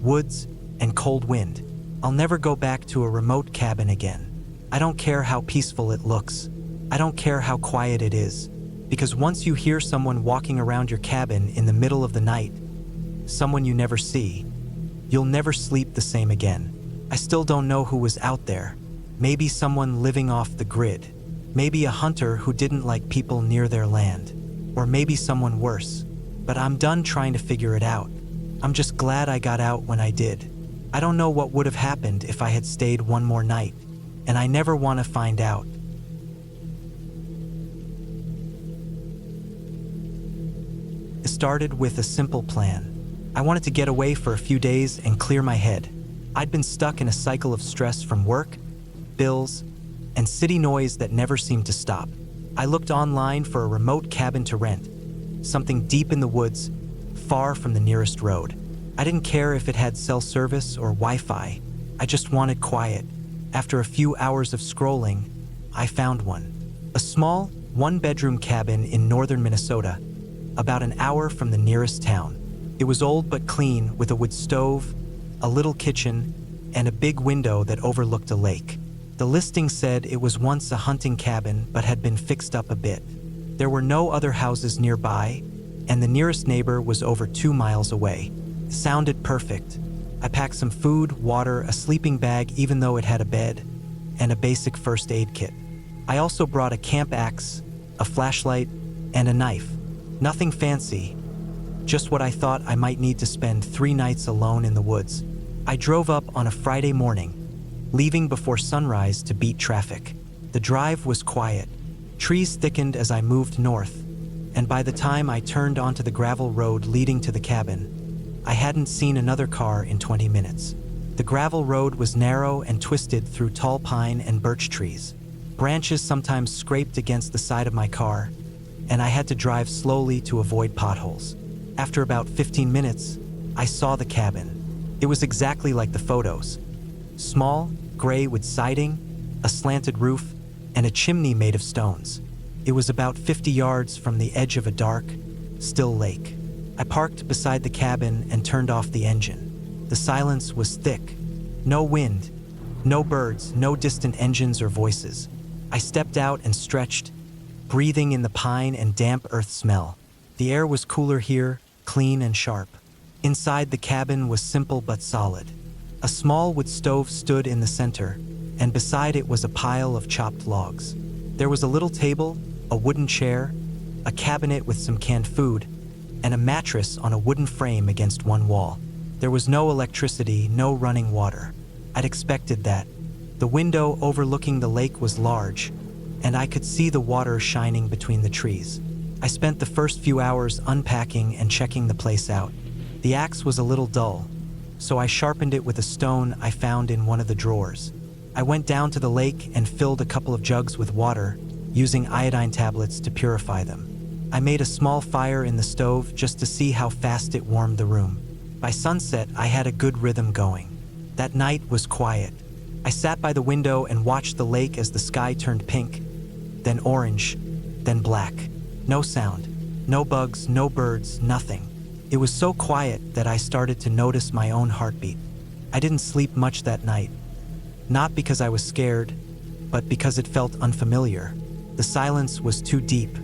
woods, and cold wind. I'll never go back to a remote cabin again. I don't care how peaceful it looks. I don't care how quiet it is. Because once you hear someone walking around your cabin in the middle of the night, someone you never see, you'll never sleep the same again. I still don't know who was out there. Maybe someone living off the grid. Maybe a hunter who didn't like people near their land. Or maybe someone worse. But I'm done trying to figure it out. I'm just glad I got out when I did. I don't know what would have happened if I had stayed one more night, and I never want to find out. It started with a simple plan. I wanted to get away for a few days and clear my head. I'd been stuck in a cycle of stress from work, bills, and city noise that never seemed to stop. I looked online for a remote cabin to rent, something deep in the woods, far from the nearest road. I didn't care if it had cell service or Wi-Fi. I just wanted quiet. After a few hours of scrolling, I found one. A small, one-bedroom cabin in northern Minnesota, about an hour from the nearest town. It was old but clean, with a wood stove, a little kitchen, and a big window that overlooked a lake. The listing said it was once a hunting cabin but had been fixed up a bit. There were no other houses nearby, and the nearest neighbor was over 2 miles away. It sounded perfect. I packed some food, water, a sleeping bag even though it had a bed, and a basic first aid kit. I also brought a camp axe, a flashlight, and a knife. Nothing fancy, just what I thought I might need to spend 3 nights alone in the woods. I drove up on a Friday morning, leaving before sunrise to beat traffic. The drive was quiet. Trees thickened as I moved north, and by the time I turned onto the gravel road leading to the cabin, I hadn't seen another car in 20 minutes. The gravel road was narrow and twisted through tall pine and birch trees. Branches sometimes scraped against the side of my car, and I had to drive slowly to avoid potholes. After about 15 minutes, I saw the cabin. It was exactly like the photos. Small, gray with siding, a slanted roof, and a chimney made of stones. It was about 50 yards from the edge of a dark, still lake. I parked beside the cabin and turned off the engine. The silence was thick. No wind, no birds, no distant engines or voices. I stepped out and stretched, breathing in the pine and damp earth smell. The air was cooler here, clean and sharp. Inside the cabin was simple but solid. A small wood stove stood in the center, and beside it was a pile of chopped logs. There was a little table, a wooden chair, a cabinet with some canned food, and a mattress on a wooden frame against one wall. There was no electricity, no running water. I'd expected that. The window overlooking the lake was large, and I could see the water shining between the trees. I spent the first few hours unpacking and checking the place out. The axe was a little dull, so I sharpened it with a stone I found in one of the drawers. I went down to the lake and filled a couple of jugs with water, using iodine tablets to purify them. I made a small fire in the stove just to see how fast it warmed the room. By sunset, I had a good rhythm going. That night was quiet. I sat by the window and watched the lake as the sky turned pink, then orange, then black. No sound, no bugs, no birds, nothing. It was so quiet that I started to notice my own heartbeat. I didn't sleep much that night, not because I was scared, but because it felt unfamiliar. The silence was too deep.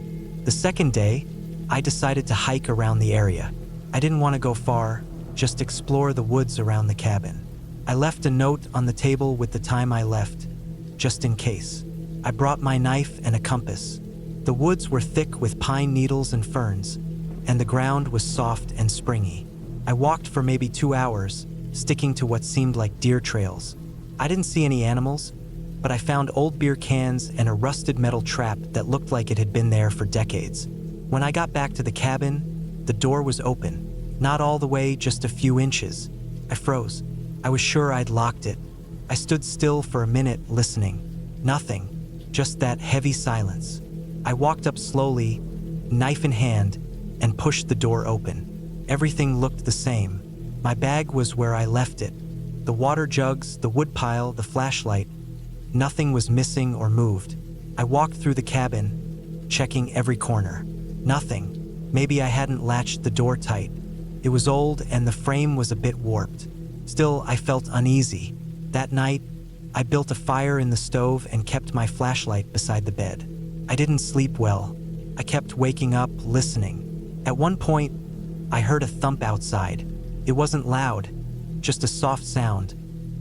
The second day, I decided to hike around the area. I didn't want to go far, just explore the woods around the cabin. I left a note on the table with the time I left, just in case. I brought my knife and a compass. The woods were thick with pine needles and ferns, and the ground was soft and springy. I walked for maybe 2 hours, sticking to what seemed like deer trails. I didn't see any animals, but I found old beer cans and a rusted metal trap that looked like it had been there for decades. When I got back to the cabin, the door was open. Not all the way, just a few inches. I froze. I was sure I'd locked it. I stood still for a minute, listening. Nothing, just that heavy silence. I walked up slowly, knife in hand, and pushed the door open. Everything looked the same. My bag was where I left it. The water jugs, the wood pile, the flashlight. Nothing was missing or moved. I walked through the cabin, checking every corner. Nothing. Maybe I hadn't latched the door tight. It was old and the frame was a bit warped. Still, I felt uneasy. That night, I built a fire in the stove and kept my flashlight beside the bed. I didn't sleep well. I kept waking up, listening. At one point, I heard a thump outside. It wasn't loud, just a soft sound,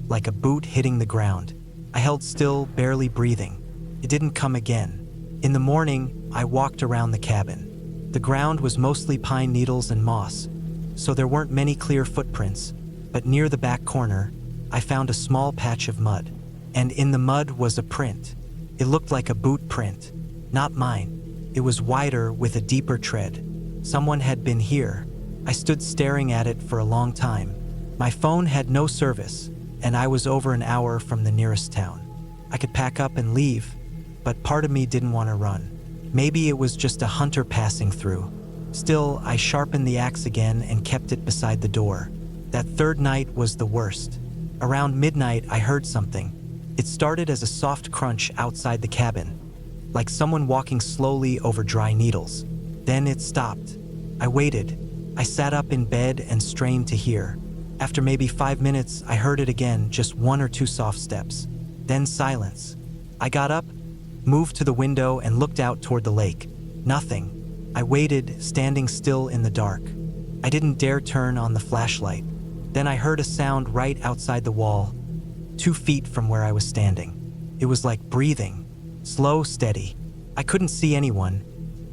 like a boot hitting the ground. I held still, barely breathing. It didn't come again. In the morning, I walked around the cabin. The ground was mostly pine needles and moss, so there weren't many clear footprints, but near the back corner, I found a small patch of mud. And in the mud was a print. It looked like a boot print. Not mine. It was wider with a deeper tread. Someone had been here. I stood staring at it for a long time. My phone had no service, and I was over an hour from the nearest town. I could pack up and leave, but part of me didn't want to run. Maybe it was just a hunter passing through. Still, I sharpened the axe again and kept it beside the door. That third night was the worst. Around midnight, I heard something. It started as a soft crunch outside the cabin, like someone walking slowly over dry needles. Then it stopped. I waited. I sat up in bed and strained to hear. After maybe 5 minutes, I heard it again, just 1 or 2 soft steps. Then silence. I got up, moved to the window, and looked out toward the lake. Nothing. I waited, standing still in the dark. I didn't dare turn on the flashlight. Then I heard a sound right outside the wall, 2 feet from where I was standing. It was like breathing, slow, steady. I couldn't see anyone,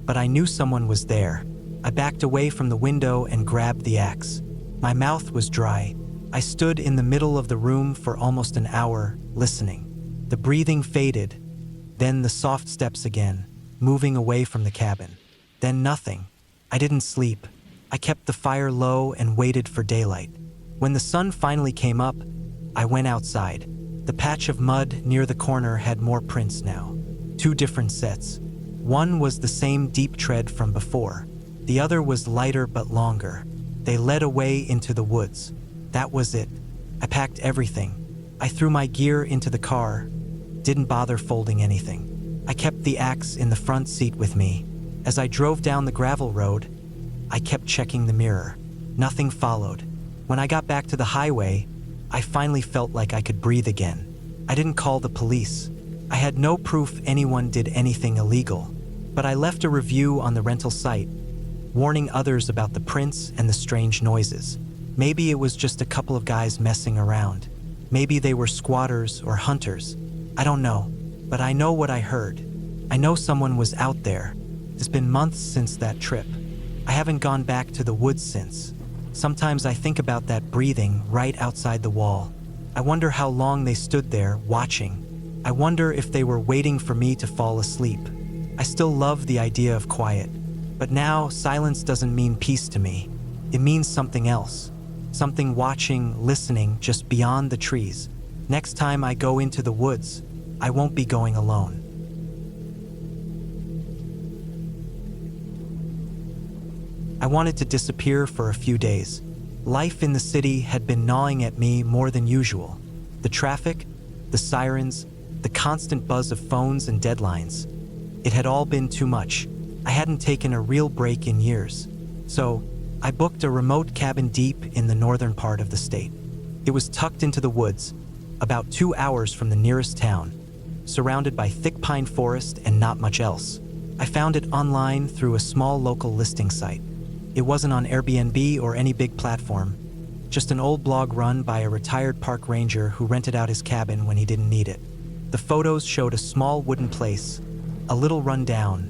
but I knew someone was there. I backed away from the window and grabbed the axe. My mouth was dry. I stood in the middle of the room for almost an hour, listening. The breathing faded, then the soft steps again, moving away from the cabin. Then nothing. I didn't sleep. I kept the fire low and waited for daylight. When the sun finally came up, I went outside. The patch of mud near the corner had more prints now. 2 different sets. One was the same deep tread from before. The other was lighter but longer. They led away into the woods. That was it. I packed everything. I threw my gear into the car, didn't bother folding anything. I kept the axe in the front seat with me. As I drove down the gravel road, I kept checking the mirror. Nothing followed. When I got back to the highway, I finally felt like I could breathe again. I didn't call the police. I had no proof anyone did anything illegal, but I left a review on the rental site, warning others about the prints and the strange noises. Maybe it was just a couple of guys messing around. Maybe they were squatters or hunters. I don't know, but I know what I heard. I know someone was out there. It's been months since that trip. I haven't gone back to the woods since. Sometimes I think about that breathing right outside the wall. I wonder how long they stood there, watching. I wonder if they were waiting for me to fall asleep. I still love the idea of quiet. But now, silence doesn't mean peace to me. It means something else. Something watching, listening, just beyond the trees. Next time I go into the woods, I won't be going alone. I wanted to disappear for a few days. Life in the city had been gnawing at me more than usual. The traffic, the sirens, the constant buzz of phones and deadlines. It had all been too much. I hadn't taken a real break in years. So, I booked a remote cabin deep in the northern part of the state. It was tucked into the woods, about 2 hours from the nearest town. surrounded by thick pine forest and not much else. I found it online through a small local listing site. It wasn't on Airbnb or any big platform, just an old blog run by a retired park ranger who rented out his cabin when he didn't need it. The photos showed a small wooden place, a little run down,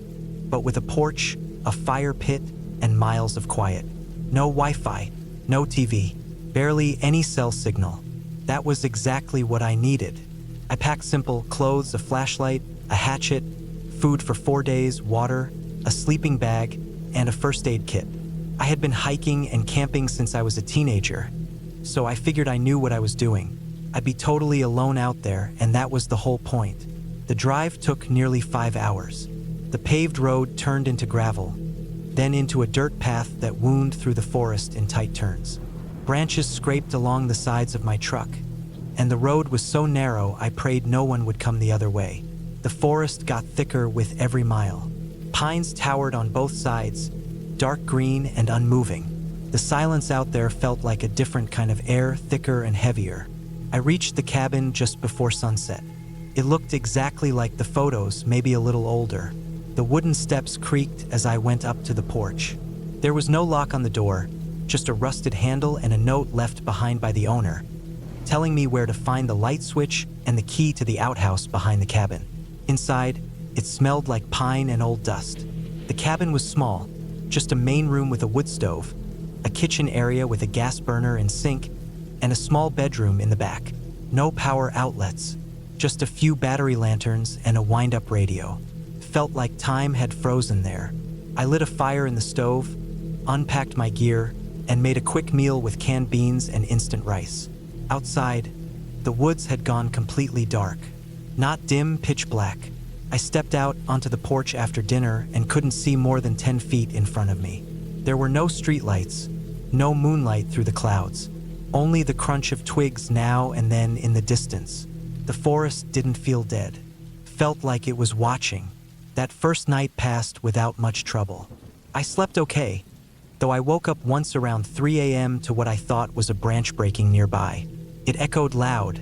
but with a porch, a fire pit, and miles of quiet. No Wi-Fi, no TV, barely any cell signal. That was exactly what I needed. I packed simple clothes, a flashlight, a hatchet, food for 4 days, water, a sleeping bag, and a first aid kit. I had been hiking and camping since I was a teenager, so I figured I knew what I was doing. I'd be totally alone out there, and that was the whole point. The drive took nearly 5 hours. The paved road turned into gravel, then into a dirt path that wound through the forest in tight turns. Branches scraped along the sides of my truck, and the road was so narrow I prayed no one would come the other way. The forest got thicker with every mile. Pines towered on both sides, dark green and unmoving. The silence out there felt like a different kind of air, thicker and heavier. I reached the cabin just before sunset. It looked exactly like the photos, maybe a little older. The wooden steps creaked as I went up to the porch. There was no lock on the door, just a rusted handle and a note left behind by the owner, telling me where to find the light switch and the key to the outhouse behind the cabin. Inside, it smelled like pine and old dust. The cabin was small, just a main room with a wood stove, a kitchen area with a gas burner and sink, and a small bedroom in the back. No power outlets, just a few battery lanterns and a wind-up radio. Felt like time had frozen there. I lit a fire in the stove, unpacked my gear, and made a quick meal with canned beans and instant rice. Outside, the woods had gone completely dark. Not dim, pitch black. I stepped out onto the porch after dinner and couldn't see more than 10 feet in front of me. There were no streetlights, no moonlight through the clouds, only the crunch of twigs now and then in the distance. The forest didn't feel dead. Felt like it was watching. That first night passed without much trouble. I slept okay, though I woke up once around 3 a.m. to what I thought was a branch breaking nearby. It echoed loud,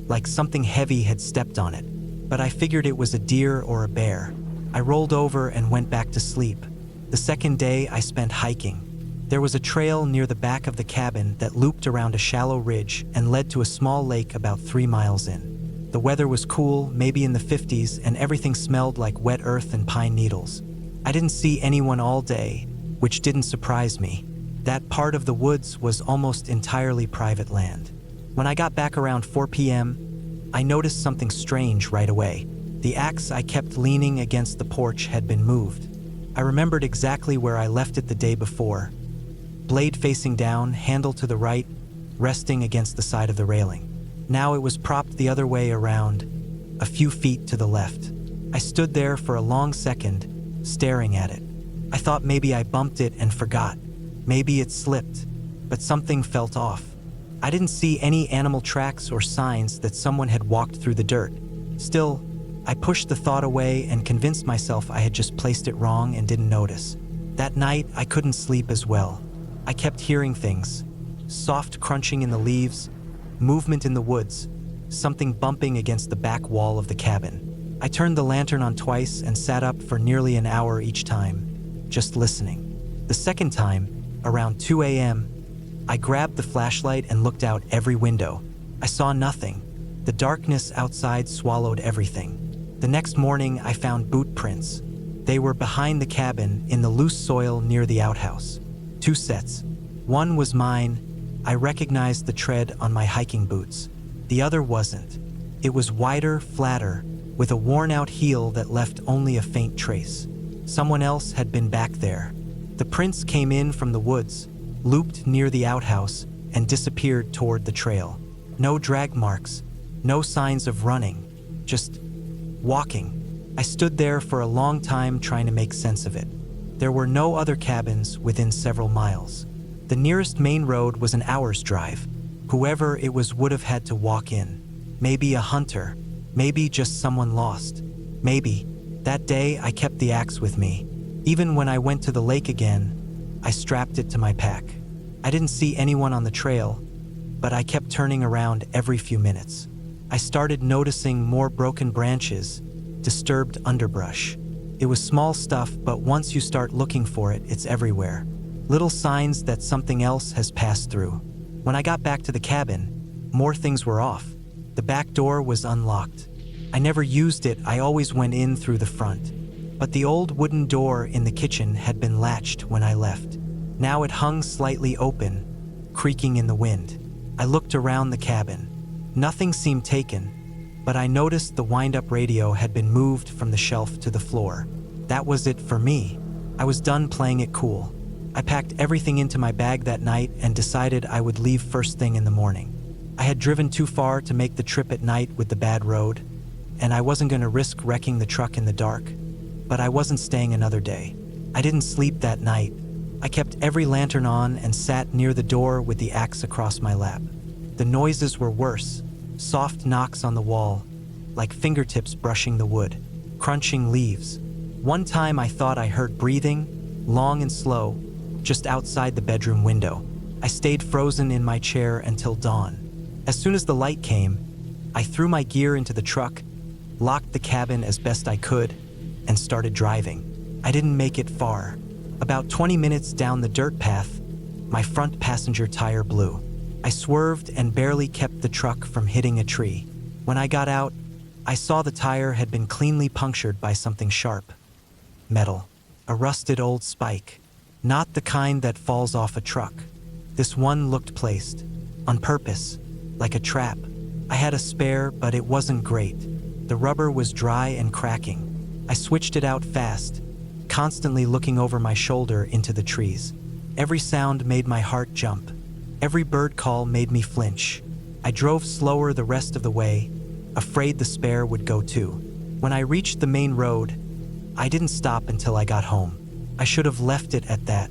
like something heavy had stepped on it, but I figured it was a deer or a bear. I rolled over and went back to sleep. The second day I spent hiking. There was a trail near the back of the cabin that looped around a shallow ridge and led to a small lake about 3 miles in. The weather was cool, maybe in the 50s, and everything smelled like wet earth and pine needles. I didn't see anyone all day, which didn't surprise me. That part of the woods was almost entirely private land. When I got back around 4 p.m., I noticed something strange right away. The axe I kept leaning against the porch had been moved. I remembered exactly where I left it the day before. Blade facing down, handle to the right, resting against the side of the railing. Now it was propped the other way around, a few feet to the left. I stood there for a long second, staring at it. I thought maybe I bumped it and forgot. Maybe it slipped, but something felt off. I didn't see any animal tracks or signs that someone had walked through the dirt. Still, I pushed the thought away and convinced myself I had just placed it wrong and didn't notice. That night, I couldn't sleep as well. I kept hearing things. Soft crunching in the leaves, movement in the woods, something bumping against the back wall of the cabin. I turned the lantern on twice and sat up for nearly an hour each time, just listening. The second time, around 2 a.m., I grabbed the flashlight and looked out every window. I saw nothing. The darkness outside swallowed everything. The next morning, I found boot prints. They were behind the cabin in the loose soil near the outhouse. 2 sets. One was mine. I recognized the tread on my hiking boots. The other wasn't. It was wider, flatter, with a worn-out heel that left only a faint trace. Someone else had been back there. The prints came in from the woods, looped near the outhouse, and disappeared toward the trail. No drag marks, no signs of running, just walking. I stood there for a long time trying to make sense of it. There were no other cabins within several miles. The nearest main road was an hour's drive. Whoever it was would have had to walk in. Maybe a hunter, maybe just someone lost. Maybe. That day I kept the axe with me. Even when I went to the lake again, I strapped it to my pack. I didn't see anyone on the trail, but I kept turning around every few minutes. I started noticing more broken branches, disturbed underbrush. It was small stuff, but once you start looking for it, it's everywhere. Little signs that something else has passed through. When I got back to the cabin, more things were off. The back door was unlocked. I never used it, I always went in through the front. But the old wooden door in the kitchen had been latched when I left. Now it hung slightly open, creaking in the wind. I looked around the cabin. Nothing seemed taken, but I noticed the wind-up radio had been moved from the shelf to the floor. That was it for me. I was done playing it cool. I packed everything into my bag that night and decided I would leave first thing in the morning. I had driven too far to make the trip at night with the bad road, and I wasn't going to risk wrecking the truck in the dark. But I wasn't staying another day. I didn't sleep that night. I kept every lantern on and sat near the door with the axe across my lap. The noises were worse, soft knocks on the wall, like fingertips brushing the wood, crunching leaves. One time I thought I heard breathing, long and slow, just outside the bedroom window. I stayed frozen in my chair until dawn. As soon as the light came, I threw my gear into the truck, locked the cabin as best I could, and started driving. I didn't make it far. About 20 minutes down the dirt path, my front passenger tire blew. I swerved and barely kept the truck from hitting a tree. When I got out, I saw the tire had been cleanly punctured by something sharp. Metal. A rusted old spike. Not the kind that falls off a truck. This one looked placed, on purpose, like a trap. I had a spare, but it wasn't great. The rubber was dry and cracking. I switched it out fast, constantly looking over my shoulder into the trees. Every sound made my heart jump. Every bird call made me flinch. I drove slower the rest of the way, afraid the spare would go too. When I reached the main road, I didn't stop until I got home. I should have left it at that.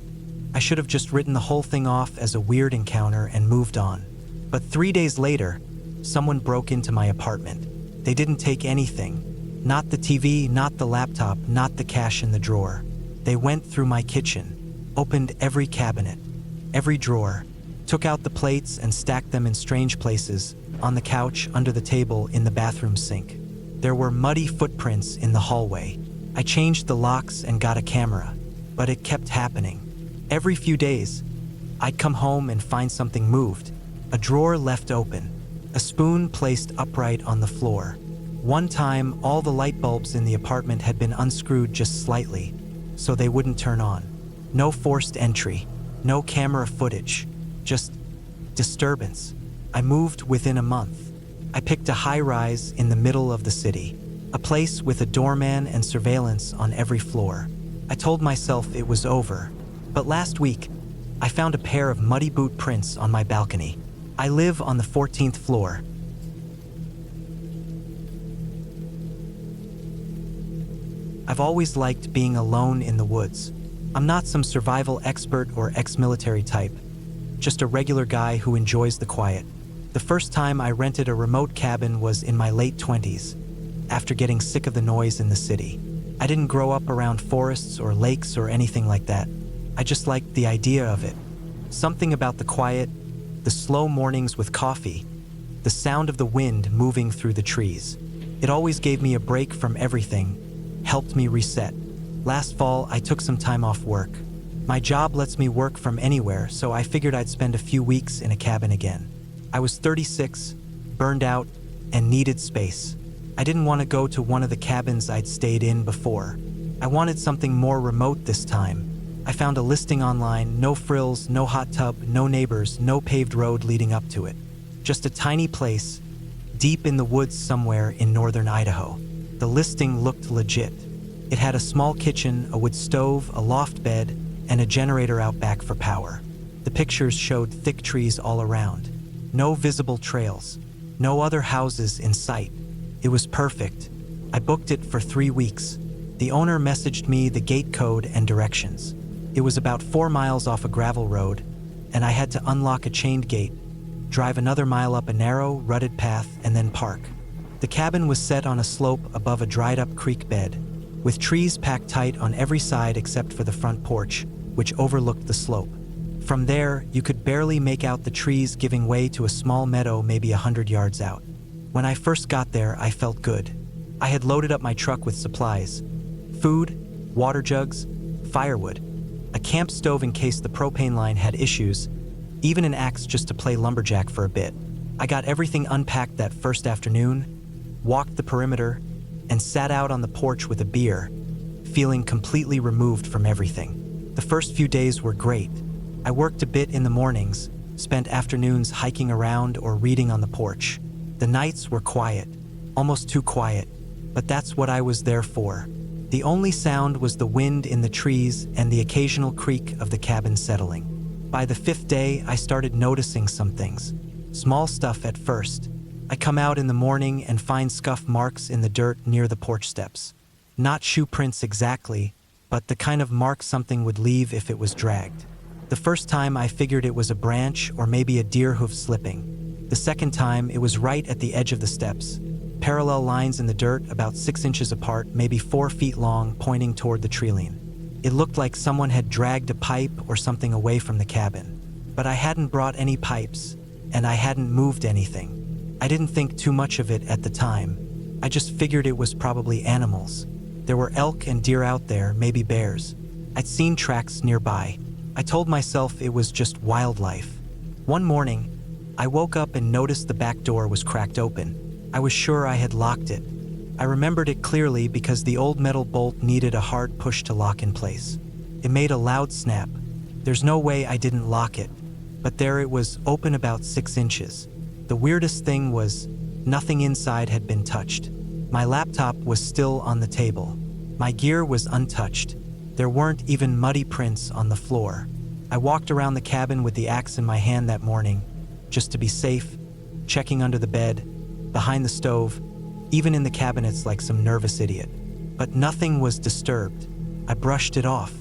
I should have just written the whole thing off as a weird encounter and moved on. But 3 days later, someone broke into my apartment. They didn't take anything. Not the TV, not the laptop, not the cash in the drawer. They went through my kitchen, opened every cabinet, every drawer, took out the plates and stacked them in strange places, on the couch, under the table, in the bathroom sink. There were muddy footprints in the hallway. I changed the locks and got a camera, but it kept happening. Every few days, I'd come home and find something moved, a drawer left open, a spoon placed upright on the floor. One time, all the light bulbs in the apartment had been unscrewed just slightly, so they wouldn't turn on. No forced entry, no camera footage, just disturbance. I moved within a month. I picked a high-rise in the middle of the city, a place with a doorman and surveillance on every floor. I told myself it was over, but last week, I found a pair of muddy boot prints on my balcony. I live on the 14th floor. I've always liked being alone in the woods. I'm not some survival expert or ex-military type, just a regular guy who enjoys the quiet. The first time I rented a remote cabin was in my late 20s, after getting sick of the noise in the city. I didn't grow up around forests or lakes or anything like that. I just liked the idea of it. Something about the quiet, the slow mornings with coffee, the sound of the wind moving through the trees. It always gave me a break from everything, helped me reset. Last fall, I took some time off work. My job lets me work from anywhere, so I figured I'd spend a few weeks in a cabin again. I was 36, burned out, and needed space. I didn't want to go to one of the cabins I'd stayed in before. I wanted something more remote this time. I found a listing online, no frills, no hot tub, no neighbors, no paved road leading up to it. Just a tiny place, deep in the woods somewhere in northern Idaho. The listing looked legit. It had a small kitchen, a wood stove, a loft bed, and a generator out back for power. The pictures showed thick trees all around. No visible trails. No other houses in sight. It was perfect. I booked it for 3 weeks. The owner messaged me the gate code and directions. It was about 4 miles off a gravel road, and I had to unlock a chained gate, drive another mile up a narrow, rutted path, and then park. The cabin was set on a slope above a dried-up creek bed, with trees packed tight on every side except for the front porch, which overlooked the slope. From there, you could barely make out the trees giving way to a small meadow maybe 100 yards out. When I first got there, I felt good. I had loaded up my truck with supplies: food, water jugs, firewood, a camp stove in case the propane line had issues, even an axe just to play lumberjack for a bit. I got everything unpacked that first afternoon, walked the perimeter, and sat out on the porch with a beer, feeling completely removed from everything. The first few days were great. I worked a bit in the mornings, spent afternoons hiking around or reading on the porch. The nights were quiet, almost too quiet, but that's what I was there for. The only sound was the wind in the trees and the occasional creak of the cabin settling. By the 5th day, I started noticing some things. Small stuff at first. I come out in the morning and find scuff marks in the dirt near the porch steps. Not shoe prints exactly, but the kind of mark something would leave if it was dragged. The first time I figured it was a branch or maybe a deer hoof slipping. The second time, it was right at the edge of the steps. Parallel lines in the dirt about 6 inches apart, maybe 4 feet long, pointing toward the treeline. It looked like someone had dragged a pipe or something away from the cabin. But I hadn't brought any pipes, and I hadn't moved anything. I didn't think too much of it at the time. I just figured it was probably animals. There were elk and deer out there, maybe bears. I'd seen tracks nearby. I told myself it was just wildlife. One morning, I woke up and noticed the back door was cracked open. I was sure I had locked it. I remembered it clearly because the old metal bolt needed a hard push to lock in place. It made a loud snap. There's no way I didn't lock it. But there it was, open about 6 inches. The weirdest thing was, nothing inside had been touched. My laptop was still on the table. My gear was untouched. There weren't even muddy prints on the floor. I walked around the cabin with the axe in my hand that morning, just to be safe, checking under the bed, behind the stove, even in the cabinets like some nervous idiot. But nothing was disturbed. I brushed it off,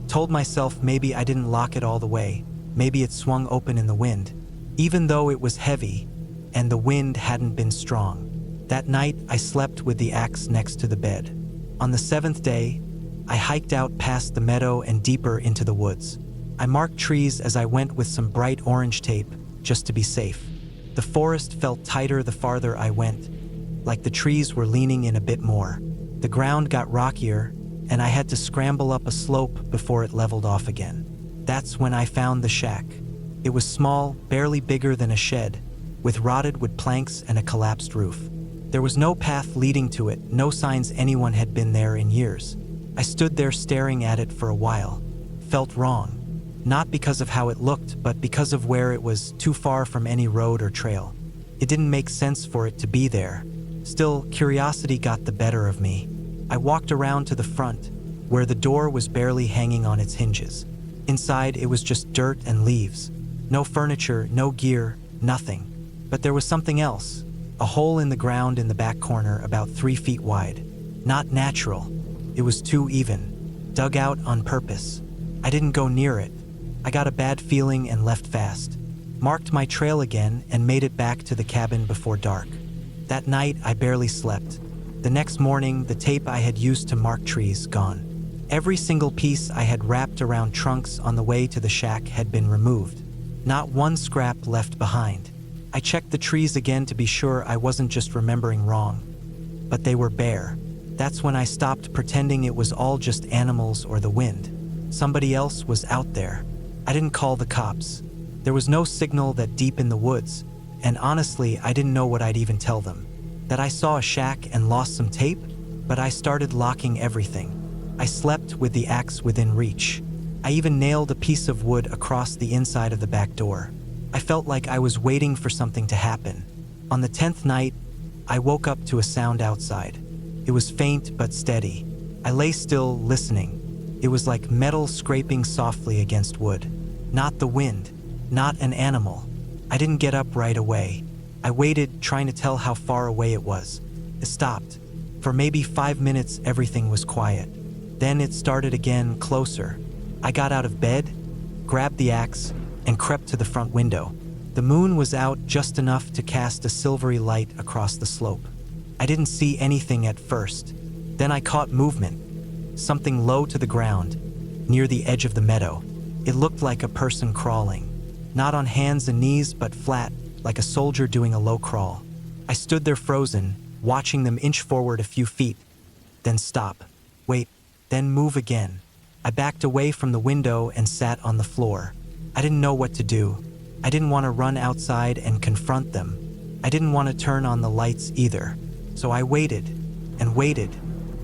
told myself maybe I didn't lock it all the way, maybe it swung open in the wind, even though it was heavy and the wind hadn't been strong. That night, I slept with the axe next to the bed. On the 7th day, I hiked out past the meadow and deeper into the woods. I marked trees as I went with some bright orange tape, just to be safe. The forest felt tighter the farther I went, like the trees were leaning in a bit more. The ground got rockier, and I had to scramble up a slope before it leveled off again. That's when I found the shack. It was small, barely bigger than a shed, with rotted wood planks and a collapsed roof. There was no path leading to it, no signs anyone had been there in years. I stood there staring at it for a while. Felt wrong. Not because of how it looked, but because of where it was, too far from any road or trail. It didn't make sense for it to be there. Still, curiosity got the better of me. I walked around to the front, where the door was barely hanging on its hinges. Inside, it was just dirt and leaves. No furniture, no gear, nothing. But there was something else. A hole in the ground in the back corner about 3 feet wide. Not natural. It was too even. Dug out on purpose. I didn't go near it. I got a bad feeling and left fast. Marked my trail again and made it back to the cabin before dark. That night, I barely slept. The next morning, the tape I had used to mark trees gone. Every single piece I had wrapped around trunks on the way to the shack had been removed. Not one scrap left behind. I checked the trees again to be sure I wasn't just remembering wrong. But they were bare. That's when I stopped pretending it was all just animals or the wind. Somebody else was out there. I didn't call the cops. There was no signal that deep in the woods, and honestly, I didn't know what I'd even tell them. That I saw a shack and lost some tape, but I started locking everything. I slept with the axe within reach. I even nailed a piece of wood across the inside of the back door. I felt like I was waiting for something to happen. On the 10th night, I woke up to a sound outside. It was faint but steady. I lay still, listening. It was like metal scraping softly against wood. Not the wind, not an animal. I didn't get up right away. I waited, trying to tell how far away it was. It stopped. For maybe 5 minutes, everything was quiet. Then it started again, closer. I got out of bed, grabbed the axe, and crept to the front window. The moon was out just enough to cast a silvery light across the slope. I didn't see anything at first. Then I caught movement. Something low to the ground, near the edge of the meadow. It looked like a person crawling. Not on hands and knees, but flat, like a soldier doing a low crawl. I stood there frozen, watching them inch forward a few feet, then stop, wait, then move again. I backed away from the window and sat on the floor. I didn't know what to do. I didn't want to run outside and confront them. I didn't want to turn on the lights either. So I waited and waited.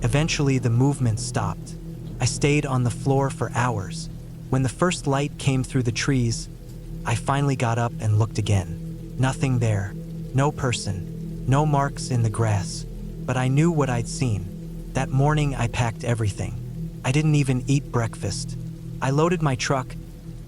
Eventually, the movement stopped. I stayed on the floor for hours. When the first light came through the trees, I finally got up and looked again. Nothing there. No person. No marks in the grass. But I knew what I'd seen. That morning, I packed everything. I didn't even eat breakfast. I loaded my truck,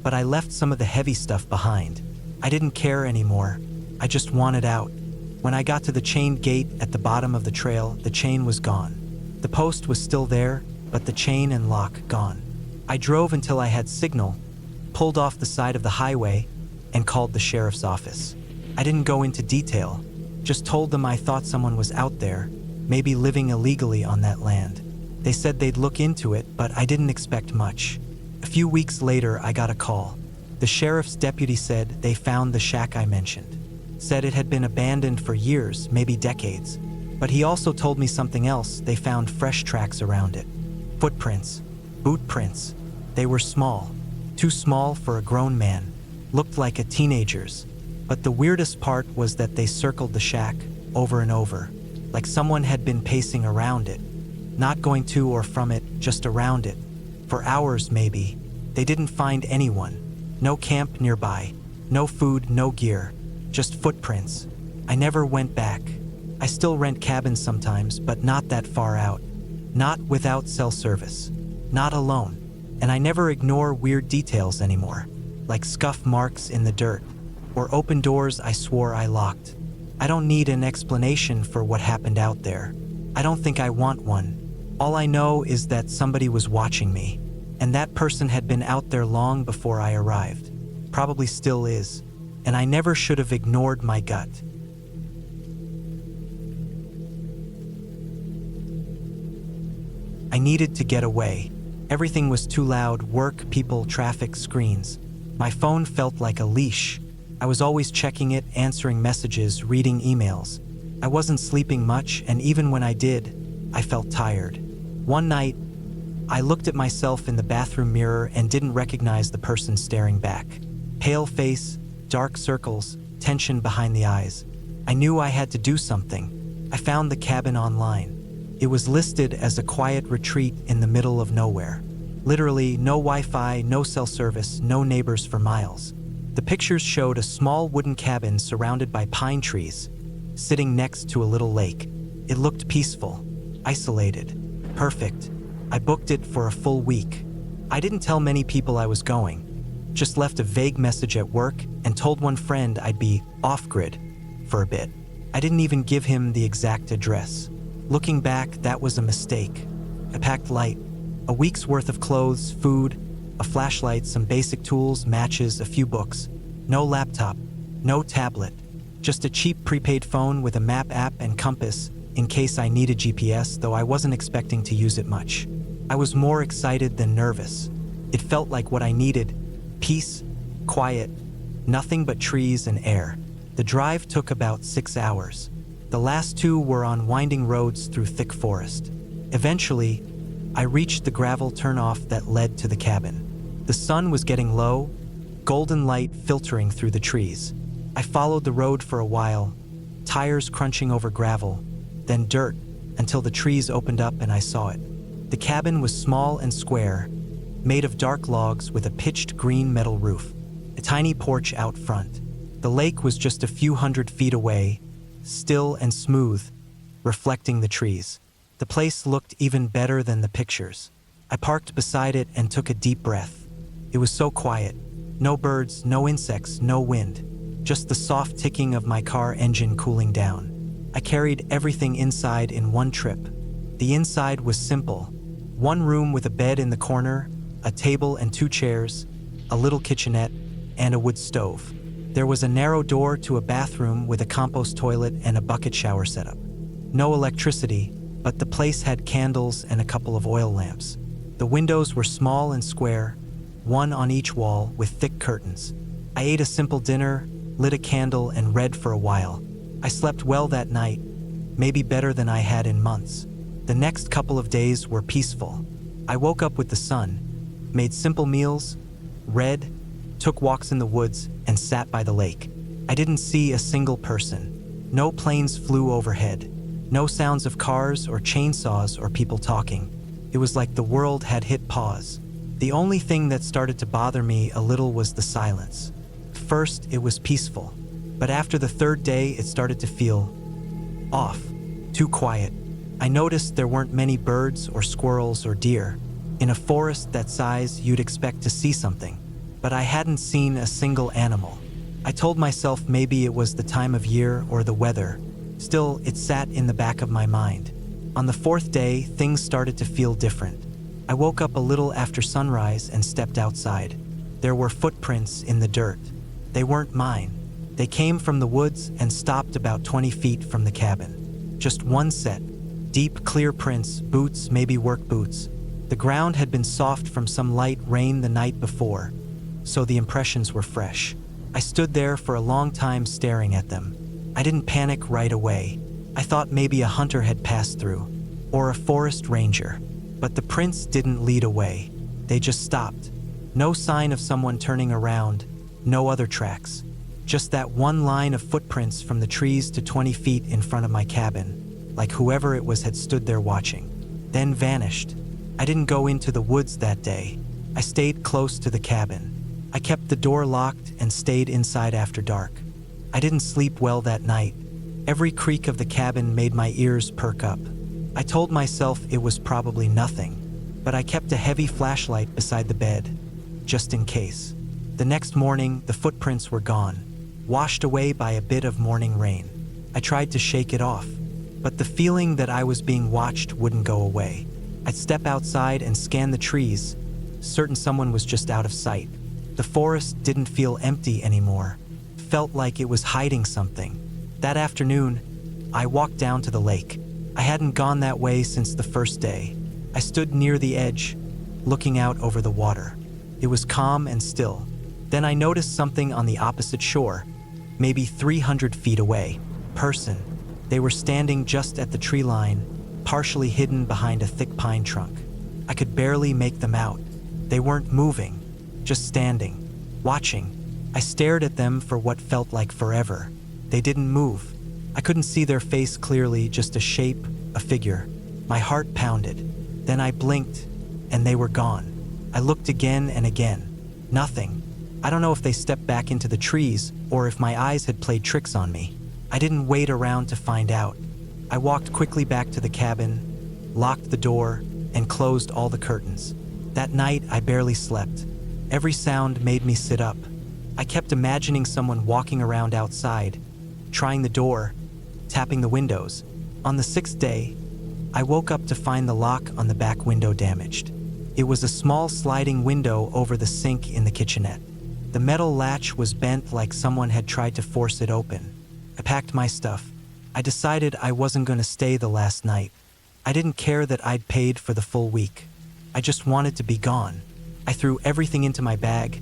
but I left some of the heavy stuff behind. I didn't care anymore. I just wanted out. When I got to the chained gate at the bottom of the trail, the chain was gone. The post was still there, but the chain and lock gone. I drove until I had signal, pulled off the side of the highway, and called the sheriff's office. I didn't go into detail, just told them I thought someone was out there, maybe living illegally on that land. They said they'd look into it, but I didn't expect much. A few weeks later, I got a call. The sheriff's deputy said they found the shack I mentioned. Said it had been abandoned for years, maybe decades. But he also told me something else. They found fresh tracks around it. Footprints, boot prints. They were small, too small for a grown man. Looked like a teenager's. But the weirdest part was that they circled the shack over and over, like someone had been pacing around it. Not going to or from it, just around it. For hours, maybe. They didn't find anyone. No camp nearby. No food, no gear. Just footprints. I never went back. I still rent cabins sometimes, but not that far out. Not without cell service. Not alone. And I never ignore weird details anymore, like scuff marks in the dirt, or open doors I swore I locked. I don't need an explanation for what happened out there. I don't think I want one. All I know is that somebody was watching me, and that person had been out there long before I arrived. Probably still is, and I never should have ignored my gut. I needed to get away. Everything was too loud: work, people, traffic, screens. My phone felt like a leash. I was always checking it, answering messages, reading emails. I wasn't sleeping much, and even when I did, I felt tired. One night, I looked at myself in the bathroom mirror and didn't recognize the person staring back. Pale face, dark circles, tension behind the eyes. I knew I had to do something. I found the cabin online. It was listed as a quiet retreat in the middle of nowhere. Literally, no Wi-Fi, no cell service, no neighbors for miles. The pictures showed a small wooden cabin surrounded by pine trees, sitting next to a little lake. It looked peaceful, isolated, perfect. I booked it for a full week. I didn't tell many people I was going, just left a vague message at work and told one friend I'd be off-grid for a bit. I didn't even give him the exact address. Looking back, that was a mistake. I packed light, a week's worth of clothes, food, a flashlight, some basic tools, matches, a few books. No laptop, no tablet, just a cheap prepaid phone with a map app and compass in case I needed GPS, though I wasn't expecting to use it much. I was more excited than nervous. It felt like what I needed: peace, quiet, nothing but trees and air. The drive took about 6 hours. The last 2 were on winding roads through thick forest. Eventually, I reached the gravel turnoff that led to the cabin. The sun was getting low, golden light filtering through the trees. I followed the road for a while, tires crunching over gravel, then dirt, until the trees opened up and I saw it. The cabin was small and square, made of dark logs with a pitched green metal roof, a tiny porch out front. The lake was just a few hundred feet away, still and smooth, reflecting the trees. The place looked even better than the pictures. I parked beside it and took a deep breath. It was so quiet. No birds, no insects, no wind. Just the soft ticking of my car engine cooling down. I carried everything inside in one trip. The inside was simple. One room with a bed in the corner, a table and 2 chairs, a little kitchenette, and a wood stove. There was a narrow door to a bathroom with a compost toilet and a bucket shower setup. No electricity, but the place had candles and a couple of oil lamps. The windows were small and square, one on each wall with thick curtains. I ate a simple dinner, lit a candle, and read for a while. I slept well that night, maybe better than I had in months. The next couple of days were peaceful. I woke up with the sun, made simple meals, read, took walks in the woods, and sat by the lake. I didn't see a single person. No planes flew overhead. No sounds of cars or chainsaws or people talking. It was like the world had hit pause. The only thing that started to bother me a little was the silence. First, it was peaceful, but after the third day, it started to feel off, too quiet. I noticed there weren't many birds or squirrels or deer. In a forest that size, you'd expect to see something, but I hadn't seen a single animal. I told myself maybe it was the time of year or the weather. Still, it sat in the back of my mind. On the fourth day, things started to feel different. I woke up a little after sunrise and stepped outside. There were footprints in the dirt. They weren't mine. They came from the woods and stopped about 20 feet from the cabin. Just one set. Deep, clear prints, boots, maybe work boots. The ground had been soft from some light rain the night before, so the impressions were fresh. I stood there for a long time staring at them. I didn't panic right away. I thought maybe a hunter had passed through, or a forest ranger. But the prints didn't lead away. They just stopped. No sign of someone turning around, no other tracks. Just that one line of footprints from the trees to 20 feet in front of my cabin, like whoever it was had stood there watching, then vanished. I didn't go into the woods that day. I stayed close to the cabin. I kept the door locked and stayed inside after dark. I didn't sleep well that night. Every creak of the cabin made my ears perk up. I told myself it was probably nothing, but I kept a heavy flashlight beside the bed, just in case. The next morning, the footprints were gone, washed away by a bit of morning rain. I tried to shake it off, but the feeling that I was being watched wouldn't go away. I'd step outside and scan the trees, certain someone was just out of sight. The forest didn't feel empty anymore. Felt like it was hiding something. That afternoon, I walked down to the lake. I hadn't gone that way since the first day. I stood near the edge, looking out over the water. It was calm and still. Then I noticed something on the opposite shore, maybe 300 feet away. Person. They were standing just at the tree line, partially hidden behind a thick pine trunk. I could barely make them out. They weren't moving, just standing, watching. I stared at them for what felt like forever. They didn't move. I couldn't see their face clearly, just a shape, a figure. My heart pounded. Then I blinked, and they were gone. I looked again and again. Nothing. I don't know if they stepped back into the trees or if my eyes had played tricks on me. I didn't wait around to find out. I walked quickly back to the cabin, locked the door, and closed all the curtains. That night, I barely slept. Every sound made me sit up. I kept imagining someone walking around outside, trying the door, tapping the windows. On the sixth day, I woke up to find the lock on the back window damaged. It was a small sliding window over the sink in the kitchenette. The metal latch was bent like someone had tried to force it open. I packed my stuff. I decided I wasn't going to stay the last night. I didn't care that I'd paid for the full week. I just wanted to be gone. I threw everything into my bag,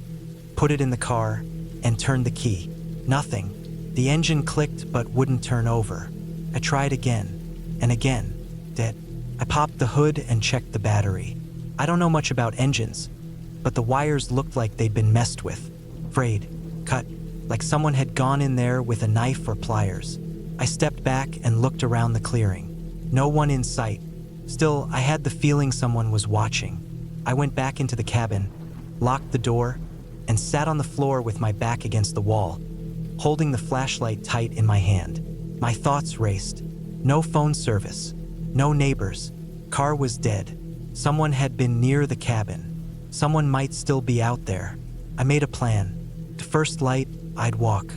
put it in the car, and turned the key. Nothing. The engine clicked but wouldn't turn over. I tried again, and again. Dead. I popped the hood and checked the battery. I don't know much about engines, but the wires looked like they'd been messed with. Frayed. Cut. Like someone had gone in there with a knife or pliers. I stepped back and looked around the clearing. No one in sight. Still, I had the feeling someone was watching. I went back into the cabin, locked the door, and sat on the floor with my back against the wall, holding the flashlight tight in my hand. My thoughts raced. No phone service. No neighbors. Car was dead. Someone had been near the cabin. Someone might still be out there. I made a plan. To first light, I'd walk.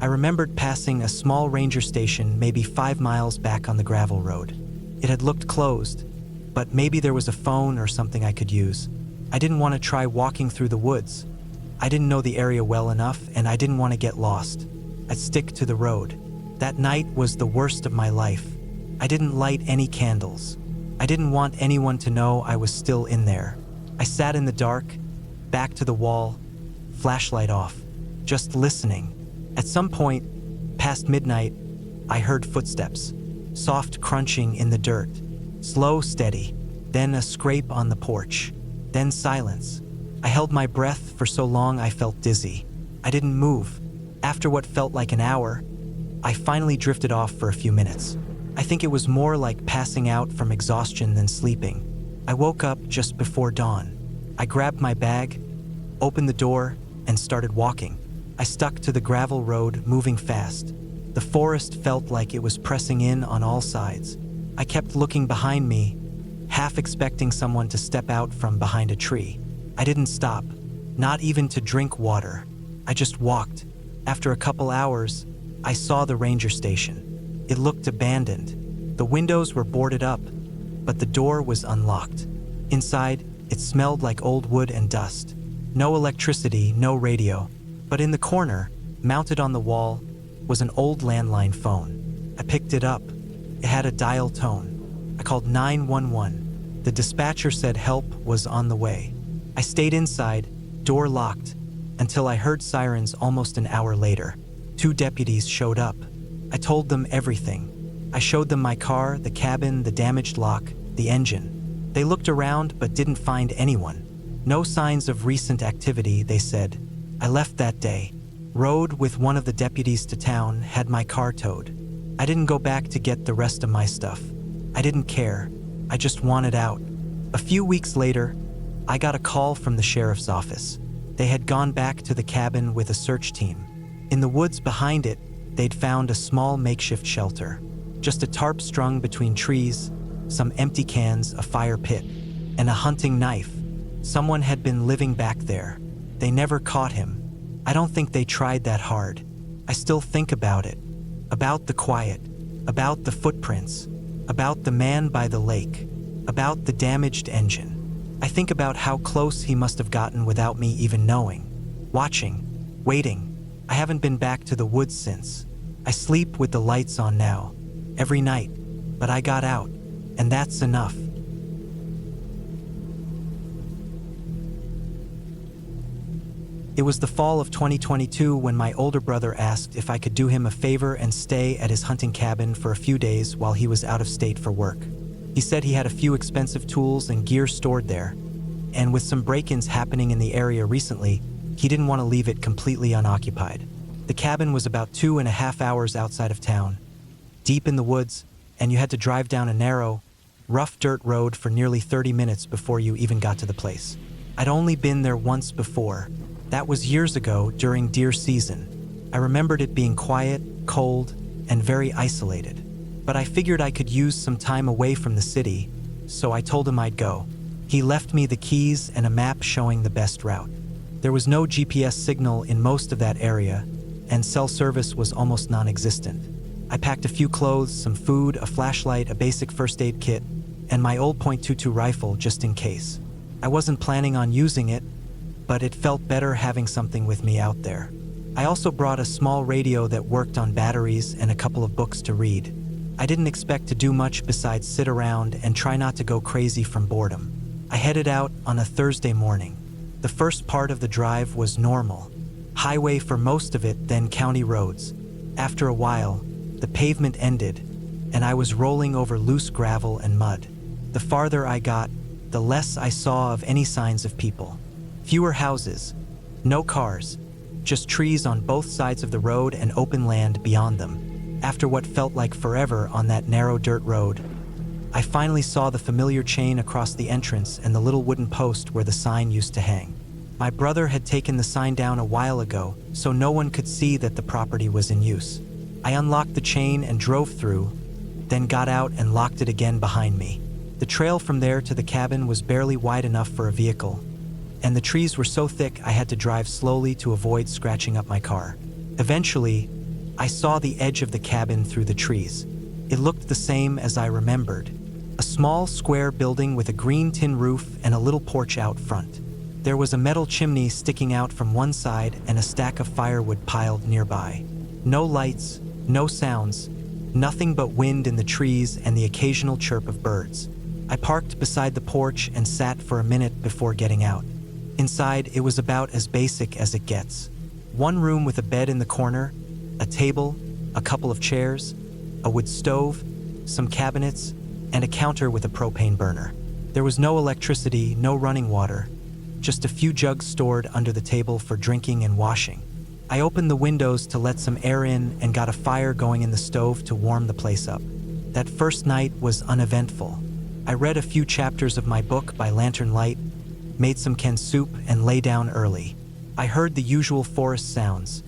I remembered passing a small ranger station maybe 5 miles back on the gravel road. It had looked closed, but maybe there was a phone or something I could use. I didn't want to try walking through the woods. I didn't know the area well enough, and I didn't want to get lost. I'd stick to the road. That night was the worst of my life. I didn't light any candles. I didn't want anyone to know I was still in there. I sat in the dark, back to the wall, flashlight off, just listening. At some point, past midnight, I heard footsteps, soft crunching in the dirt, slow, steady, then a scrape on the porch, then silence. I held my breath for so long I felt dizzy. I didn't move. After what felt like an hour, I finally drifted off for a few minutes. I think it was more like passing out from exhaustion than sleeping. I woke up just before dawn. I grabbed my bag, opened the door, and started walking. I stuck to the gravel road, moving fast. The forest felt like it was pressing in on all sides. I kept looking behind me, half expecting someone to step out from behind a tree. I didn't stop, not even to drink water. I just walked. After a couple hours, I saw the ranger station. It looked abandoned. The windows were boarded up, but the door was unlocked. Inside, it smelled like old wood and dust. No electricity, no radio. But in the corner, mounted on the wall, was an old landline phone. I picked it up. It had a dial tone. I called 911. The dispatcher said help was on the way. I stayed inside, door locked, until I heard sirens almost an hour later. 2 deputies showed up. I told them everything. I showed them my car, the cabin, the damaged lock, the engine. They looked around but didn't find anyone. No signs of recent activity, they said. I left that day, rode with one of the deputies to town, had my car towed. I didn't go back to get the rest of my stuff. I didn't care. I just wanted out. A few weeks later, I got a call from the sheriff's office. They had gone back to the cabin with a search team. In the woods behind it, they'd found a small makeshift shelter. Just a tarp strung between trees, some empty cans, a fire pit, and a hunting knife. Someone had been living back there. They never caught him. I don't think they tried that hard. I still think about it. About the quiet. About the footprints. About the man by the lake. About the damaged engine. I think about how close he must have gotten without me even knowing. Watching. Waiting. I haven't been back to the woods since. I sleep with the lights on now. Every night. But I got out. And that's enough. It was the fall of 2022 when my older brother asked if I could do him a favor and stay at his hunting cabin for a few days while he was out of state for work. He said he had a few expensive tools and gear stored there, and with some break-ins happening in the area recently, he didn't want to leave it completely unoccupied. The cabin was about 2.5 hours outside of town, deep in the woods, and you had to drive down a narrow, rough dirt road for nearly 30 minutes before you even got to the place. I'd only been there once before. That was years ago during deer season. I remembered it being quiet, cold, and very isolated. But I figured I could use some time away from the city, so I told him I'd go. He left me the keys and a map showing the best route. There was no GPS signal in most of that area, and cell service was almost non-existent. I packed a few clothes, some food, a flashlight, a basic first aid kit, and my old .22 rifle just in case. I wasn't planning on using it, but it felt better having something with me out there. I also brought a small radio that worked on batteries and a couple of books to read. I didn't expect to do much besides sit around and try not to go crazy from boredom. I headed out on a Thursday morning. The first part of the drive was normal. Highway for most of it, then county roads. After a while, the pavement ended, and I was rolling over loose gravel and mud. The farther I got, the less I saw of any signs of people. Fewer houses, no cars, just trees on both sides of the road and open land beyond them. After what felt like forever on that narrow dirt road, I finally saw the familiar chain across the entrance and the little wooden post where the sign used to hang. My brother had taken the sign down a while ago, so no one could see that the property was in use. I unlocked the chain and drove through, then got out and locked it again behind me. The trail from there to the cabin was barely wide enough for a vehicle, and the trees were so thick I had to drive slowly to avoid scratching up my car. Eventually, I saw the edge of the cabin through the trees. It looked the same as I remembered. A small square building with a green tin roof and a little porch out front. There was a metal chimney sticking out from one side and a stack of firewood piled nearby. No lights, no sounds, nothing but wind in the trees and the occasional chirp of birds. I parked beside the porch and sat for a minute before getting out. Inside, it was about as basic as it gets. One room with a bed in the corner, a table, a couple of chairs, a wood stove, some cabinets, and a counter with a propane burner. There was no electricity, no running water, just a few jugs stored under the table for drinking and washing. I opened the windows to let some air in and got a fire going in the stove to warm the place up. That first night was uneventful. I read a few chapters of my book by lantern light, made some canned soup, and lay down early. I heard the usual forest sounds: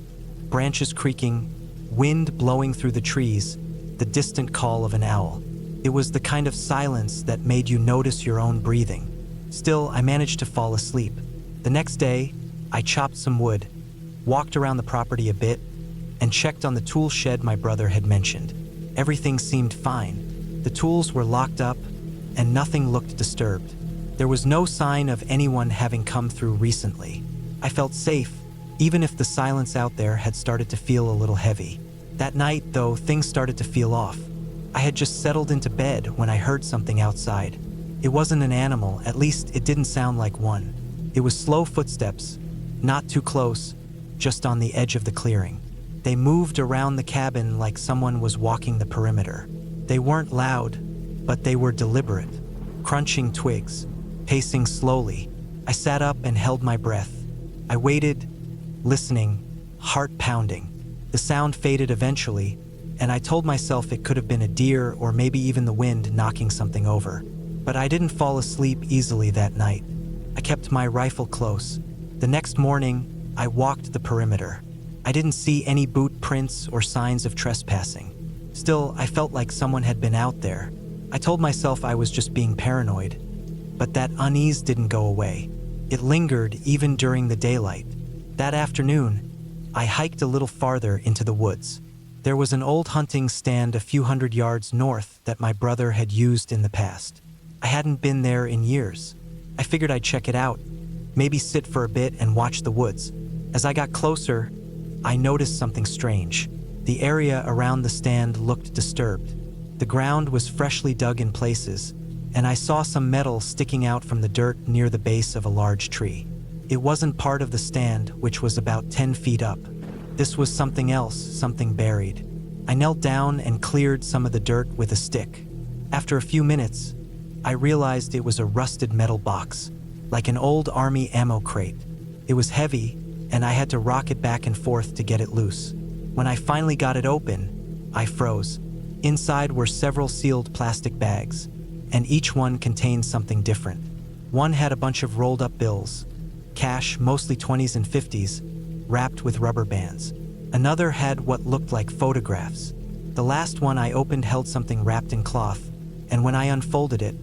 branches creaking, wind blowing through the trees, the distant call of an owl. It was the kind of silence that made you notice your own breathing. Still, I managed to fall asleep. The next day, I chopped some wood, walked around the property a bit, and checked on the tool shed my brother had mentioned. Everything seemed fine. The tools were locked up, and nothing looked disturbed. There was no sign of anyone having come through recently. I felt safe, even if the silence out there had started to feel a little heavy. That night, though, things started to feel off. I had just settled into bed when I heard something outside. It wasn't an animal, at least it didn't sound like one. It was slow footsteps, not too close, just on the edge of the clearing. They moved around the cabin like someone was walking the perimeter. They weren't loud, but they were deliberate, crunching twigs, pacing slowly. I sat up and held my breath. I waited, listening, heart pounding. The sound faded eventually, and I told myself it could have been a deer or maybe even the wind knocking something over. But I didn't fall asleep easily that night. I kept my rifle close. The next morning, I walked the perimeter. I didn't see any boot prints or signs of trespassing. Still, I felt like someone had been out there. I told myself I was just being paranoid, but that unease didn't go away. It lingered even during the daylight. That afternoon, I hiked a little farther into the woods. There was an old hunting stand a few hundred yards north that my brother had used in the past. I hadn't been there in years. I figured I'd check it out, maybe sit for a bit and watch the woods. As I got closer, I noticed something strange. The area around the stand looked disturbed. The ground was freshly dug in places, and I saw some metal sticking out from the dirt near the base of a large tree. It wasn't part of the stand, which was about 10 feet up. This was something else, something buried. I knelt down and cleared some of the dirt with a stick. After a few minutes, I realized it was a rusted metal box, like an old army ammo crate. It was heavy, and I had to rock it back and forth to get it loose. When I finally got it open, I froze. Inside were several sealed plastic bags, and each one contained something different. One had a bunch of rolled up bills, cash, mostly 20s and 50s, wrapped with rubber bands. Another had what looked like photographs. The last one I opened held something wrapped in cloth, and when I unfolded it,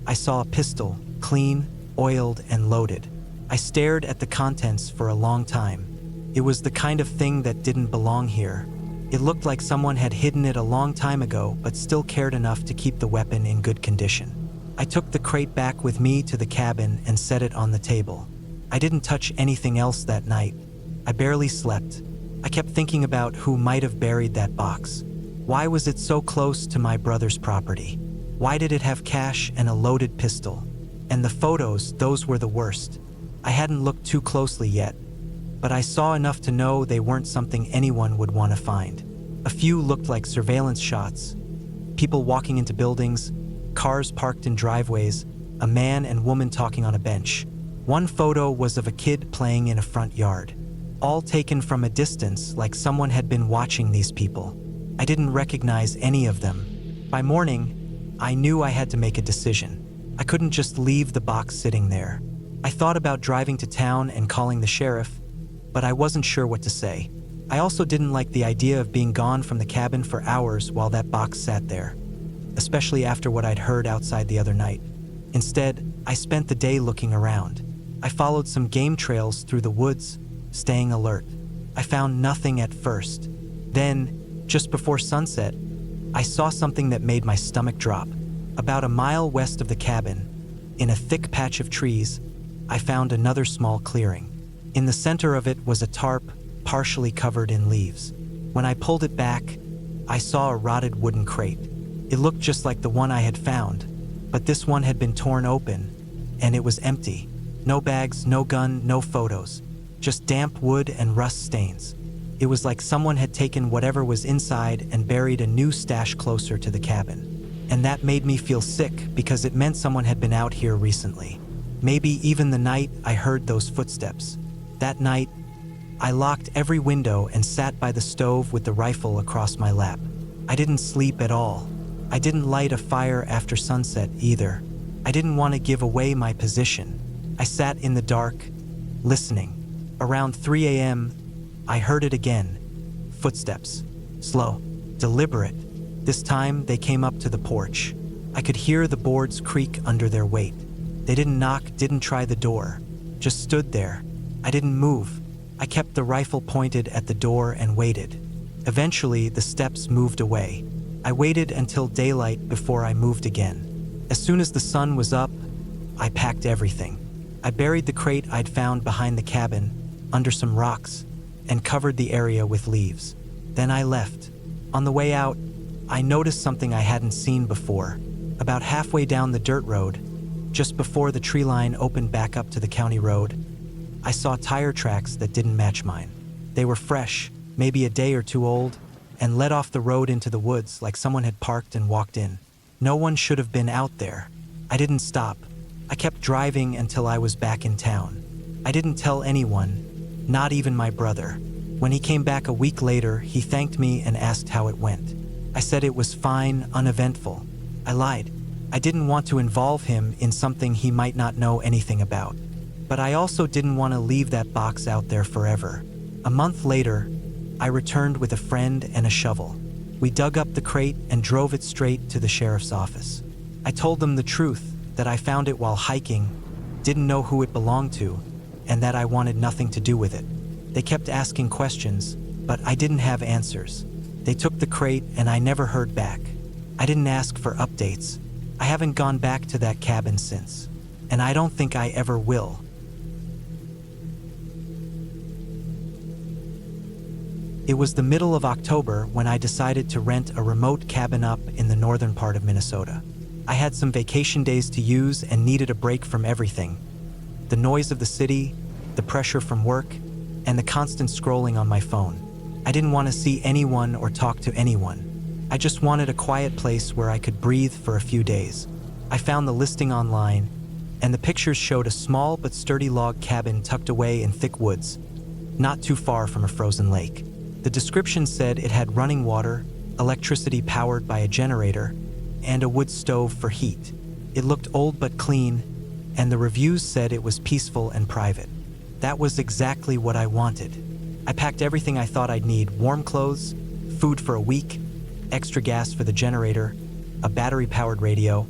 I saw a pistol, clean, oiled, and loaded. I stared at the contents for a long time. It was the kind of thing that didn't belong here. It looked like someone had hidden it a long time ago, but still cared enough to keep the weapon in good condition. I took the crate back with me to the cabin and set it on the table. I didn't touch anything else that night. I barely slept. I kept thinking about who might have buried that box. Why was it so close to my brother's property? Why did it have cash and a loaded pistol? And the photos, those were the worst. I hadn't looked too closely yet, but I saw enough to know they weren't something anyone would want to find. A few looked like surveillance shots. People walking into buildings, cars parked in driveways, a man and woman talking on a bench. One photo was of a kid playing in a front yard, all taken from a distance like someone had been watching these people. I didn't recognize any of them. By morning, I knew I had to make a decision. I couldn't just leave the box sitting there. I thought about driving to town and calling the sheriff, but I wasn't sure what to say. I also didn't like the idea of being gone from the cabin for hours while that box sat there, especially after what I'd heard outside the other night. Instead, I spent the day looking around. I followed some game trails through the woods, staying alert. I found nothing at first. Then, just before sunset, I saw something that made my stomach drop. About a mile west of the cabin, in a thick patch of trees, I found another small clearing. In the center of it was a tarp, partially covered in leaves. When I pulled it back, I saw a rotted wooden crate. It looked just like the one I had found, but this one had been torn open, and it was empty. No bags, no gun, no photos, just damp wood and rust stains. It was like someone had taken whatever was inside and buried a new stash closer to the cabin. And that made me feel sick because it meant someone had been out here recently. Maybe even the night I heard those footsteps. That night, I locked every window and sat by the stove with the rifle across my lap. I didn't sleep at all. I didn't light a fire after sunset either. I didn't want to give away my position. I sat in the dark, listening. Around 3 a.m., I heard it again. Footsteps. Slow. Deliberate. This time, they came up to the porch. I could hear the boards creak under their weight. They didn't knock, didn't try the door. Just stood there. I didn't move. I kept the rifle pointed at the door and waited. Eventually, the steps moved away. I waited until daylight before I moved again. As soon as the sun was up, I packed everything. I buried the crate I'd found behind the cabin, under some rocks, and covered the area with leaves. Then I left. On the way out, I noticed something I hadn't seen before. About halfway down the dirt road, just before the tree line opened back up to the county road, I saw tire tracks that didn't match mine. They were fresh, maybe a day or two old, and led off the road into the woods like someone had parked and walked in. No one should have been out there. I didn't stop. I kept driving until I was back in town. I didn't tell anyone, not even my brother. When he came back a week later, he thanked me and asked how it went. I said it was fine, uneventful. I lied. I didn't want to involve him in something he might not know anything about. But I also didn't want to leave that box out there forever. A month later, I returned with a friend and a shovel. We dug up the crate and drove it straight to the sheriff's office. I told them the truth, that I found it while hiking, didn't know who it belonged to, and that I wanted nothing to do with it. They kept asking questions, but I didn't have answers. They took the crate and I never heard back. I didn't ask for updates. I haven't gone back to that cabin since, and I don't think I ever will. It was the middle of October when I decided to rent a remote cabin up in the northern part of Minnesota. I had some vacation days to use and needed a break from everything. The noise of the city, the pressure from work, and the constant scrolling on my phone. I didn't want to see anyone or talk to anyone. I just wanted a quiet place where I could breathe for a few days. I found the listing online, and the pictures showed a small but sturdy log cabin tucked away in thick woods, not too far from a frozen lake. The description said it had running water, electricity powered by a generator, and a wood stove for heat. It looked old but clean, and the reviews said it was peaceful and private. That was exactly what I wanted. I packed everything I thought I'd need: warm clothes, food for a week, extra gas for the generator, a battery-powered radio,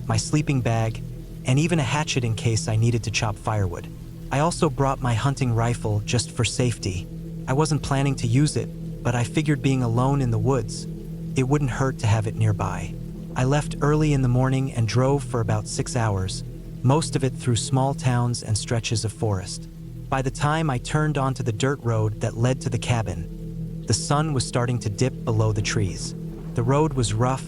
my sleeping bag, and even a hatchet in case I needed to chop firewood. I also brought my hunting rifle just for safety. I wasn't planning to use it, but I figured being alone in the woods, it wouldn't hurt to have it nearby. I left early in the morning and drove for about 6 hours, most of it through small towns and stretches of forest. By the time I turned onto the dirt road that led to the cabin, the sun was starting to dip below the trees. The road was rough,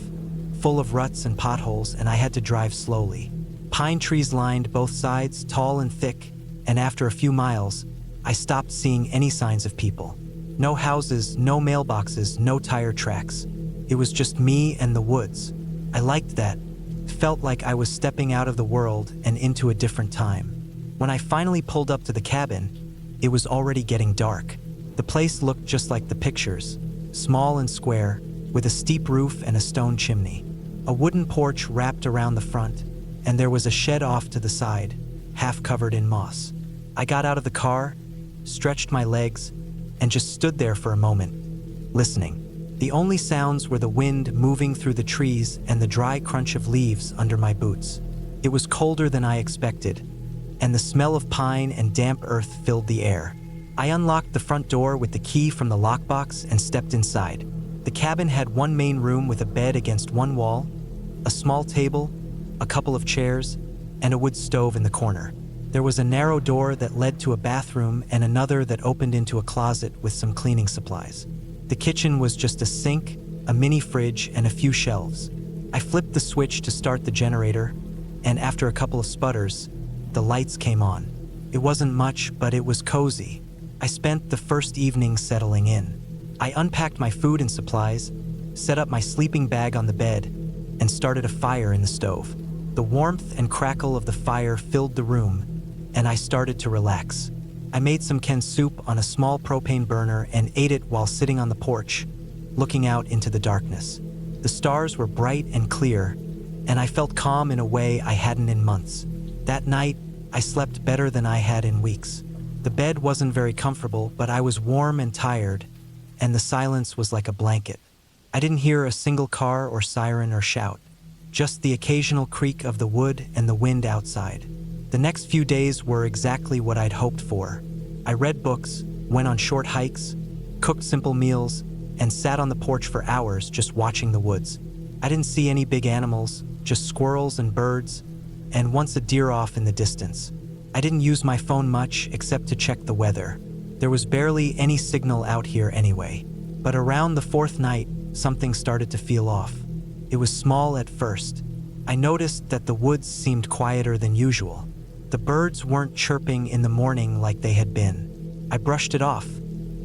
full of ruts and potholes, and I had to drive slowly. Pine trees lined both sides, tall and thick, and after a few miles, I stopped seeing any signs of people. No houses, no mailboxes, no tire tracks. It was just me and the woods. I liked that. It felt like I was stepping out of the world and into a different time. When I finally pulled up to the cabin, it was already getting dark. The place looked just like the pictures, small and square, with a steep roof and a stone chimney. A wooden porch wrapped around the front, and there was a shed off to the side, half covered in moss. I got out of the car, stretched my legs, and just stood there for a moment, listening. The only sounds were the wind moving through the trees and the dry crunch of leaves under my boots. It was colder than I expected, and the smell of pine and damp earth filled the air. I unlocked the front door with the key from the lockbox and stepped inside. The cabin had one main room with a bed against one wall, a small table, a couple of chairs, and a wood stove in the corner. There was a narrow door that led to a bathroom and another that opened into a closet with some cleaning supplies. The kitchen was just a sink, a mini fridge, and a few shelves. I flipped the switch to start the generator, and after a couple of sputters, the lights came on. It wasn't much, but it was cozy. I spent the first evening settling in. I unpacked my food and supplies, set up my sleeping bag on the bed, and started a fire in the stove. The warmth and crackle of the fire filled the room, and I started to relax. I made some canned soup on a small propane burner and ate it while sitting on the porch, looking out into the darkness. The stars were bright and clear, and I felt calm in a way I hadn't in months. That night, I slept better than I had in weeks. The bed wasn't very comfortable, but I was warm and tired, and the silence was like a blanket. I didn't hear a single car or siren or shout, just the occasional creak of the wood and the wind outside. The next few days were exactly what I'd hoped for. I read books, went on short hikes, cooked simple meals, and sat on the porch for hours just watching the woods. I didn't see any big animals, just squirrels and birds, and once a deer off in the distance. I didn't use my phone much except to check the weather. There was barely any signal out here anyway. But around the fourth night, something started to feel off. It was small at first. I noticed that the woods seemed quieter than usual. The birds weren't chirping in the morning like they had been. I brushed it off,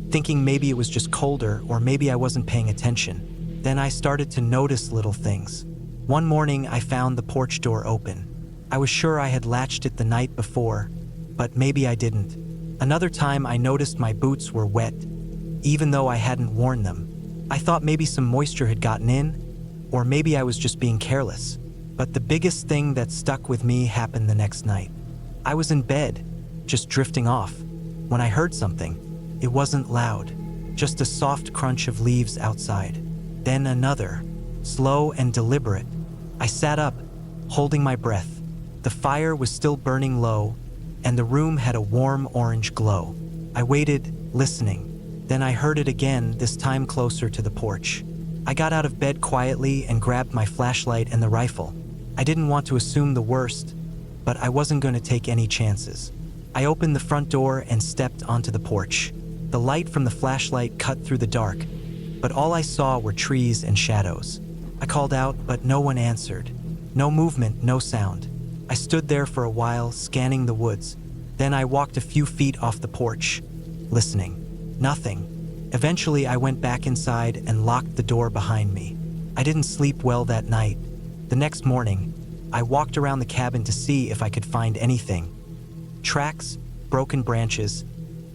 thinking maybe it was just colder or maybe I wasn't paying attention. Then I started to notice little things. One morning, I found the porch door open. I was sure I had latched it the night before, but maybe I didn't. Another time, I noticed my boots were wet, even though I hadn't worn them. I thought maybe some moisture had gotten in, or maybe I was just being careless. But the biggest thing that stuck with me happened the next night. I was in bed, just drifting off, when I heard something. It wasn't loud, just a soft crunch of leaves outside. Then another, slow and deliberate. I sat up, holding my breath. The fire was still burning low, and the room had a warm orange glow. I waited, listening. Then I heard it again, this time closer to the porch. I got out of bed quietly and grabbed my flashlight and the rifle. I didn't want to assume the worst, but I wasn't going to take any chances. I opened the front door and stepped onto the porch. The light from the flashlight cut through the dark, but all I saw were trees and shadows. I called out, but no one answered. No movement, no sound. I stood there for a while, scanning the woods. Then I walked a few feet off the porch, listening. Nothing. Eventually, I went back inside and locked the door behind me. I didn't sleep well that night. The next morning, I walked around the cabin to see if I could find anything. Tracks, broken branches,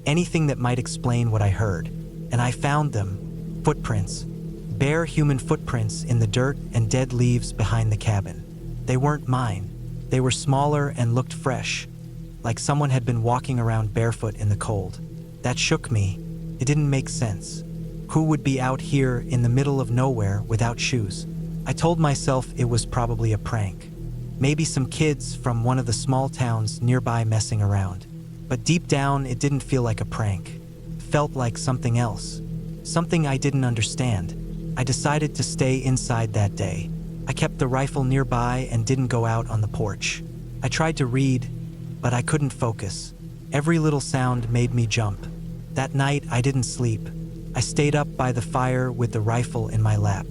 anything that might explain what I heard. And I found them. Footprints. Bare human footprints in the dirt and dead leaves behind the cabin. They weren't mine. They were smaller and looked fresh, like someone had been walking around barefoot in the cold. That shook me. It didn't make sense. Who would be out here in the middle of nowhere without shoes? I told myself it was probably a prank. Maybe some kids from one of the small towns nearby messing around. But deep down, it didn't feel like a prank. It felt like something else. Something I didn't understand. I decided to stay inside that day. I kept the rifle nearby and didn't go out on the porch. I tried to read, but I couldn't focus. Every little sound made me jump. That night, I didn't sleep. I stayed up by the fire with the rifle in my lap.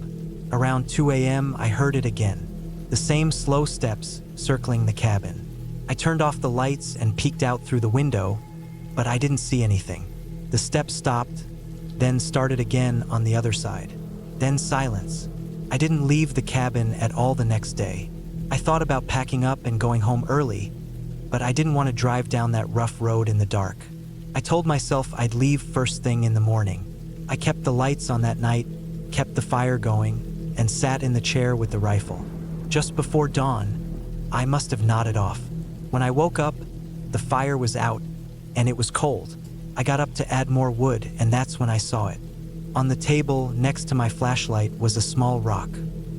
Around 2 a.m., I heard it again. The same slow steps circling the cabin. I turned off the lights and peeked out through the window, but I didn't see anything. The steps stopped, then started again on the other side. Then silence. I didn't leave the cabin at all the next day. I thought about packing up and going home early, but I didn't want to drive down that rough road in the dark. I told myself I'd leave first thing in the morning. I kept the lights on that night, kept the fire going, and sat in the chair with the rifle. Just before dawn, I must have nodded off. When I woke up, the fire was out, and it was cold. I got up to add more wood, and that's when I saw it. On the table next to my flashlight was a small rock,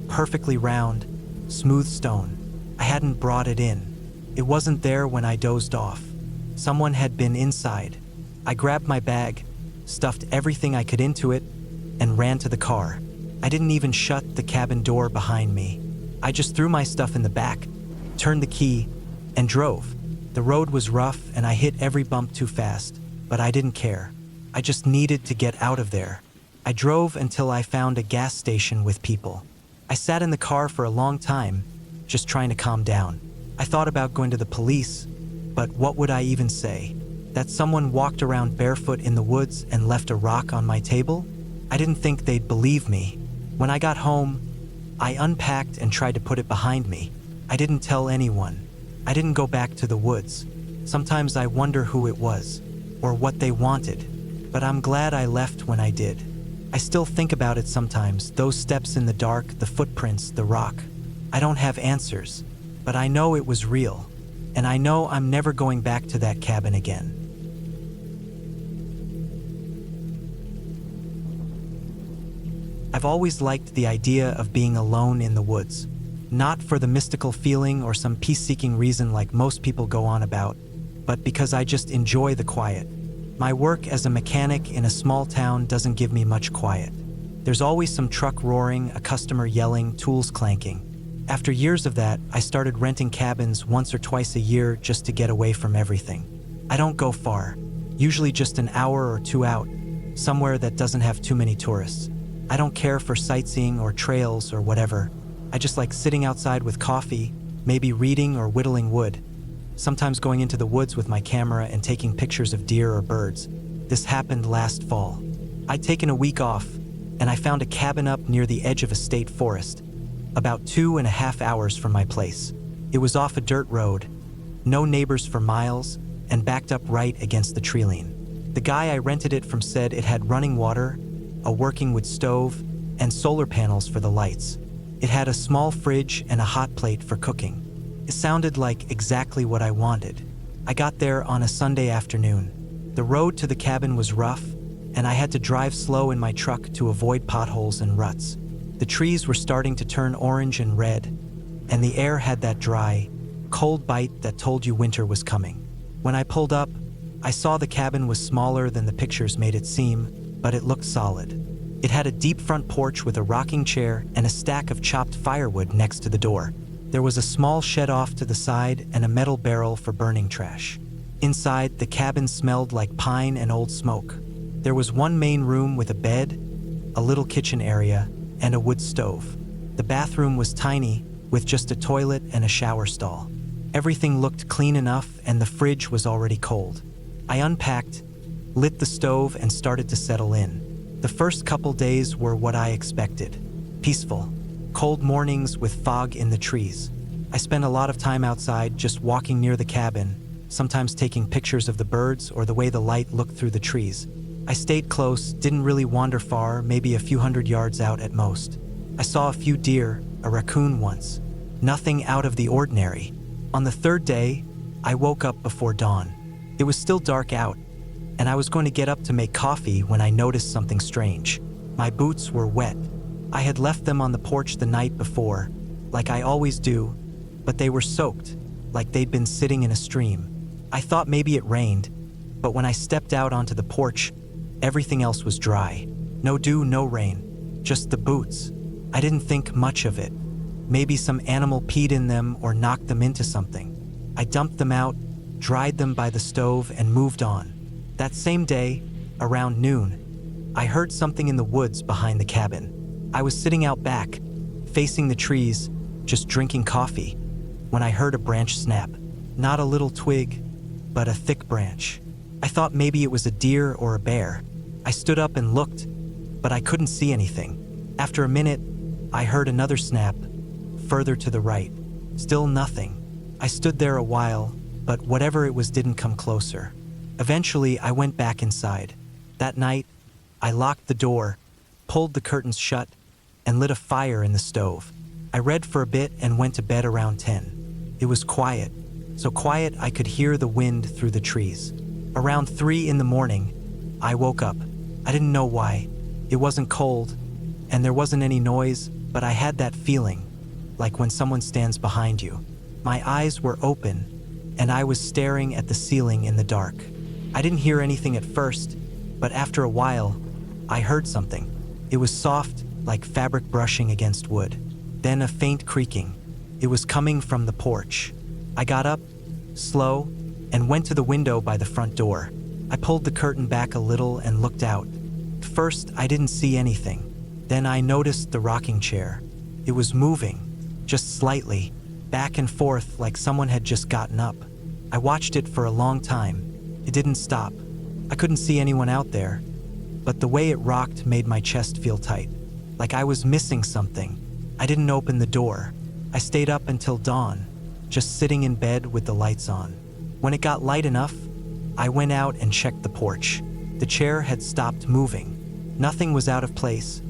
perfectly round, smooth stone. I hadn't brought it in. It wasn't there when I dozed off. Someone had been inside. I grabbed my bag, stuffed everything I could into it, and ran to the car. I didn't even shut the cabin door behind me. I just threw my stuff in the back, turned the key, and drove. The road was rough and I hit every bump too fast, but I didn't care. I just needed to get out of there. I drove until I found a gas station with people. I sat in the car for a long time, just trying to calm down. I thought about going to the police, but what would I even say? That someone walked around barefoot in the woods and left a rock on my table? I didn't think they'd believe me. When I got home, I unpacked and tried to put it behind me. I didn't tell anyone. I didn't go back to the woods. Sometimes I wonder who it was, or what they wanted, but I'm glad I left when I did. I still think about it sometimes, those steps in the dark, the footprints, the rock. I don't have answers, but I know it was real, and I know I'm never going back to that cabin again. I've always liked the idea of being alone in the woods, not for the mystical feeling or some peace-seeking reason like most people go on about, but because I just enjoy the quiet. My work as a mechanic in a small town doesn't give me much quiet. There's always some truck roaring, a customer yelling, tools clanking. After years of that, I started renting cabins once or twice a year just to get away from everything. I don't go far, usually just an hour or two out, somewhere that doesn't have too many tourists. I don't care for sightseeing or trails or whatever. I just like sitting outside with coffee, maybe reading or whittling wood. Sometimes going into the woods with my camera and taking pictures of deer or birds. This happened last fall. I'd taken a week off, and I found a cabin up near the edge of a state forest, about 2.5 hours from my place. It was off a dirt road, no neighbors for miles, and backed up right against the treeline. The guy I rented it from said it had running water, a working wood stove, and solar panels for the lights. It had a small fridge and a hot plate for cooking. It sounded like exactly what I wanted. I got there on a Sunday afternoon. The road to the cabin was rough, and I had to drive slow in my truck to avoid potholes and ruts. The trees were starting to turn orange and red, and the air had that dry, cold bite that told you winter was coming. When I pulled up, I saw the cabin was smaller than the pictures made it seem, but it looked solid. It had a deep front porch with a rocking chair and a stack of chopped firewood next to the door. There was a small shed off to the side and a metal barrel for burning trash. Inside, the cabin smelled like pine and old smoke. There was one main room with a bed, a little kitchen area, and a wood stove. The bathroom was tiny, with just a toilet and a shower stall. Everything looked clean enough, and the fridge was already cold. I unpacked, lit the stove, and started to settle in. The first couple days were what I expected. Peaceful. Cold mornings with fog in the trees. I spent a lot of time outside just walking near the cabin, sometimes taking pictures of the birds or the way the light looked through the trees. I stayed close, didn't really wander far, maybe a few hundred yards out at most. I saw a few deer, a raccoon once. Nothing out of the ordinary. On the third day, I woke up before dawn. It was still dark out, and I was going to get up to make coffee when I noticed something strange. My boots were wet. I had left them on the porch the night before, like I always do, but they were soaked, like they'd been sitting in a stream. I thought maybe it rained, but when I stepped out onto the porch, everything else was dry. No dew, no rain, just the boots. I didn't think much of it. Maybe some animal peed in them or knocked them into something. I dumped them out, dried them by the stove, and moved on. That same day, around noon, I heard something in the woods behind the cabin. I was sitting out back, facing the trees, just drinking coffee, when I heard a branch snap. Not a little twig, but a thick branch. I thought maybe it was a deer or a bear. I stood up and looked, but I couldn't see anything. After a minute, I heard another snap, further to the right. Still nothing. I stood there a while, but whatever it was didn't come closer. Eventually, I went back inside. That night, I locked the door, pulled the curtains shut, and lit a fire in the stove. I read for a bit and went to bed around 10. It was quiet, so quiet I could hear the wind through the trees. Around 3 in the morning, I woke up. I didn't know why. It wasn't cold, and there wasn't any noise, but I had that feeling, like when someone stands behind you. My eyes were open, and I was staring at the ceiling in the dark. I didn't hear anything at first, but after a while, I heard something. It was soft, like fabric brushing against wood. Then a faint creaking. It was coming from the porch. I got up, slow, and went to the window by the front door. I pulled the curtain back a little and looked out. First, I didn't see anything. Then I noticed the rocking chair. It was moving, just slightly, back and forth like someone had just gotten up. I watched it for a long time. It didn't stop. I couldn't see anyone out there, but the way it rocked made my chest feel tight, like I was missing something. I didn't open the door. I stayed up until dawn, just sitting in bed with the lights on. When it got light enough, I went out and checked the porch. The chair had stopped moving. Nothing was out of place,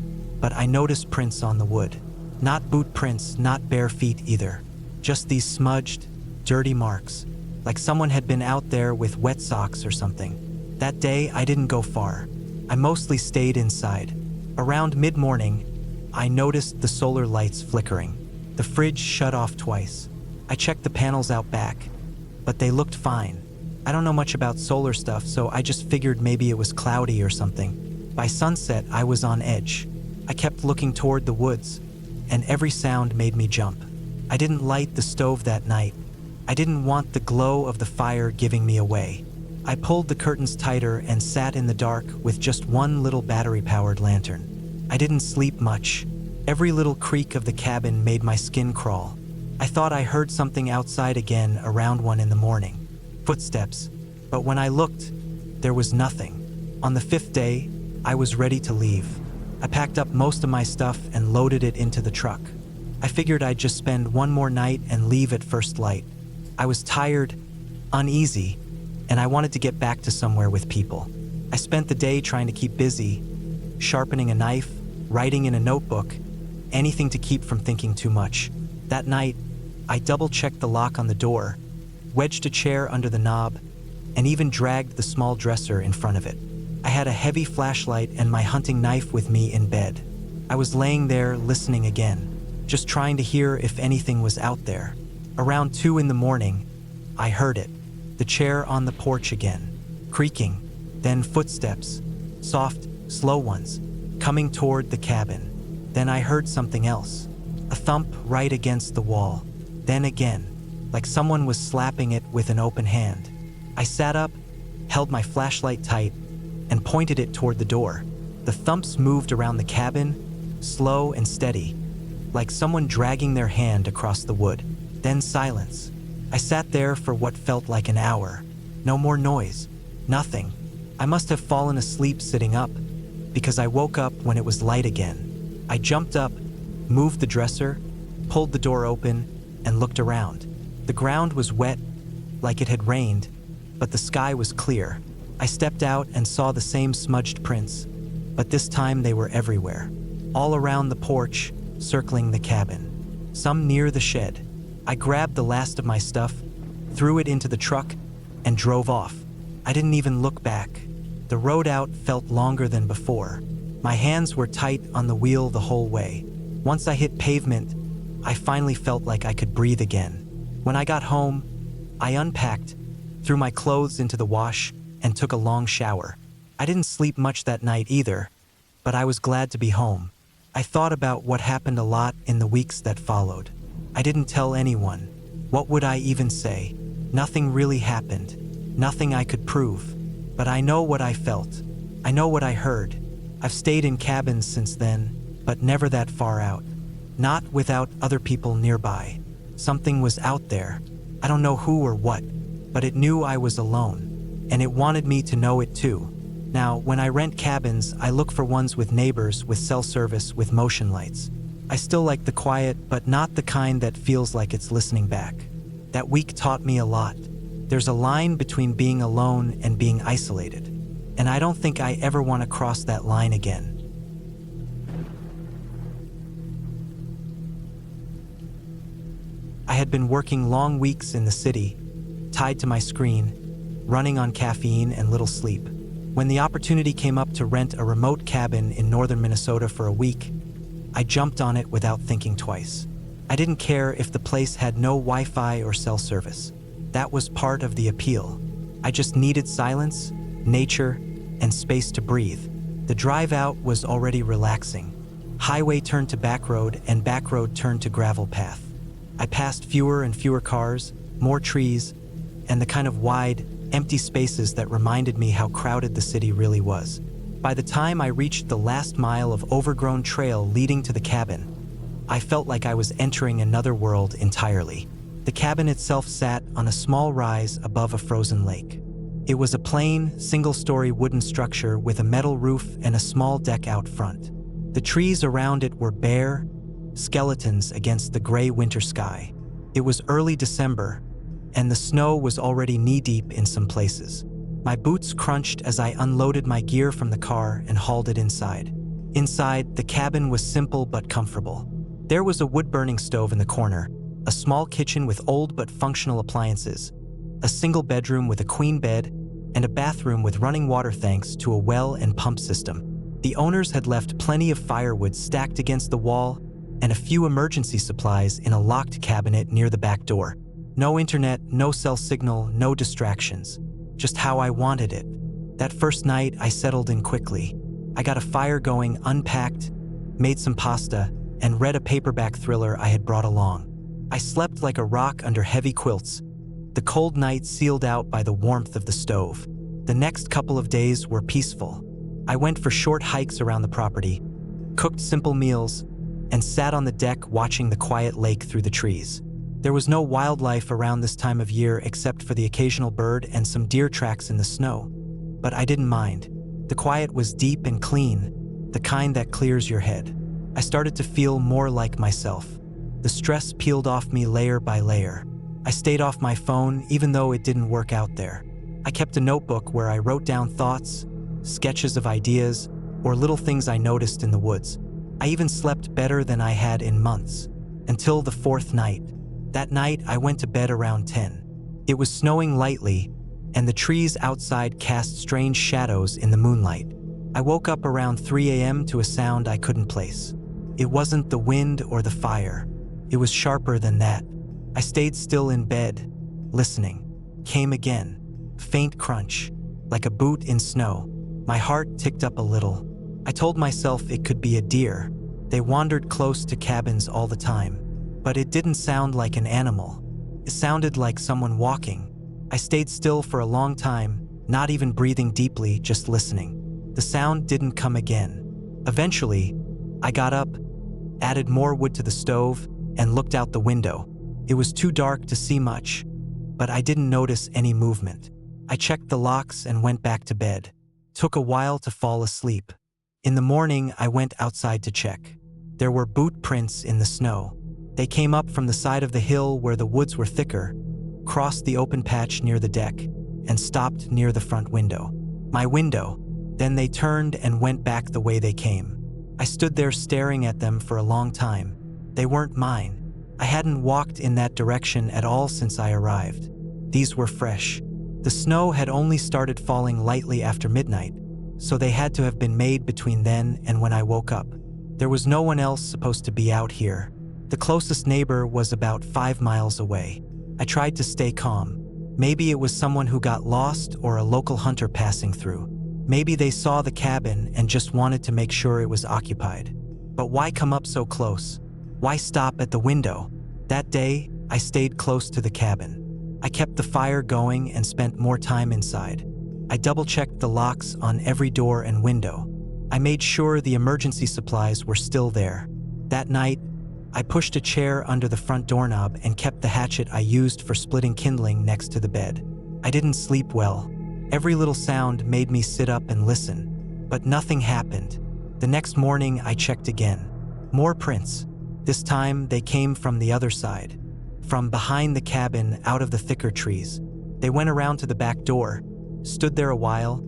but I noticed prints on the wood. Not boot prints, not bare feet either. Just these smudged, dirty marks, like someone had been out there with wet socks or something. That day, I didn't go far. I mostly stayed inside. Around mid-morning, I noticed the solar lights flickering. The fridge shut off twice. I checked the panels out back, but they looked fine. I don't know much about solar stuff, so I just figured maybe it was cloudy or something. By sunset, I was on edge. I kept looking toward the woods, and every sound made me jump. I didn't light the stove that night. I didn't want the glow of the fire giving me away. I pulled the curtains tighter and sat in the dark with just one little battery-powered lantern. I didn't sleep much. Every little creak of the cabin made my skin crawl. I thought I heard something outside again around 1 in the morning. Footsteps. But when I looked, there was nothing. On the 5th day, I was ready to leave. I packed up most of my stuff and loaded it into the truck. I figured I'd just spend one more night and leave at first light. I was tired, uneasy, and I wanted to get back to somewhere with people. I spent the day trying to keep busy, sharpening a knife, writing in a notebook, anything to keep from thinking too much. That night, I double-checked the lock on the door, wedged a chair under the knob, and even dragged the small dresser in front of it. I had a heavy flashlight and my hunting knife with me in bed. I was laying there listening again, just trying to hear if anything was out there. Around 2 in the morning, I heard it. The chair on the porch again, creaking, then footsteps, soft, slow ones, coming toward the cabin. Then I heard something else, a thump right against the wall. Then again, like someone was slapping it with an open hand. I sat up, held my flashlight tight, and pointed it toward the door. The thumps moved around the cabin, slow and steady, like someone dragging their hand across the wood. Then silence. I sat there for what felt like an hour. No more noise. Nothing. I must have fallen asleep sitting up, because I woke up when it was light again. I jumped up, moved the dresser, pulled the door open, and looked around. The ground was wet, like it had rained, but the sky was clear. I stepped out and saw the same smudged prints, but this time they were everywhere. All around the porch, circling the cabin. Some near the shed. I grabbed the last of my stuff, threw it into the truck, and drove off. I didn't even look back. The road out felt longer than before. My hands were tight on the wheel the whole way. Once I hit pavement, I finally felt like I could breathe again. When I got home, I unpacked, threw my clothes into the wash, and took a long shower. I didn't sleep much that night either, but I was glad to be home. I thought about what happened a lot in the weeks that followed. I didn't tell anyone. What would I even say? Nothing really happened. Nothing I could prove. But I know what I felt. I know what I heard. I've stayed in cabins since then, but never that far out. Not without other people nearby. Something was out there. I don't know who or what, but it knew I was alone, and it wanted me to know it too. Now, when I rent cabins, I look for ones with neighbors, with cell service, with motion lights. I still like the quiet, but not the kind that feels like it's listening back. That week taught me a lot. There's a line between being alone and being isolated, and I don't think I ever want to cross that line again. I had been working long weeks in the city, tied to my screen, running on caffeine and little sleep. When the opportunity came up to rent a remote cabin in northern Minnesota for a week, I jumped on it without thinking twice. I didn't care if the place had no Wi-Fi or cell service. That was part of the appeal. I just needed silence, nature, and space to breathe. The drive out was already relaxing. Highway turned to back road, and back road turned to gravel path. I passed fewer and fewer cars, more trees, and the kind of wide, empty spaces that reminded me how crowded the city really was. By the time I reached the last mile of overgrown trail leading to the cabin, I felt like I was entering another world entirely. The cabin itself sat on a small rise above a frozen lake. It was a plain, single-story wooden structure with a metal roof and a small deck out front. The trees around it were bare, skeletons against the gray winter sky. It was early December, and the snow was already knee-deep in some places. My boots crunched as I unloaded my gear from the car and hauled it inside. Inside, the cabin was simple but comfortable. There was a wood-burning stove in the corner, a small kitchen with old but functional appliances, a single bedroom with a queen bed, and a bathroom with running water thanks to a well and pump system. The owners had left plenty of firewood stacked against the wall and a few emergency supplies in a locked cabinet near the back door. No internet, no cell signal, no distractions. Just how I wanted it. That first night, I settled in quickly. I got a fire going, unpacked, made some pasta, and read a paperback thriller I had brought along. I slept like a rock under heavy quilts, the cold night sealed out by the warmth of the stove. The next couple of days were peaceful. I went for short hikes around the property, cooked simple meals, and sat on the deck watching the quiet lake through the trees. There was no wildlife around this time of year except for the occasional bird and some deer tracks in the snow. But I didn't mind. The quiet was deep and clean, the kind that clears your head. I started to feel more like myself. The stress peeled off me layer by layer. I stayed off my phone even though it didn't work out there. I kept a notebook where I wrote down thoughts, sketches of ideas, or little things I noticed in the woods. I even slept better than I had in months, until the fourth night. That night, I went to bed around 10. It was snowing lightly, and the trees outside cast strange shadows in the moonlight. I woke up around 3 a.m. to a sound I couldn't place. It wasn't the wind or the fire. It was sharper than that. I stayed still in bed, listening. Came again. Faint crunch, like a boot in snow. My heart ticked up a little. I told myself it could be a deer. They wandered close to cabins all the time. But it didn't sound like an animal. It sounded like someone walking. I stayed still for a long time, not even breathing deeply, just listening. The sound didn't come again. Eventually, I got up, added more wood to the stove, and looked out the window. It was too dark to see much, but I didn't notice any movement. I checked the locks and went back to bed. Took a while to fall asleep. In the morning, I went outside to check. There were boot prints in the snow. They came up from the side of the hill where the woods were thicker, crossed the open patch near the deck, and stopped near the front window. My window. Then they turned and went back the way they came. I stood there staring at them for a long time. They weren't mine. I hadn't walked in that direction at all since I arrived. These were fresh. The snow had only started falling lightly after midnight, so they had to have been made between then and when I woke up. There was no one else supposed to be out here. The closest neighbor was about 5 miles away. I tried to stay calm. Maybe it was someone who got lost or a local hunter passing through. Maybe they saw the cabin and just wanted to make sure it was occupied. But why come up so close? Why stop at the window? That day, I stayed close to the cabin. I kept the fire going and spent more time inside. I double-checked the locks on every door and window. I made sure the emergency supplies were still there. That night, I pushed a chair under the front doorknob and kept the hatchet I used for splitting kindling next to the bed. I didn't sleep well. Every little sound made me sit up and listen, but nothing happened. The next morning, I checked again. More prints. This time, they came from the other side, from behind the cabin out of the thicker trees. They went around to the back door, stood there a while,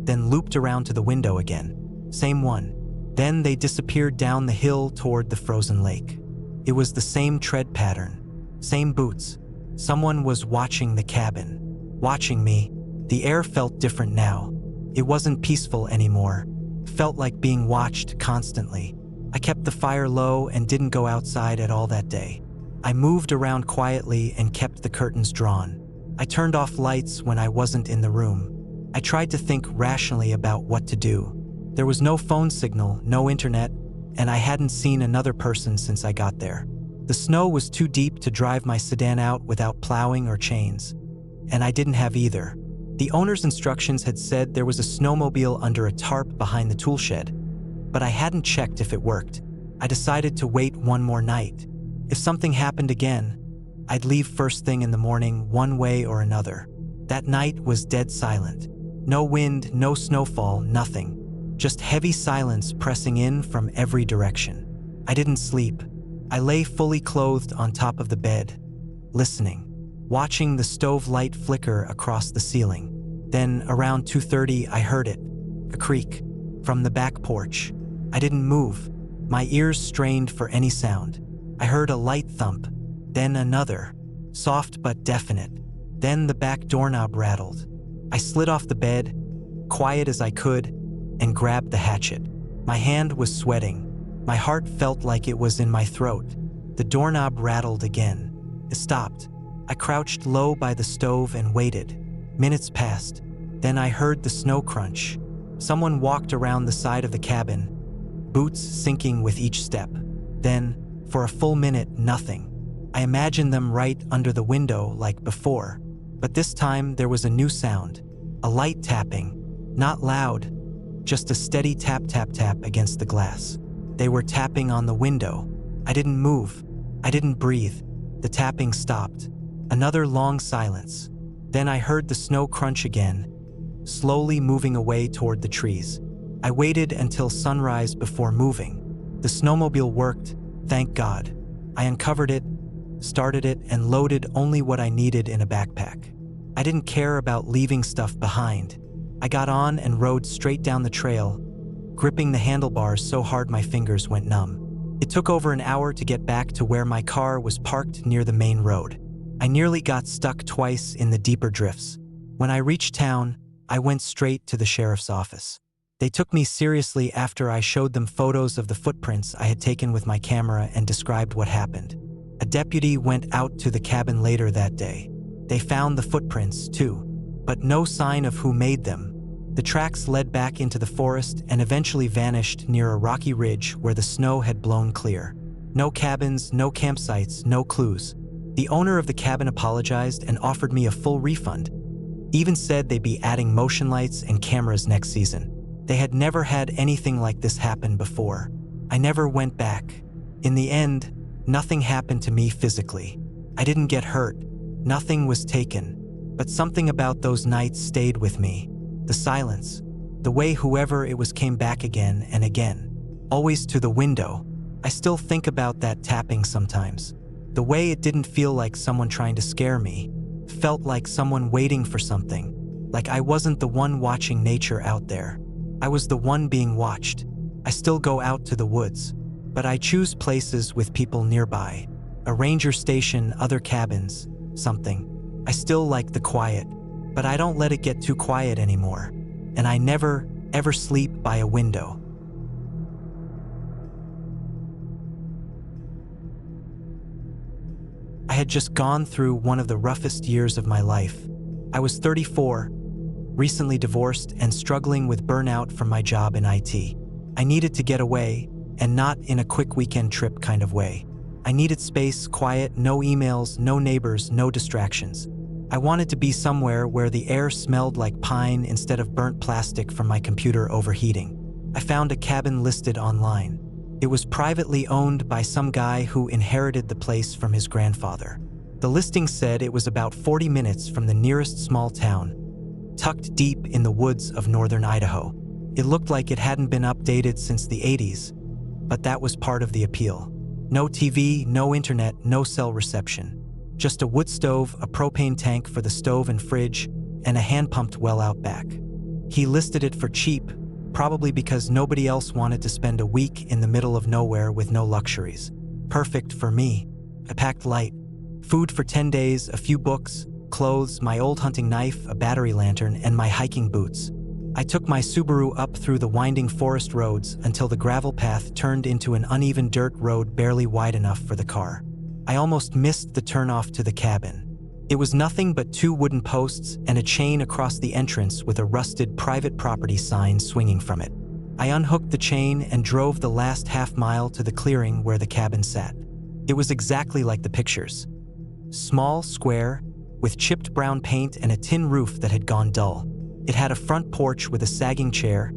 then looped around to the window again. Same one. Then they disappeared down the hill toward the frozen lake. It was the same tread pattern, same boots. Someone was watching the cabin, watching me. The air felt different now. It wasn't peaceful anymore. Felt like being watched constantly. I kept the fire low and didn't go outside at all that day. I moved around quietly and kept the curtains drawn. I turned off lights when I wasn't in the room. I tried to think rationally about what to do. There was no phone signal, no internet, and I hadn't seen another person since I got there. The snow was too deep to drive my sedan out without plowing or chains, and I didn't have either. The owner's instructions had said there was a snowmobile under a tarp behind the tool shed, but I hadn't checked if it worked. I decided to wait one more night. If something happened again, I'd leave first thing in the morning one way or another. That night was dead silent. No wind, no snowfall, nothing. Just heavy silence pressing in from every direction. I didn't sleep. I lay fully clothed on top of the bed, listening, watching the stove light flicker across the ceiling. Then, around 2:30, I heard it, a creak, from the back porch. I didn't move, my ears strained for any sound. I heard a light thump, then another, soft but definite. Then the back doorknob rattled. I slid off the bed, quiet as I could, and grabbed the hatchet. My hand was sweating. My heart felt like it was in my throat. The doorknob rattled again. It stopped. I crouched low by the stove and waited. Minutes passed. Then I heard the snow crunch. Someone walked around the side of the cabin, boots sinking with each step. Then, for a full minute, nothing. I imagined them right under the window like before. But this time there was a new sound. A light tapping. Not loud, just a steady tap tap tap against the glass. They were tapping on the window. I didn't move. I didn't breathe. The tapping stopped. Another long silence. Then I heard the snow crunch again, slowly moving away toward the trees. I waited until sunrise before moving. The snowmobile worked, thank God. I uncovered it, started it, and loaded only what I needed in a backpack. I didn't care about leaving stuff behind. I got on and rode straight down the trail, gripping the handlebars so hard my fingers went numb. It took over an hour to get back to where my car was parked near the main road. I nearly got stuck twice in the deeper drifts. When I reached town, I went straight to the sheriff's office. They took me seriously after I showed them photos of the footprints I had taken with my camera and described what happened. A deputy went out to the cabin later that day. They found the footprints, too, but no sign of who made them. The tracks led back into the forest and eventually vanished near a rocky ridge where the snow had blown clear. No cabins, no campsites, no clues. The owner of the cabin apologized and offered me a full refund. Even said they'd be adding motion lights and cameras next season. They had never had anything like this happen before. I never went back. In the end, nothing happened to me physically. I didn't get hurt. Nothing was taken. But something about those nights stayed with me. The silence. The way whoever it was came back again and again. Always to the window. I still think about that tapping sometimes. The way it didn't feel like someone trying to scare me. Felt like someone waiting for something. Like I wasn't the one watching nature out there. I was the one being watched. I still go out to the woods, but I choose places with people nearby. A ranger station, other cabins, something. I still like the quiet, but I don't let it get too quiet anymore. And I never, ever sleep by a window. I had just gone through one of the roughest years of my life. I was 34, recently divorced and struggling with burnout from my job in IT. I needed to get away, and not in a quick weekend trip kind of way. I needed space, quiet, no emails, no neighbors, no distractions. I wanted to be somewhere where the air smelled like pine instead of burnt plastic from my computer overheating. I found a cabin listed online. It was privately owned by some guy who inherited the place from his grandfather. The listing said it was about 40 minutes from the nearest small town, tucked deep in the woods of northern Idaho. It looked like it hadn't been updated since the 80s, but that was part of the appeal. No TV, no internet, no cell reception. Just a wood stove, a propane tank for the stove and fridge, and a hand-pumped well out back. He listed it for cheap, probably because nobody else wanted to spend a week in the middle of nowhere with no luxuries. Perfect for me. I packed light. Food for 10 days, a few books, clothes, my old hunting knife, a battery lantern, and my hiking boots. I took my Subaru up through the winding forest roads until the gravel path turned into an uneven dirt road barely wide enough for the car. I almost missed the turnoff to the cabin. It was nothing but 2 wooden posts and a chain across the entrance with a rusted private property sign swinging from it. I unhooked the chain and drove the last half-mile to the clearing where the cabin sat. It was exactly like the pictures. Small, square, with chipped brown paint and a tin roof that had gone dull. It had a front porch with a sagging chair,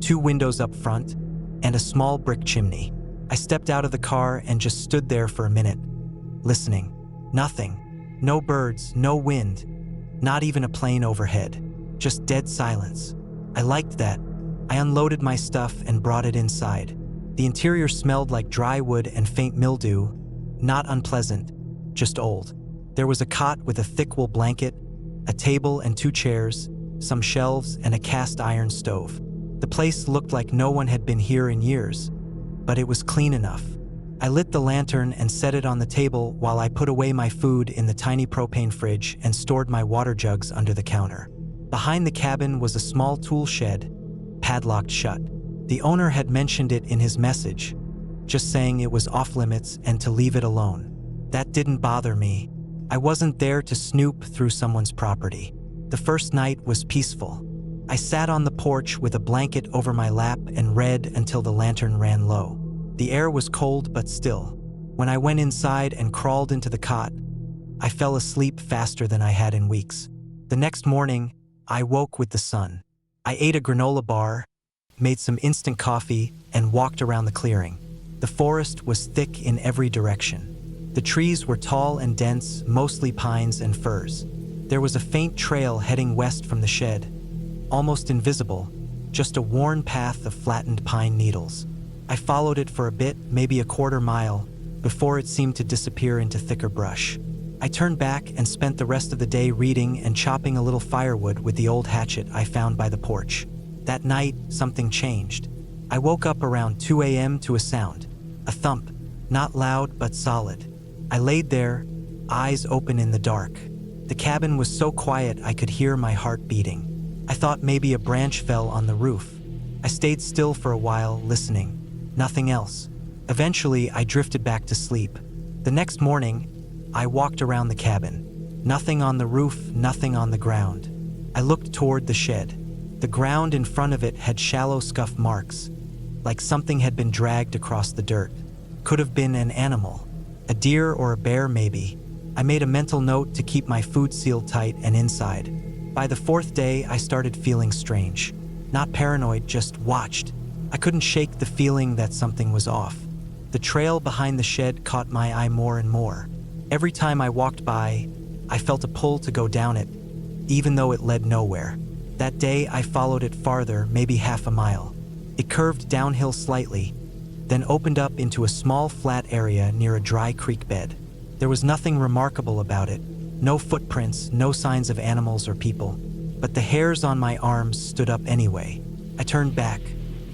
2 windows up front, and a small brick chimney. I stepped out of the car and just stood there for a minute, listening. Nothing. No birds, no wind, Not even a plane overhead. Just dead silence. I liked that. I unloaded my stuff and brought it inside. The interior smelled like dry wood and faint mildew. Not unpleasant, just old. There was a cot with a thick wool blanket, a table and 2 chairs, some shelves, and a cast iron stove. The place looked like no one had been here in years, but it was clean enough. I lit the lantern and set it on the table while I put away my food in the tiny propane fridge and stored my water jugs under the counter. Behind the cabin was a small tool shed, padlocked shut. The owner had mentioned it in his message, just saying it was off limits and to leave it alone. That didn't bother me. I wasn't there to snoop through someone's property. The first night was peaceful. I sat on the porch with a blanket over my lap and read until the lantern ran low. The air was cold but still. When I went inside and crawled into the cot, I fell asleep faster than I had in weeks. The next morning, I woke with the sun. I ate a granola bar, made some instant coffee, and walked around the clearing. The forest was thick in every direction. The trees were tall and dense, mostly pines and firs. There was a faint trail heading west from the shed, almost invisible, just a worn path of flattened pine needles. I followed it for a bit, maybe a quarter mile, before it seemed to disappear into thicker brush. I turned back and spent the rest of the day reading and chopping a little firewood with the old hatchet I found by the porch. That night, something changed. I woke up around 2 a.m. to a sound, a thump, not loud but solid. I laid there, eyes open in the dark. The cabin was so quiet I could hear my heart beating. I thought maybe a branch fell on the roof. I stayed still for a while, listening. Nothing else. Eventually, I drifted back to sleep. The next morning, I walked around the cabin. Nothing on the roof, nothing on the ground. I looked toward the shed. The ground in front of it had shallow scuff marks, like something had been dragged across the dirt. Could have been an animal. A deer or a bear, maybe. I made a mental note to keep my food sealed tight and inside. By the 4th day, I started feeling strange. Not paranoid, just watched. I couldn't shake the feeling that something was off. The trail behind the shed caught my eye more and more. Every time I walked by, I felt a pull to go down it, even though it led nowhere. That day, I followed it farther, maybe half a mile. It curved downhill slightly, then opened up into a small flat area near a dry creek bed. There was nothing remarkable about it. No footprints, no signs of animals or people. But the hairs on my arms stood up anyway. I turned back.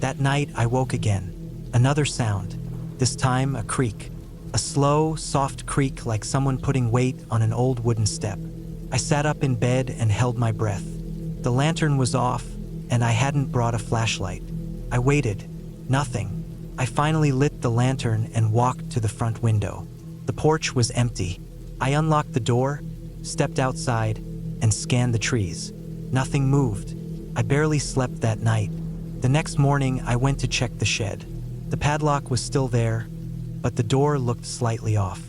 That night, I woke again. Another sound. This time, a creak. A slow, soft creak like someone putting weight on an old wooden step. I sat up in bed and held my breath. The lantern was off, and I hadn't brought a flashlight. I waited. Nothing. I finally lit the lantern and walked to the front window. The porch was empty. I unlocked the door, stepped outside, and scanned the trees. Nothing moved. I barely slept that night. The next morning, I went to check the shed. The padlock was still there, but the door looked slightly off,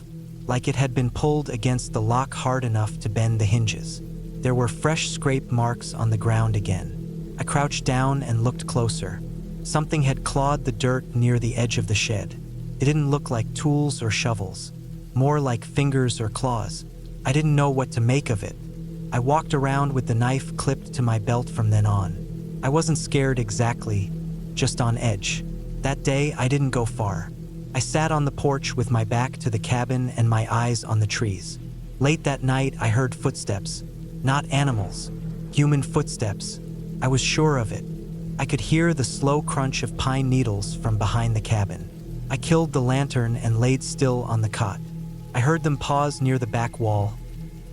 like it had been pulled against the lock hard enough to bend the hinges. There were fresh scrape marks on the ground again. I crouched down and looked closer. Something had clawed the dirt near the edge of the shed. It didn't look like tools or shovels, more like fingers or claws. I didn't know what to make of it. I walked around with the knife clipped to my belt from then on. I wasn't scared exactly, just on edge. That day, I didn't go far. I sat on the porch with my back to the cabin and my eyes on the trees. Late that night, I heard footsteps. Not animals, human footsteps. I was sure of it. I could hear the slow crunch of pine needles from behind the cabin. I killed the lantern and laid still on the cot. I heard them pause near the back wall,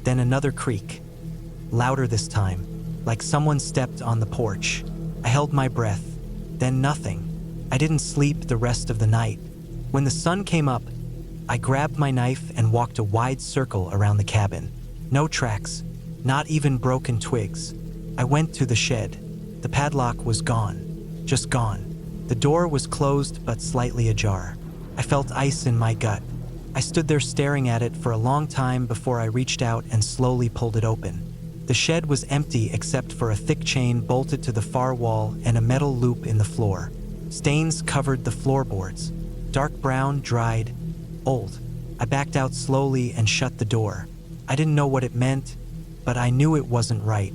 then another creak. Louder this time, like someone stepped on the porch. I held my breath, then nothing. I didn't sleep the rest of the night. When the sun came up, I grabbed my knife and walked a wide circle around the cabin. No tracks, not even broken twigs. I went to the shed. The padlock was gone, just gone. The door was closed but slightly ajar. I felt ice in my gut. I stood there staring at it for a long time before I reached out and slowly pulled it open. The shed was empty except for a thick chain bolted to the far wall and a metal loop in the floor. Stains covered the floorboards. Dark brown, dried, old. I backed out slowly and shut the door. I didn't know what it meant, but I knew it wasn't right.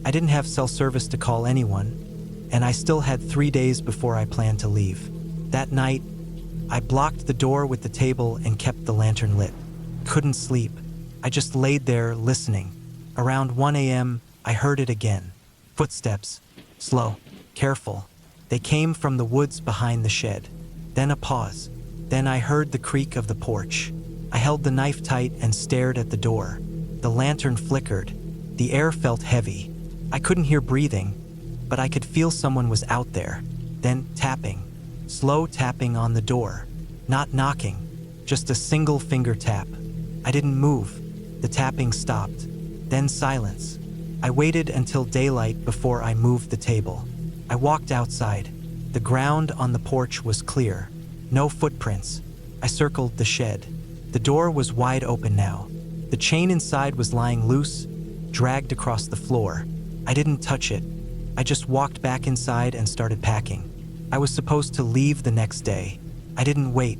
I didn't have cell service to call anyone, and I still had 3 days before I planned to leave. That night, I blocked the door with the table and kept the lantern lit. Couldn't sleep. I just laid there listening. Around 1 a.m., I heard it again. Footsteps. Slow. Careful. They came from the woods behind the shed. Then a pause. Then I heard the creak of the porch. I held the knife tight and stared at the door. The lantern flickered. The air felt heavy. I couldn't hear breathing, but I could feel someone was out there. Then tapping. Slow tapping on the door. Not knocking, just a single finger tap. I didn't move. The tapping stopped. Then silence. I waited until daylight before I moved the table. I walked outside. The ground on the porch was clear. No footprints. I circled the shed. The door was wide open now. The chain inside was lying loose, dragged across the floor. I didn't touch it. I just walked back inside and started packing. I was supposed to leave the next day. I didn't wait.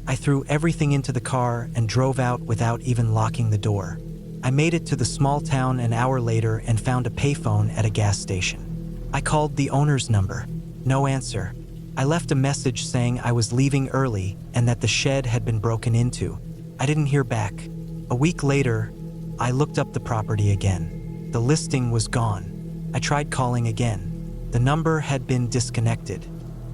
I threw everything into the car and drove out without even locking the door. I made it to the small town an hour later and found a payphone at a gas station. I called the owner's number. No answer. I left a message saying I was leaving early and that the shed had been broken into. I didn't hear back. A week later, I looked up the property again. The listing was gone. I tried calling again. The number had been disconnected.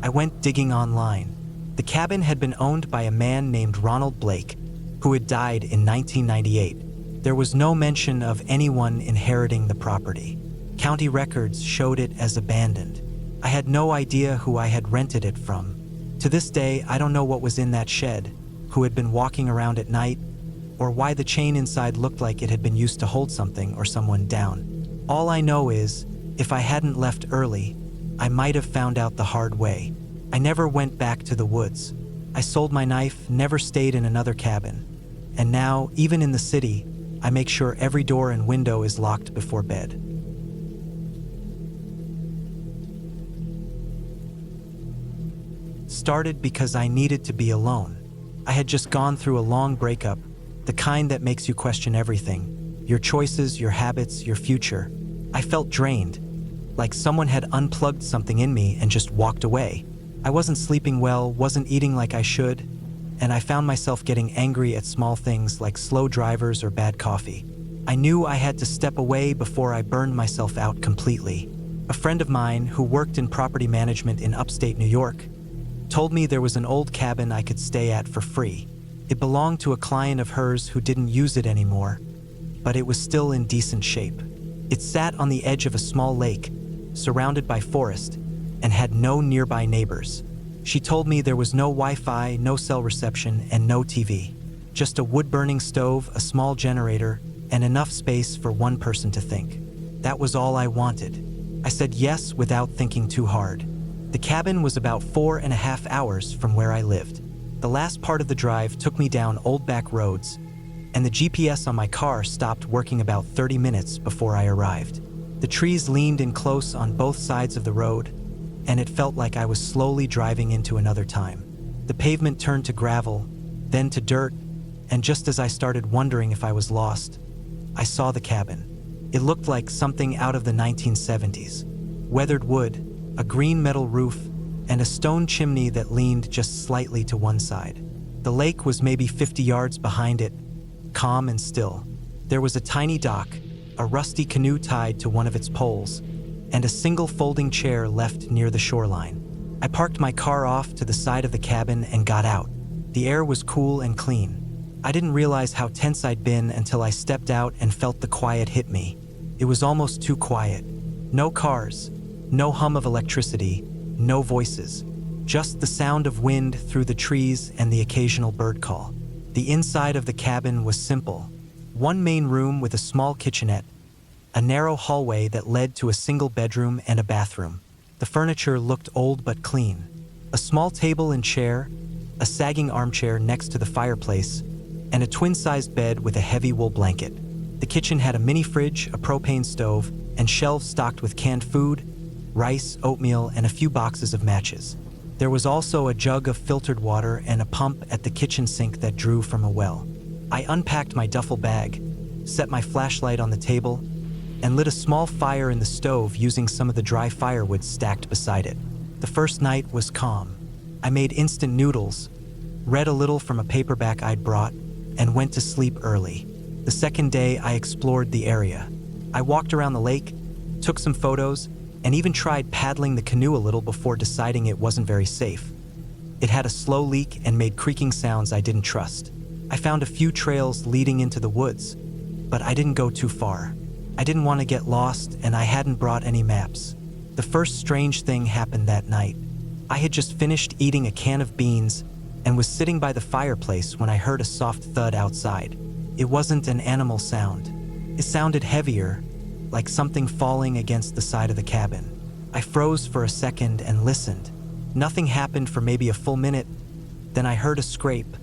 I went digging online. The cabin had been owned by a man named Ronald Blake, who had died in 1998. There was no mention of anyone inheriting the property. County records showed it as abandoned. I had no idea who I had rented it from. To this day, I don't know what was in that shed, who had been walking around at night, or why the chain inside looked like it had been used to hold something or someone down. All I know is, if I hadn't left early, I might have found out the hard way. I never went back to the woods. I sold my knife, never stayed in another cabin. And now, even in the city, I make sure every door and window is locked before bed. Started because I needed to be alone. I had just gone through a long breakup, the kind that makes you question everything, your choices, your habits, your future. I felt drained, like someone had unplugged something in me and just walked away. I wasn't sleeping well, wasn't eating like I should, and I found myself getting angry at small things like slow drivers or bad coffee. I knew I had to step away before I burned myself out completely. A friend of mine who worked in property management in upstate New York told me there was an old cabin I could stay at for free. It belonged to a client of hers who didn't use it anymore, but it was still in decent shape. It sat on the edge of a small lake, surrounded by forest, and had no nearby neighbors. She told me there was no Wi-Fi, no cell reception, and no TV. Just a wood-burning stove, a small generator, and enough space for one person to think. That was all I wanted. I said yes without thinking too hard. The cabin was about 4.5 hours from where I lived. The last part of the drive took me down old back roads, and the GPS on my car stopped working about 30 minutes before I arrived. The trees leaned in close on both sides of the road, and it felt like I was slowly driving into another time. The pavement turned to gravel, then to dirt, and just as I started wondering if I was lost, I saw the cabin. It looked like something out of the 1970s. Weathered wood, a green metal roof, and a stone chimney that leaned just slightly to one side. The lake was maybe 50 yards behind it, calm and still. There was a tiny dock, a rusty canoe tied to one of its poles, and a single folding chair left near the shoreline. I parked my car off to the side of the cabin and got out. The air was cool and clean. I didn't realize how tense I'd been until I stepped out and felt the quiet hit me. It was almost too quiet. No cars, no hum of electricity, no voices, just the sound of wind through the trees and the occasional bird call. The inside of the cabin was simple. One main room with a small kitchenette, a narrow hallway that led to a single bedroom and a bathroom. The furniture looked old but clean. A small table and chair, a sagging armchair next to the fireplace, and a twin-sized bed with a heavy wool blanket. The kitchen had a mini fridge, a propane stove, and shelves stocked with canned food, rice, oatmeal, and a few boxes of matches. There was also a jug of filtered water and a pump at the kitchen sink that drew from a well. I unpacked my duffel bag, set my flashlight on the table, and lit a small fire in the stove using some of the dry firewood stacked beside it. The first night was calm. I made instant noodles, read a little from a paperback I'd brought, and went to sleep early. The second day, I explored the area. I walked around the lake, took some photos, and even tried paddling the canoe a little before deciding it wasn't very safe. It had a slow leak and made creaking sounds I didn't trust. I found a few trails leading into the woods, but I didn't go too far. I didn't want to get lost, and I hadn't brought any maps. The first strange thing happened that night. I had just finished eating a can of beans and was sitting by the fireplace when I heard a soft thud outside. It wasn't an animal sound. It sounded heavier, like something falling against the side of the cabin. I froze for a second and listened. Nothing happened for maybe a full minute. Then I heard a scrape,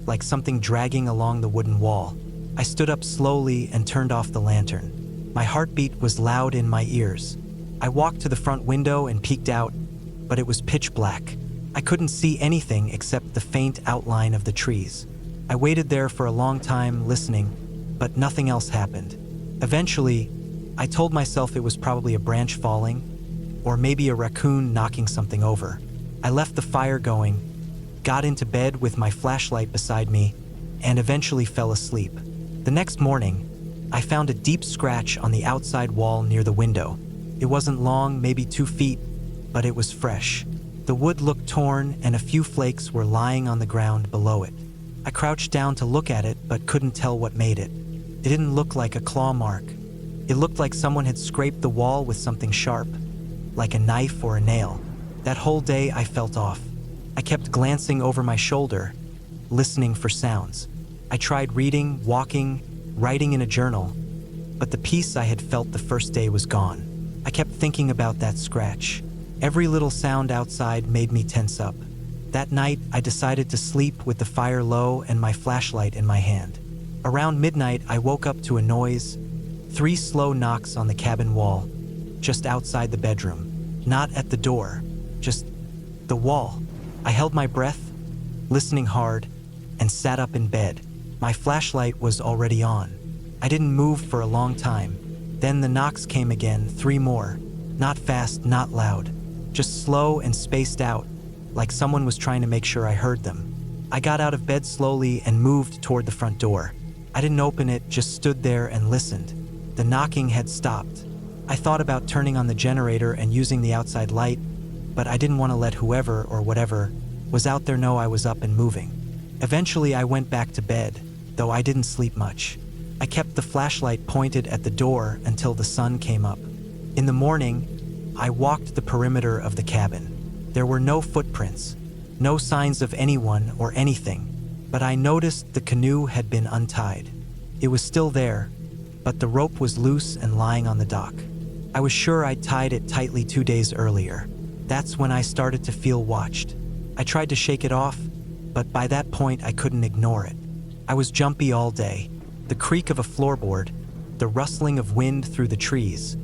like something dragging along the wooden wall. I stood up slowly and turned off the lantern. My heartbeat was loud in my ears. I walked to the front window and peeked out, but it was pitch black. I couldn't see anything except the faint outline of the trees. I waited there for a long time, listening, but nothing else happened. Eventually, I told myself it was probably a branch falling, or maybe a raccoon knocking something over. I left the fire going, got into bed with my flashlight beside me, and eventually fell asleep. The next morning, I found a deep scratch on the outside wall near the window. It wasn't long, maybe 2 feet, but it was fresh. The wood looked torn, and a few flakes were lying on the ground below it. I crouched down to look at it, but couldn't tell what made it. It didn't look like a claw mark. It looked like someone had scraped the wall with something sharp, like a knife or a nail. That whole day I felt off. I kept glancing over my shoulder, listening for sounds. I tried reading, walking, writing in a journal, but the peace I had felt the first day was gone. I kept thinking about that scratch. Every little sound outside made me tense up. That night, I decided to sleep with the fire low and my flashlight in my hand. Around midnight, I woke up to a noise, 3 slow knocks on the cabin wall, just outside the bedroom. Not at the door, just the wall. I held my breath, listening hard, and sat up in bed. My flashlight was already on. I didn't move for a long time. Then the knocks came again, 3 more. Not fast, not loud, just slow and spaced out, like someone was trying to make sure I heard them. I got out of bed slowly and moved toward the front door. I didn't open it, just stood there and listened. The knocking had stopped. I thought about turning on the generator and using the outside light, but I didn't want to let whoever or whatever was out there know I was up and moving. Eventually, I went back to bed, though I didn't sleep much. I kept the flashlight pointed at the door until the sun came up. In the morning, I walked the perimeter of the cabin. There were no footprints, no signs of anyone or anything, but I noticed the canoe had been untied. It was still there, but the rope was loose and lying on the dock. I was sure I'd tied it tightly 2 days earlier. That's when I started to feel watched. I tried to shake it off, but by that point I couldn't ignore it. I was jumpy all day. The creak of a floorboard, the rustling of wind through the trees.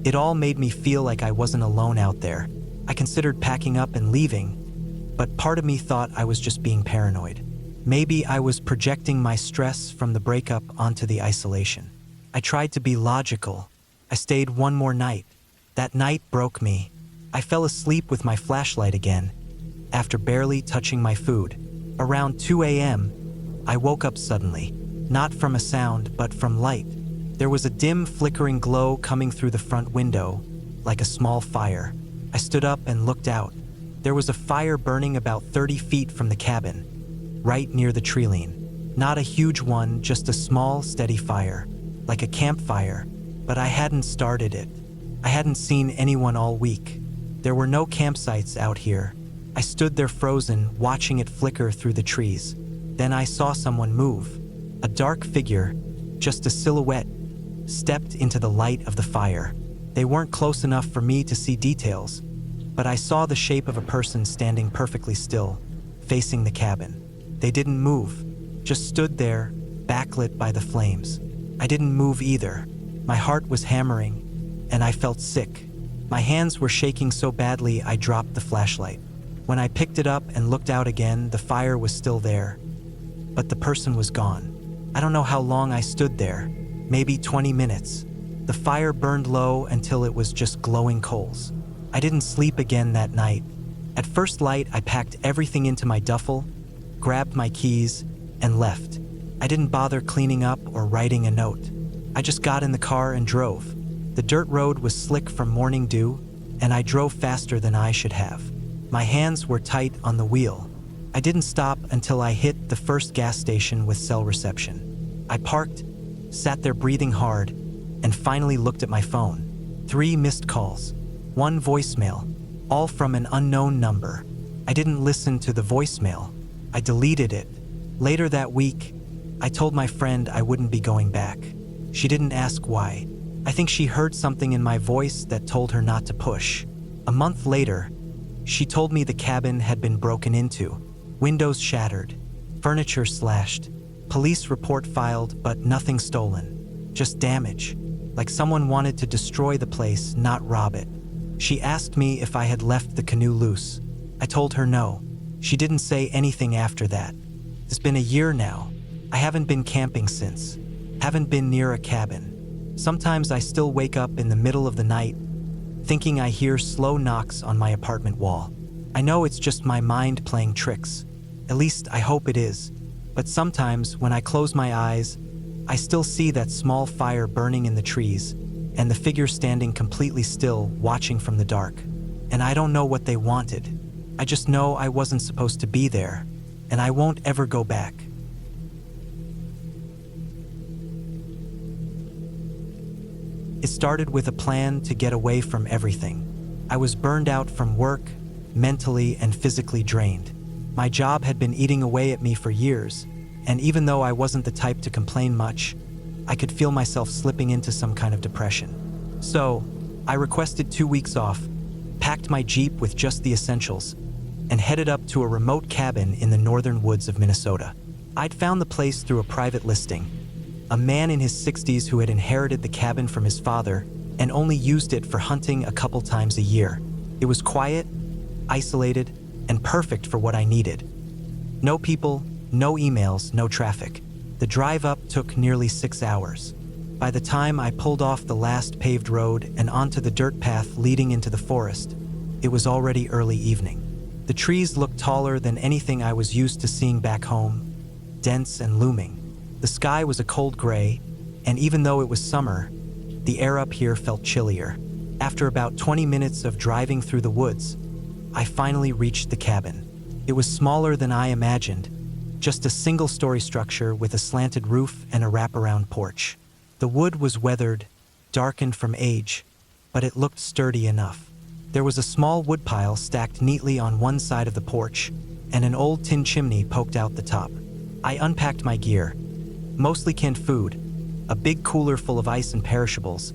It all made me feel like I wasn't alone out there. I considered packing up and leaving, but part of me thought I was just being paranoid. Maybe I was projecting my stress from the breakup onto the isolation. I tried to be logical. I stayed 1 more night. That night broke me. I fell asleep with my flashlight again, after barely touching my food. Around 2 a.m., I woke up suddenly, not from a sound, but from light. There was a dim, flickering glow coming through the front window, like a small fire. I stood up and looked out. There was a fire burning about 30 feet from the cabin, right near the treeline. Not a huge one, just a small, steady fire, like a campfire, but I hadn't started it. I hadn't seen anyone all week. There were no campsites out here. I stood there frozen, watching it flicker through the trees. Then I saw someone move. A dark figure, just a silhouette, stepped into the light of the fire. They weren't close enough for me to see details, but I saw the shape of a person standing perfectly still, facing the cabin. They didn't move, just stood there, backlit by the flames. I didn't move either. My heart was hammering, and I felt sick. My hands were shaking so badly I dropped the flashlight. When I picked it up and looked out again, the fire was still there, but the person was gone. I don't know how long I stood there, maybe 20 minutes. The fire burned low until it was just glowing coals. I didn't sleep again that night. At first light, I packed everything into my duffel, grabbed my keys, and left. I didn't bother cleaning up or writing a note. I just got in the car and drove. The dirt road was slick from morning dew, and I drove faster than I should have. My hands were tight on the wheel. I didn't stop until I hit the first gas station with cell reception. I parked, sat there breathing hard, and finally looked at my phone. 3 missed calls, 1 voicemail, all from an unknown number. I didn't listen to the voicemail. I deleted it. Later that week, I told my friend I wouldn't be going back. She didn't ask why. I think she heard something in my voice that told her not to push. A month later, she told me the cabin had been broken into, windows shattered, furniture slashed, police report filed, but nothing stolen. Just damage, like someone wanted to destroy the place, not rob it. She asked me if I had left the canoe loose. I told her no. She didn't say anything after that. It's been a year now. I haven't been camping since. Haven't been near a cabin. Sometimes I still wake up in the middle of the night, thinking I hear slow knocks on my apartment wall. I know it's just my mind playing tricks. At least I hope it is. But sometimes when I close my eyes, I still see that small fire burning in the trees, and the figure standing completely still, watching from the dark. And I don't know what they wanted. I just know I wasn't supposed to be there, and I won't ever go back. It started with a plan to get away from everything. I was burned out from work, mentally and physically drained. My job had been eating away at me for years, and even though I wasn't the type to complain much, I could feel myself slipping into some kind of depression. So, I requested 2 weeks off, packed my Jeep with just the essentials, and headed up to a remote cabin in the northern woods of Minnesota. I'd found the place through a private listing. A man in his 60s who had inherited the cabin from his father and only used it for hunting a couple times a year. It was quiet, isolated, and perfect for what I needed. No people, no emails, no traffic. The drive up took nearly 6 hours. By the time I pulled off the last paved road and onto the dirt path leading into the forest, it was already early evening. The trees looked taller than anything I was used to seeing back home, dense and looming. The sky was a cold gray, and even though it was summer, the air up here felt chillier. After about 20 minutes of driving through the woods, I finally reached the cabin. It was smaller than I imagined, just a single-story structure with a slanted roof and a wraparound porch. The wood was weathered, darkened from age, but it looked sturdy enough. There was a small woodpile stacked neatly on one side of the porch, and an old tin chimney poked out the top. I unpacked my gear. Mostly canned food, a big cooler full of ice and perishables,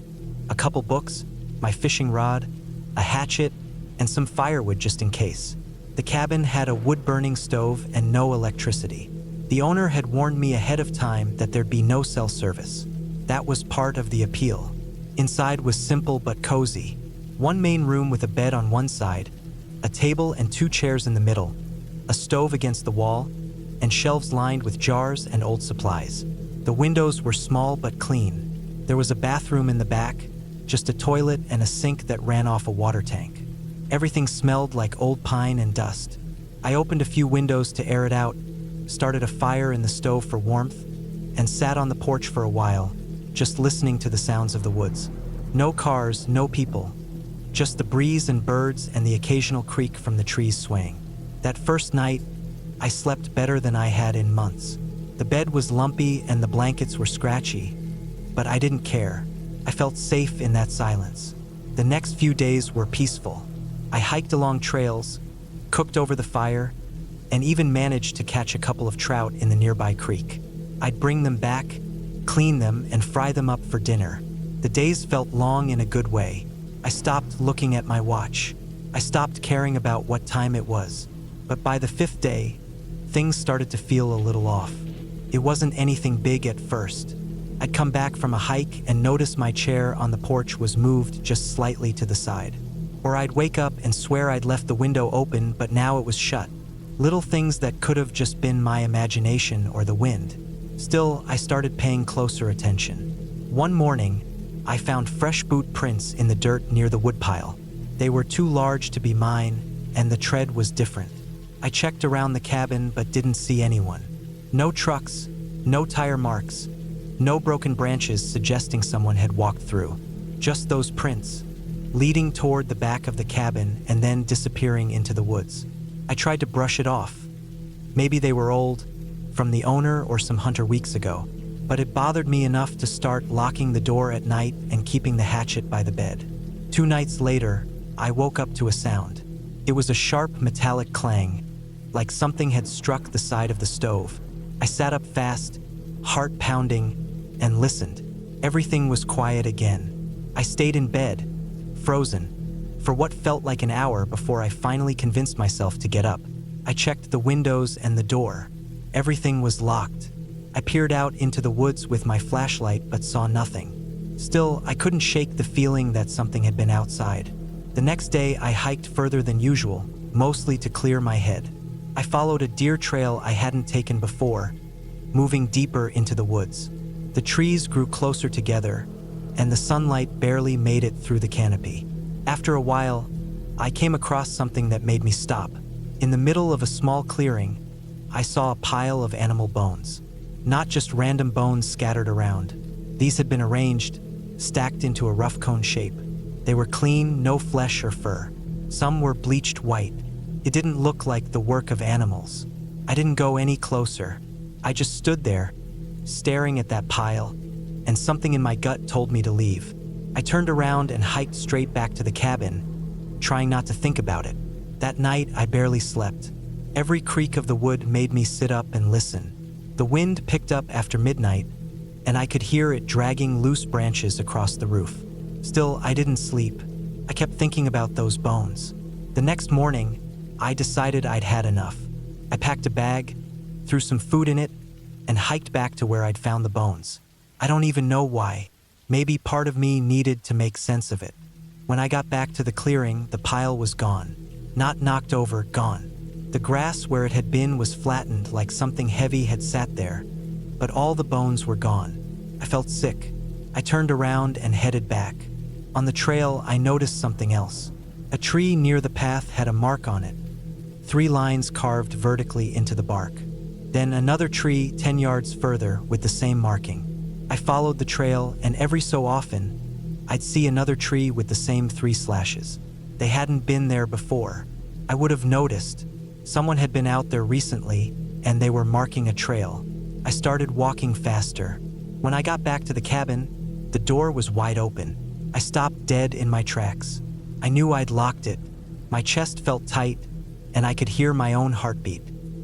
a couple books, my fishing rod, a hatchet, and some firewood just in case. The cabin had a wood-burning stove and no electricity. The owner had warned me ahead of time that there'd be no cell service. That was part of the appeal. Inside was simple but cozy. One main room with a bed on one side, a table and 2 chairs in the middle, a stove against the wall, and shelves lined with jars and old supplies. The windows were small but clean. There was a bathroom in the back, just a toilet and a sink that ran off a water tank. Everything smelled like old pine and dust. I opened a few windows to air it out, started a fire in the stove for warmth, and sat on the porch for a while, just listening to the sounds of the woods. No cars, no people, just the breeze and birds and the occasional creak from the trees swaying. That first night, I slept better than I had in months. The bed was lumpy and the blankets were scratchy, but I didn't care. I felt safe in that silence. The next few days were peaceful. I hiked along trails, cooked over the fire, and even managed to catch a couple of trout in the nearby creek. I'd bring them back, clean them, and fry them up for dinner. The days felt long in a good way. I stopped looking at my watch. I stopped caring about what time it was. But by the 5th day, things started to feel a little off. It wasn't anything big at first. I'd come back from a hike and notice my chair on the porch was moved just slightly to the side. Or I'd wake up and swear I'd left the window open, but now it was shut. Little things that could have just been my imagination or the wind. Still, I started paying closer attention. One morning, I found fresh boot prints in the dirt near the woodpile. They were too large to be mine, and the tread was different. I checked around the cabin but didn't see anyone. No trucks, no tire marks, no broken branches suggesting someone had walked through. Just those prints, leading toward the back of the cabin and then disappearing into the woods. I tried to brush it off. Maybe they were old, from the owner or some hunter weeks ago, but it bothered me enough to start locking the door at night and keeping the hatchet by the bed. 2 nights later, I woke up to a sound. It was a sharp metallic clang, like something had struck the side of the stove. I sat up fast, heart pounding, and listened. Everything was quiet again. I stayed in bed, frozen, for what felt like an hour before I finally convinced myself to get up. I checked the windows and the door. Everything was locked. I peered out into the woods with my flashlight but saw nothing. Still, I couldn't shake the feeling that something had been outside. The next day, I hiked further than usual, mostly to clear my head. I followed a deer trail I hadn't taken before, moving deeper into the woods. The trees grew closer together, and the sunlight barely made it through the canopy. After a while, I came across something that made me stop. In the middle of a small clearing, I saw a pile of animal bones. Not just random bones scattered around. These had been arranged, stacked into a rough cone shape. They were clean, no flesh or fur. Some were bleached white. It didn't look like the work of animals. I didn't go any closer. I just stood there, staring at that pile, and something in my gut told me to leave. I turned around and hiked straight back to the cabin, trying not to think about it. That night, I barely slept. Every creak of the wood made me sit up and listen. The wind picked up after midnight, and I could hear it dragging loose branches across the roof. Still, I didn't sleep. I kept thinking about those bones. The next morning, I decided I'd had enough. I packed a bag, threw some food in it, and hiked back to where I'd found the bones. I don't even know why. Maybe part of me needed to make sense of it. When I got back to the clearing, the pile was gone. Not knocked over, gone. The grass where it had been was flattened like something heavy had sat there, but all the bones were gone. I felt sick. I turned around and headed back. On the trail, I noticed something else. A tree near the path had a mark on it, 3 lines carved vertically into the bark. Then another tree 10 yards further with the same marking. I followed the trail, and every so often, I'd see another tree with the same 3 slashes. They hadn't been there before. I would have noticed. Someone had been out there recently, and they were marking a trail. I started walking faster. When I got back to the cabin, the door was wide open. I stopped dead in my tracks. I knew I'd locked it. My chest felt tight, and I could hear my own heartbeat.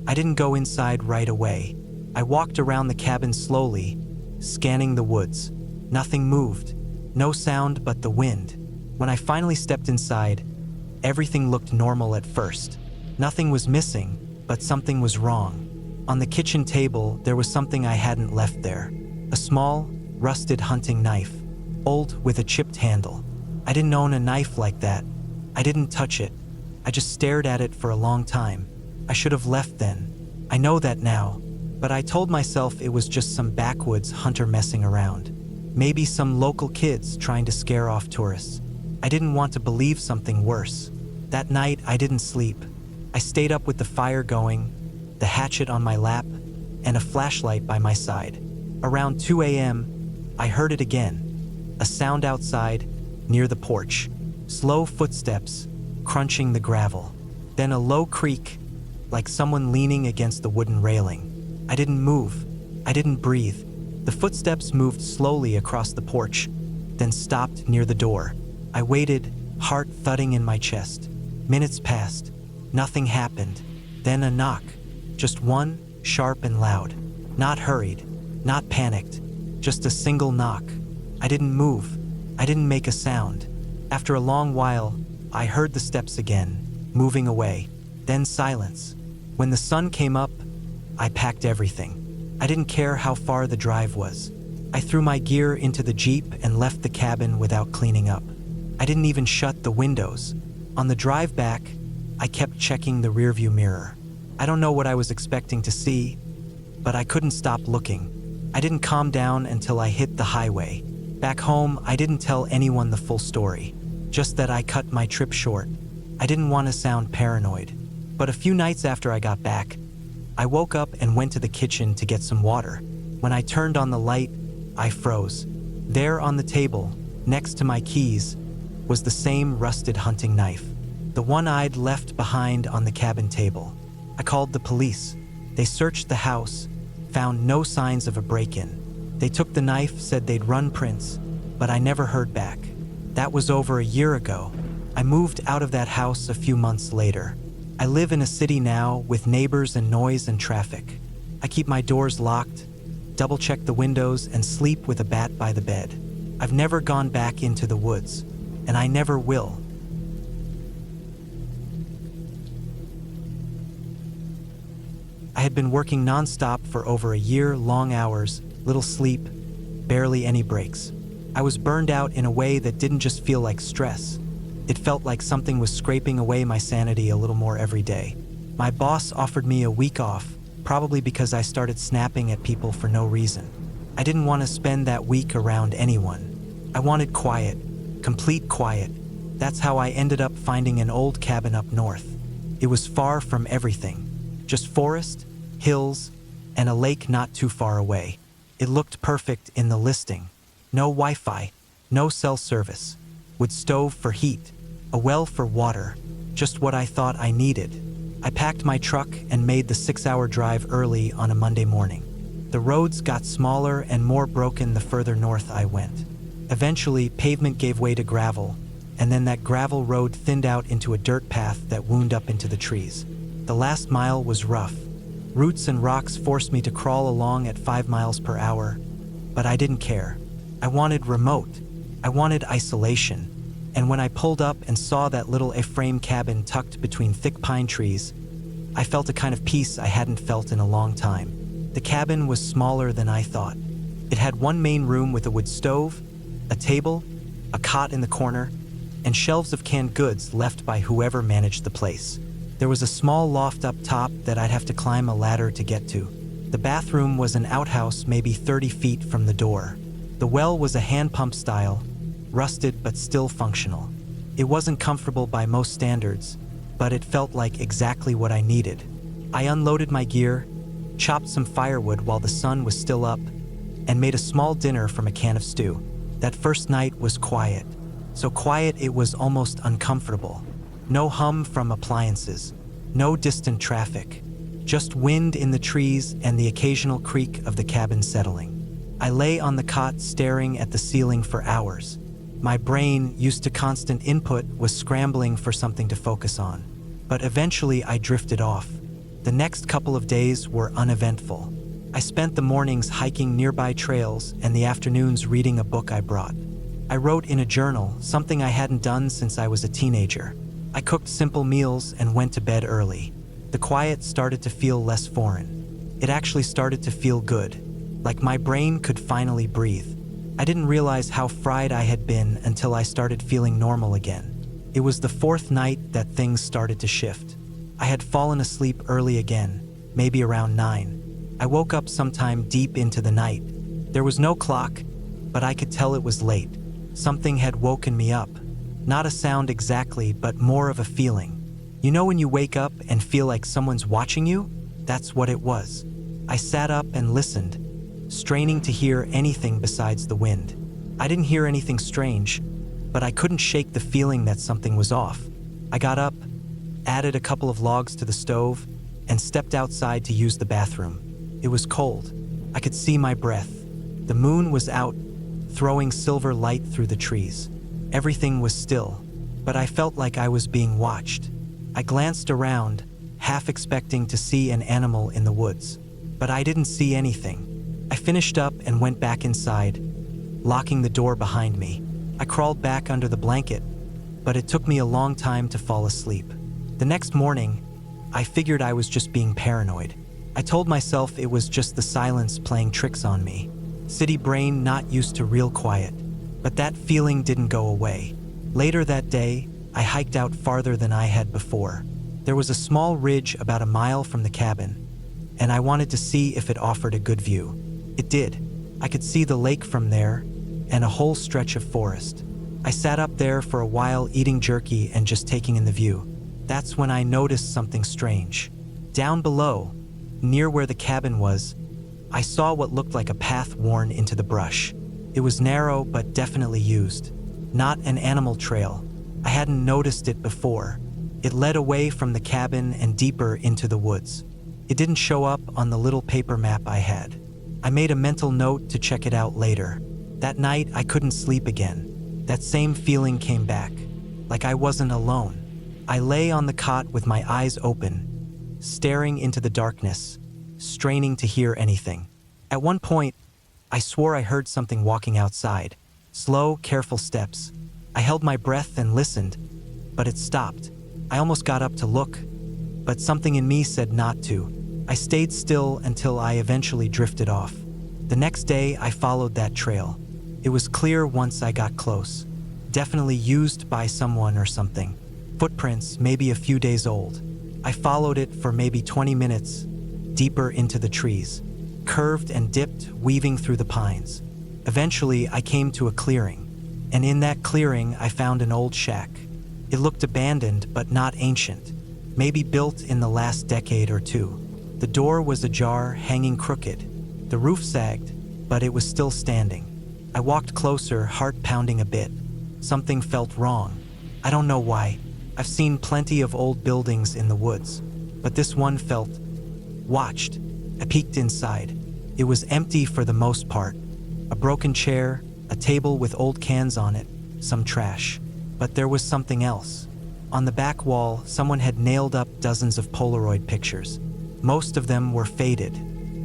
I didn't go inside right away. I walked around the cabin slowly, scanning the woods. Nothing moved. No sound but the wind. When I finally stepped inside, everything looked normal at first. Nothing was missing, but something was wrong. On the kitchen table, there was something I hadn't left there. A small, rusted hunting knife, old with a chipped handle. I didn't own a knife like that. I didn't touch it. I just stared at it for a long time. I should have left then. I know that now, but I told myself it was just some backwoods hunter messing around. Maybe some local kids trying to scare off tourists. I didn't want to believe something worse. That night, I didn't sleep. I stayed up with the fire going, the hatchet on my lap, and a flashlight by my side. Around 2 a.m., I heard it again. A sound outside, near the porch. Slow footsteps, crunching the gravel. Then a low creak, like someone leaning against the wooden railing. I didn't move. I didn't breathe. The footsteps moved slowly across the porch, then stopped near the door. I waited, heart thudding in my chest. Minutes passed. Nothing happened. Then a knock. Just one, sharp and loud. Not hurried, not panicked. Just a single knock. I didn't move. I didn't make a sound. After a long while, I heard the steps again, moving away. Then silence. When the sun came up, I packed everything. I didn't care how far the drive was. I threw my gear into the Jeep and left the cabin without cleaning up. I didn't even shut the windows. On the drive back, I kept checking the rearview mirror. I don't know what I was expecting to see, but I couldn't stop looking. I didn't calm down until I hit the highway. Back home, I didn't tell anyone the full story, just that I cut my trip short. I didn't want to sound paranoid. But a few nights after I got back, I woke up and went to the kitchen to get some water. When I turned on the light, I froze. There on the table, next to my keys, was the same rusted hunting knife, the one I'd left behind on the cabin table. I called the police. They searched the house, found no signs of a break-in. They took the knife, said they'd run prints, but I never heard back. That was over a year ago. I moved out of that house a few months later. I live in a city now with neighbors and noise and traffic. I keep my doors locked, double-check the windows, and sleep with a bat by the bed. I've never gone back into the woods, and I never will. I had been working non-stop for over a year, long hours, little sleep, barely any breaks. I was burned out in a way that didn't just feel like stress. It felt like something was scraping away my sanity a little more every day. My boss offered me a week off, probably because I started snapping at people for no reason. I didn't want to spend that week around anyone. I wanted quiet, complete quiet. That's how I ended up finding an old cabin up north. It was far from everything, just forest, hills, and a lake not too far away. It looked perfect in the listing. No Wi-Fi, no cell service, wood stove for heat, a well for water, just what I thought I needed. I packed my truck and made the 6-hour drive early on a Monday morning. The roads got smaller and more broken the further north I went. Eventually, pavement gave way to gravel, and then that gravel road thinned out into a dirt path that wound up into the trees. The last mile was rough. Roots and rocks forced me to crawl along at 5 miles per hour, but I didn't care. I wanted remote. I wanted isolation. And when I pulled up and saw that little A-frame cabin tucked between thick pine trees, I felt a kind of peace I hadn't felt in a long time. The cabin was smaller than I thought. It had one main room with a wood stove, a table, a cot in the corner, and shelves of canned goods left by whoever managed the place. There was a small loft up top that I'd have to climb a ladder to get to. The bathroom was an outhouse maybe 30 feet from the door. The well was a hand pump style, rusted but still functional. It wasn't comfortable by most standards, but it felt like exactly what I needed. I unloaded my gear, chopped some firewood while the sun was still up, and made a small dinner from a can of stew. That first night was quiet. So quiet it was almost uncomfortable. No hum from appliances, no distant traffic, just wind in the trees and the occasional creak of the cabin settling. I lay on the cot staring at the ceiling for hours. My brain, used to constant input, was scrambling for something to focus on. But eventually I drifted off. The next couple of days were uneventful. I spent the mornings hiking nearby trails and the afternoons reading a book I brought. I wrote in a journal, something I hadn't done since I was a teenager. I cooked simple meals and went to bed early. The quiet started to feel less foreign. It actually started to feel good, like my brain could finally breathe. I didn't realize how fried I had been until I started feeling normal again. It was the fourth night that things started to shift. I had fallen asleep early again, maybe around 9. I woke up sometime deep into the night. There was no clock, but I could tell it was late. Something had woken me up. Not a sound exactly, but more of a feeling. You know when you wake up and feel like someone's watching you? That's what it was. I sat up and listened, straining to hear anything besides the wind. I didn't hear anything strange, but I couldn't shake the feeling that something was off. I got up, added a couple of logs to the stove, and stepped outside to use the bathroom. It was cold. I could see my breath. The moon was out, throwing silver light through the trees. Everything was still, but I felt like I was being watched. I glanced around, half expecting to see an animal in the woods, but I didn't see anything. I finished up and went back inside, locking the door behind me. I crawled back under the blanket, but it took me a long time to fall asleep. The next morning, I figured I was just being paranoid. I told myself it was just the silence playing tricks on me. City brain not used to real quiet. But that feeling didn't go away. Later that day, I hiked out farther than I had before. There was a small ridge about a mile from the cabin, and I wanted to see if it offered a good view. It did. I could see the lake from there, and a whole stretch of forest. I sat up there for a while eating jerky and just taking in the view. That's when I noticed something strange. Down below, near where the cabin was, I saw what looked like a path worn into the brush. It was narrow but definitely used. Not an animal trail. I hadn't noticed it before. It led away from the cabin and deeper into the woods. It didn't show up on the little paper map I had. I made a mental note to check it out later. That night, I couldn't sleep again. That same feeling came back, like I wasn't alone. I lay on the cot with my eyes open, staring into the darkness, straining to hear anything. At one point, I swore I heard something walking outside. Slow, careful steps. I held my breath and listened, but it stopped. I almost got up to look, but something in me said not to. I stayed still until I eventually drifted off. The next day, I followed that trail. It was clear once I got close. Definitely used by someone or something. Footprints, maybe a few days old. I followed it for maybe 20 minutes, deeper into the trees. Curved and dipped, weaving through the pines. Eventually, I came to a clearing. And in that clearing, I found an old shack. It looked abandoned, but not ancient. Maybe built in the last decade or two. The door was ajar, hanging crooked. The roof sagged, but it was still standing. I walked closer, heart pounding a bit. Something felt wrong. I don't know why. I've seen plenty of old buildings in the woods, but this one felt watched. I peeked inside. It was empty for the most part. A broken chair, a table with old cans on it, some trash. But there was something else. On the back wall, someone had nailed up dozens of Polaroid pictures. Most of them were faded.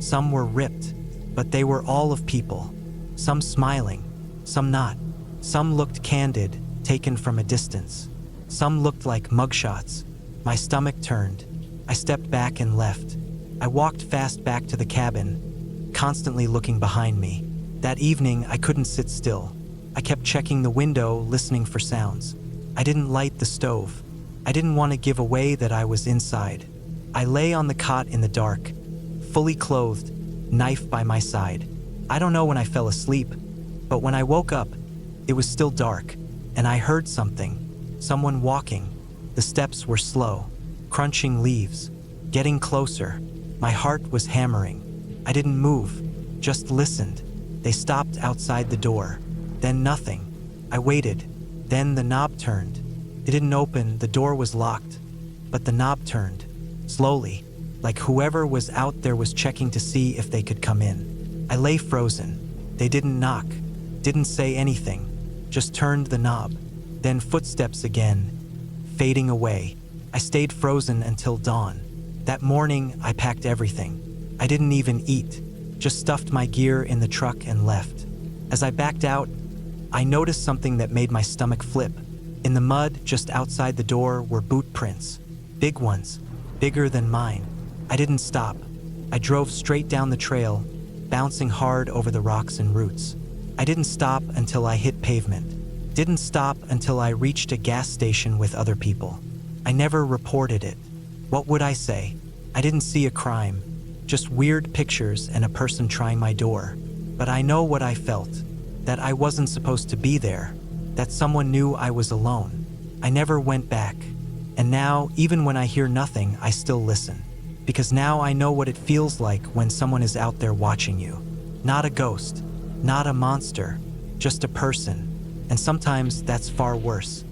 Some were ripped, but they were all of people. Some smiling, some not. Some looked candid, taken from a distance. Some looked like mugshots. My stomach turned. I stepped back and left. I walked fast back to the cabin, constantly looking behind me. That evening, I couldn't sit still. I kept checking the window, listening for sounds. I didn't light the stove. I didn't want to give away that I was inside. I lay on the cot in the dark, fully clothed, knife by my side. I don't know when I fell asleep, but when I woke up, it was still dark, and I heard something. Someone walking. The steps were slow, crunching leaves, getting closer. My heart was hammering. I didn't move, just listened. They stopped outside the door. Then nothing. I waited. Then the knob turned. It didn't open, the door was locked. But the knob turned. Slowly, like whoever was out there was checking to see if they could come in. I lay frozen. They didn't knock, didn't say anything, just turned the knob. Then footsteps again, fading away. I stayed frozen until dawn. That morning, I packed everything. I didn't even eat, just stuffed my gear in the truck and left. As I backed out, I noticed something that made my stomach flip. In the mud just outside the door were boot prints. Big ones, bigger than mine. I didn't stop. I drove straight down the trail, bouncing hard over the rocks and roots. I didn't stop until I hit pavement. Didn't stop until I reached a gas station with other people. I never reported it. What would I say? I didn't see a crime, just weird pictures and a person trying my door. But I know what I felt, that I wasn't supposed to be there, that someone knew I was alone. I never went back. And now, even when I hear nothing, I still listen. Because now I know what it feels like when someone is out there watching you. Not a ghost, not a monster, just a person. And sometimes that's far worse.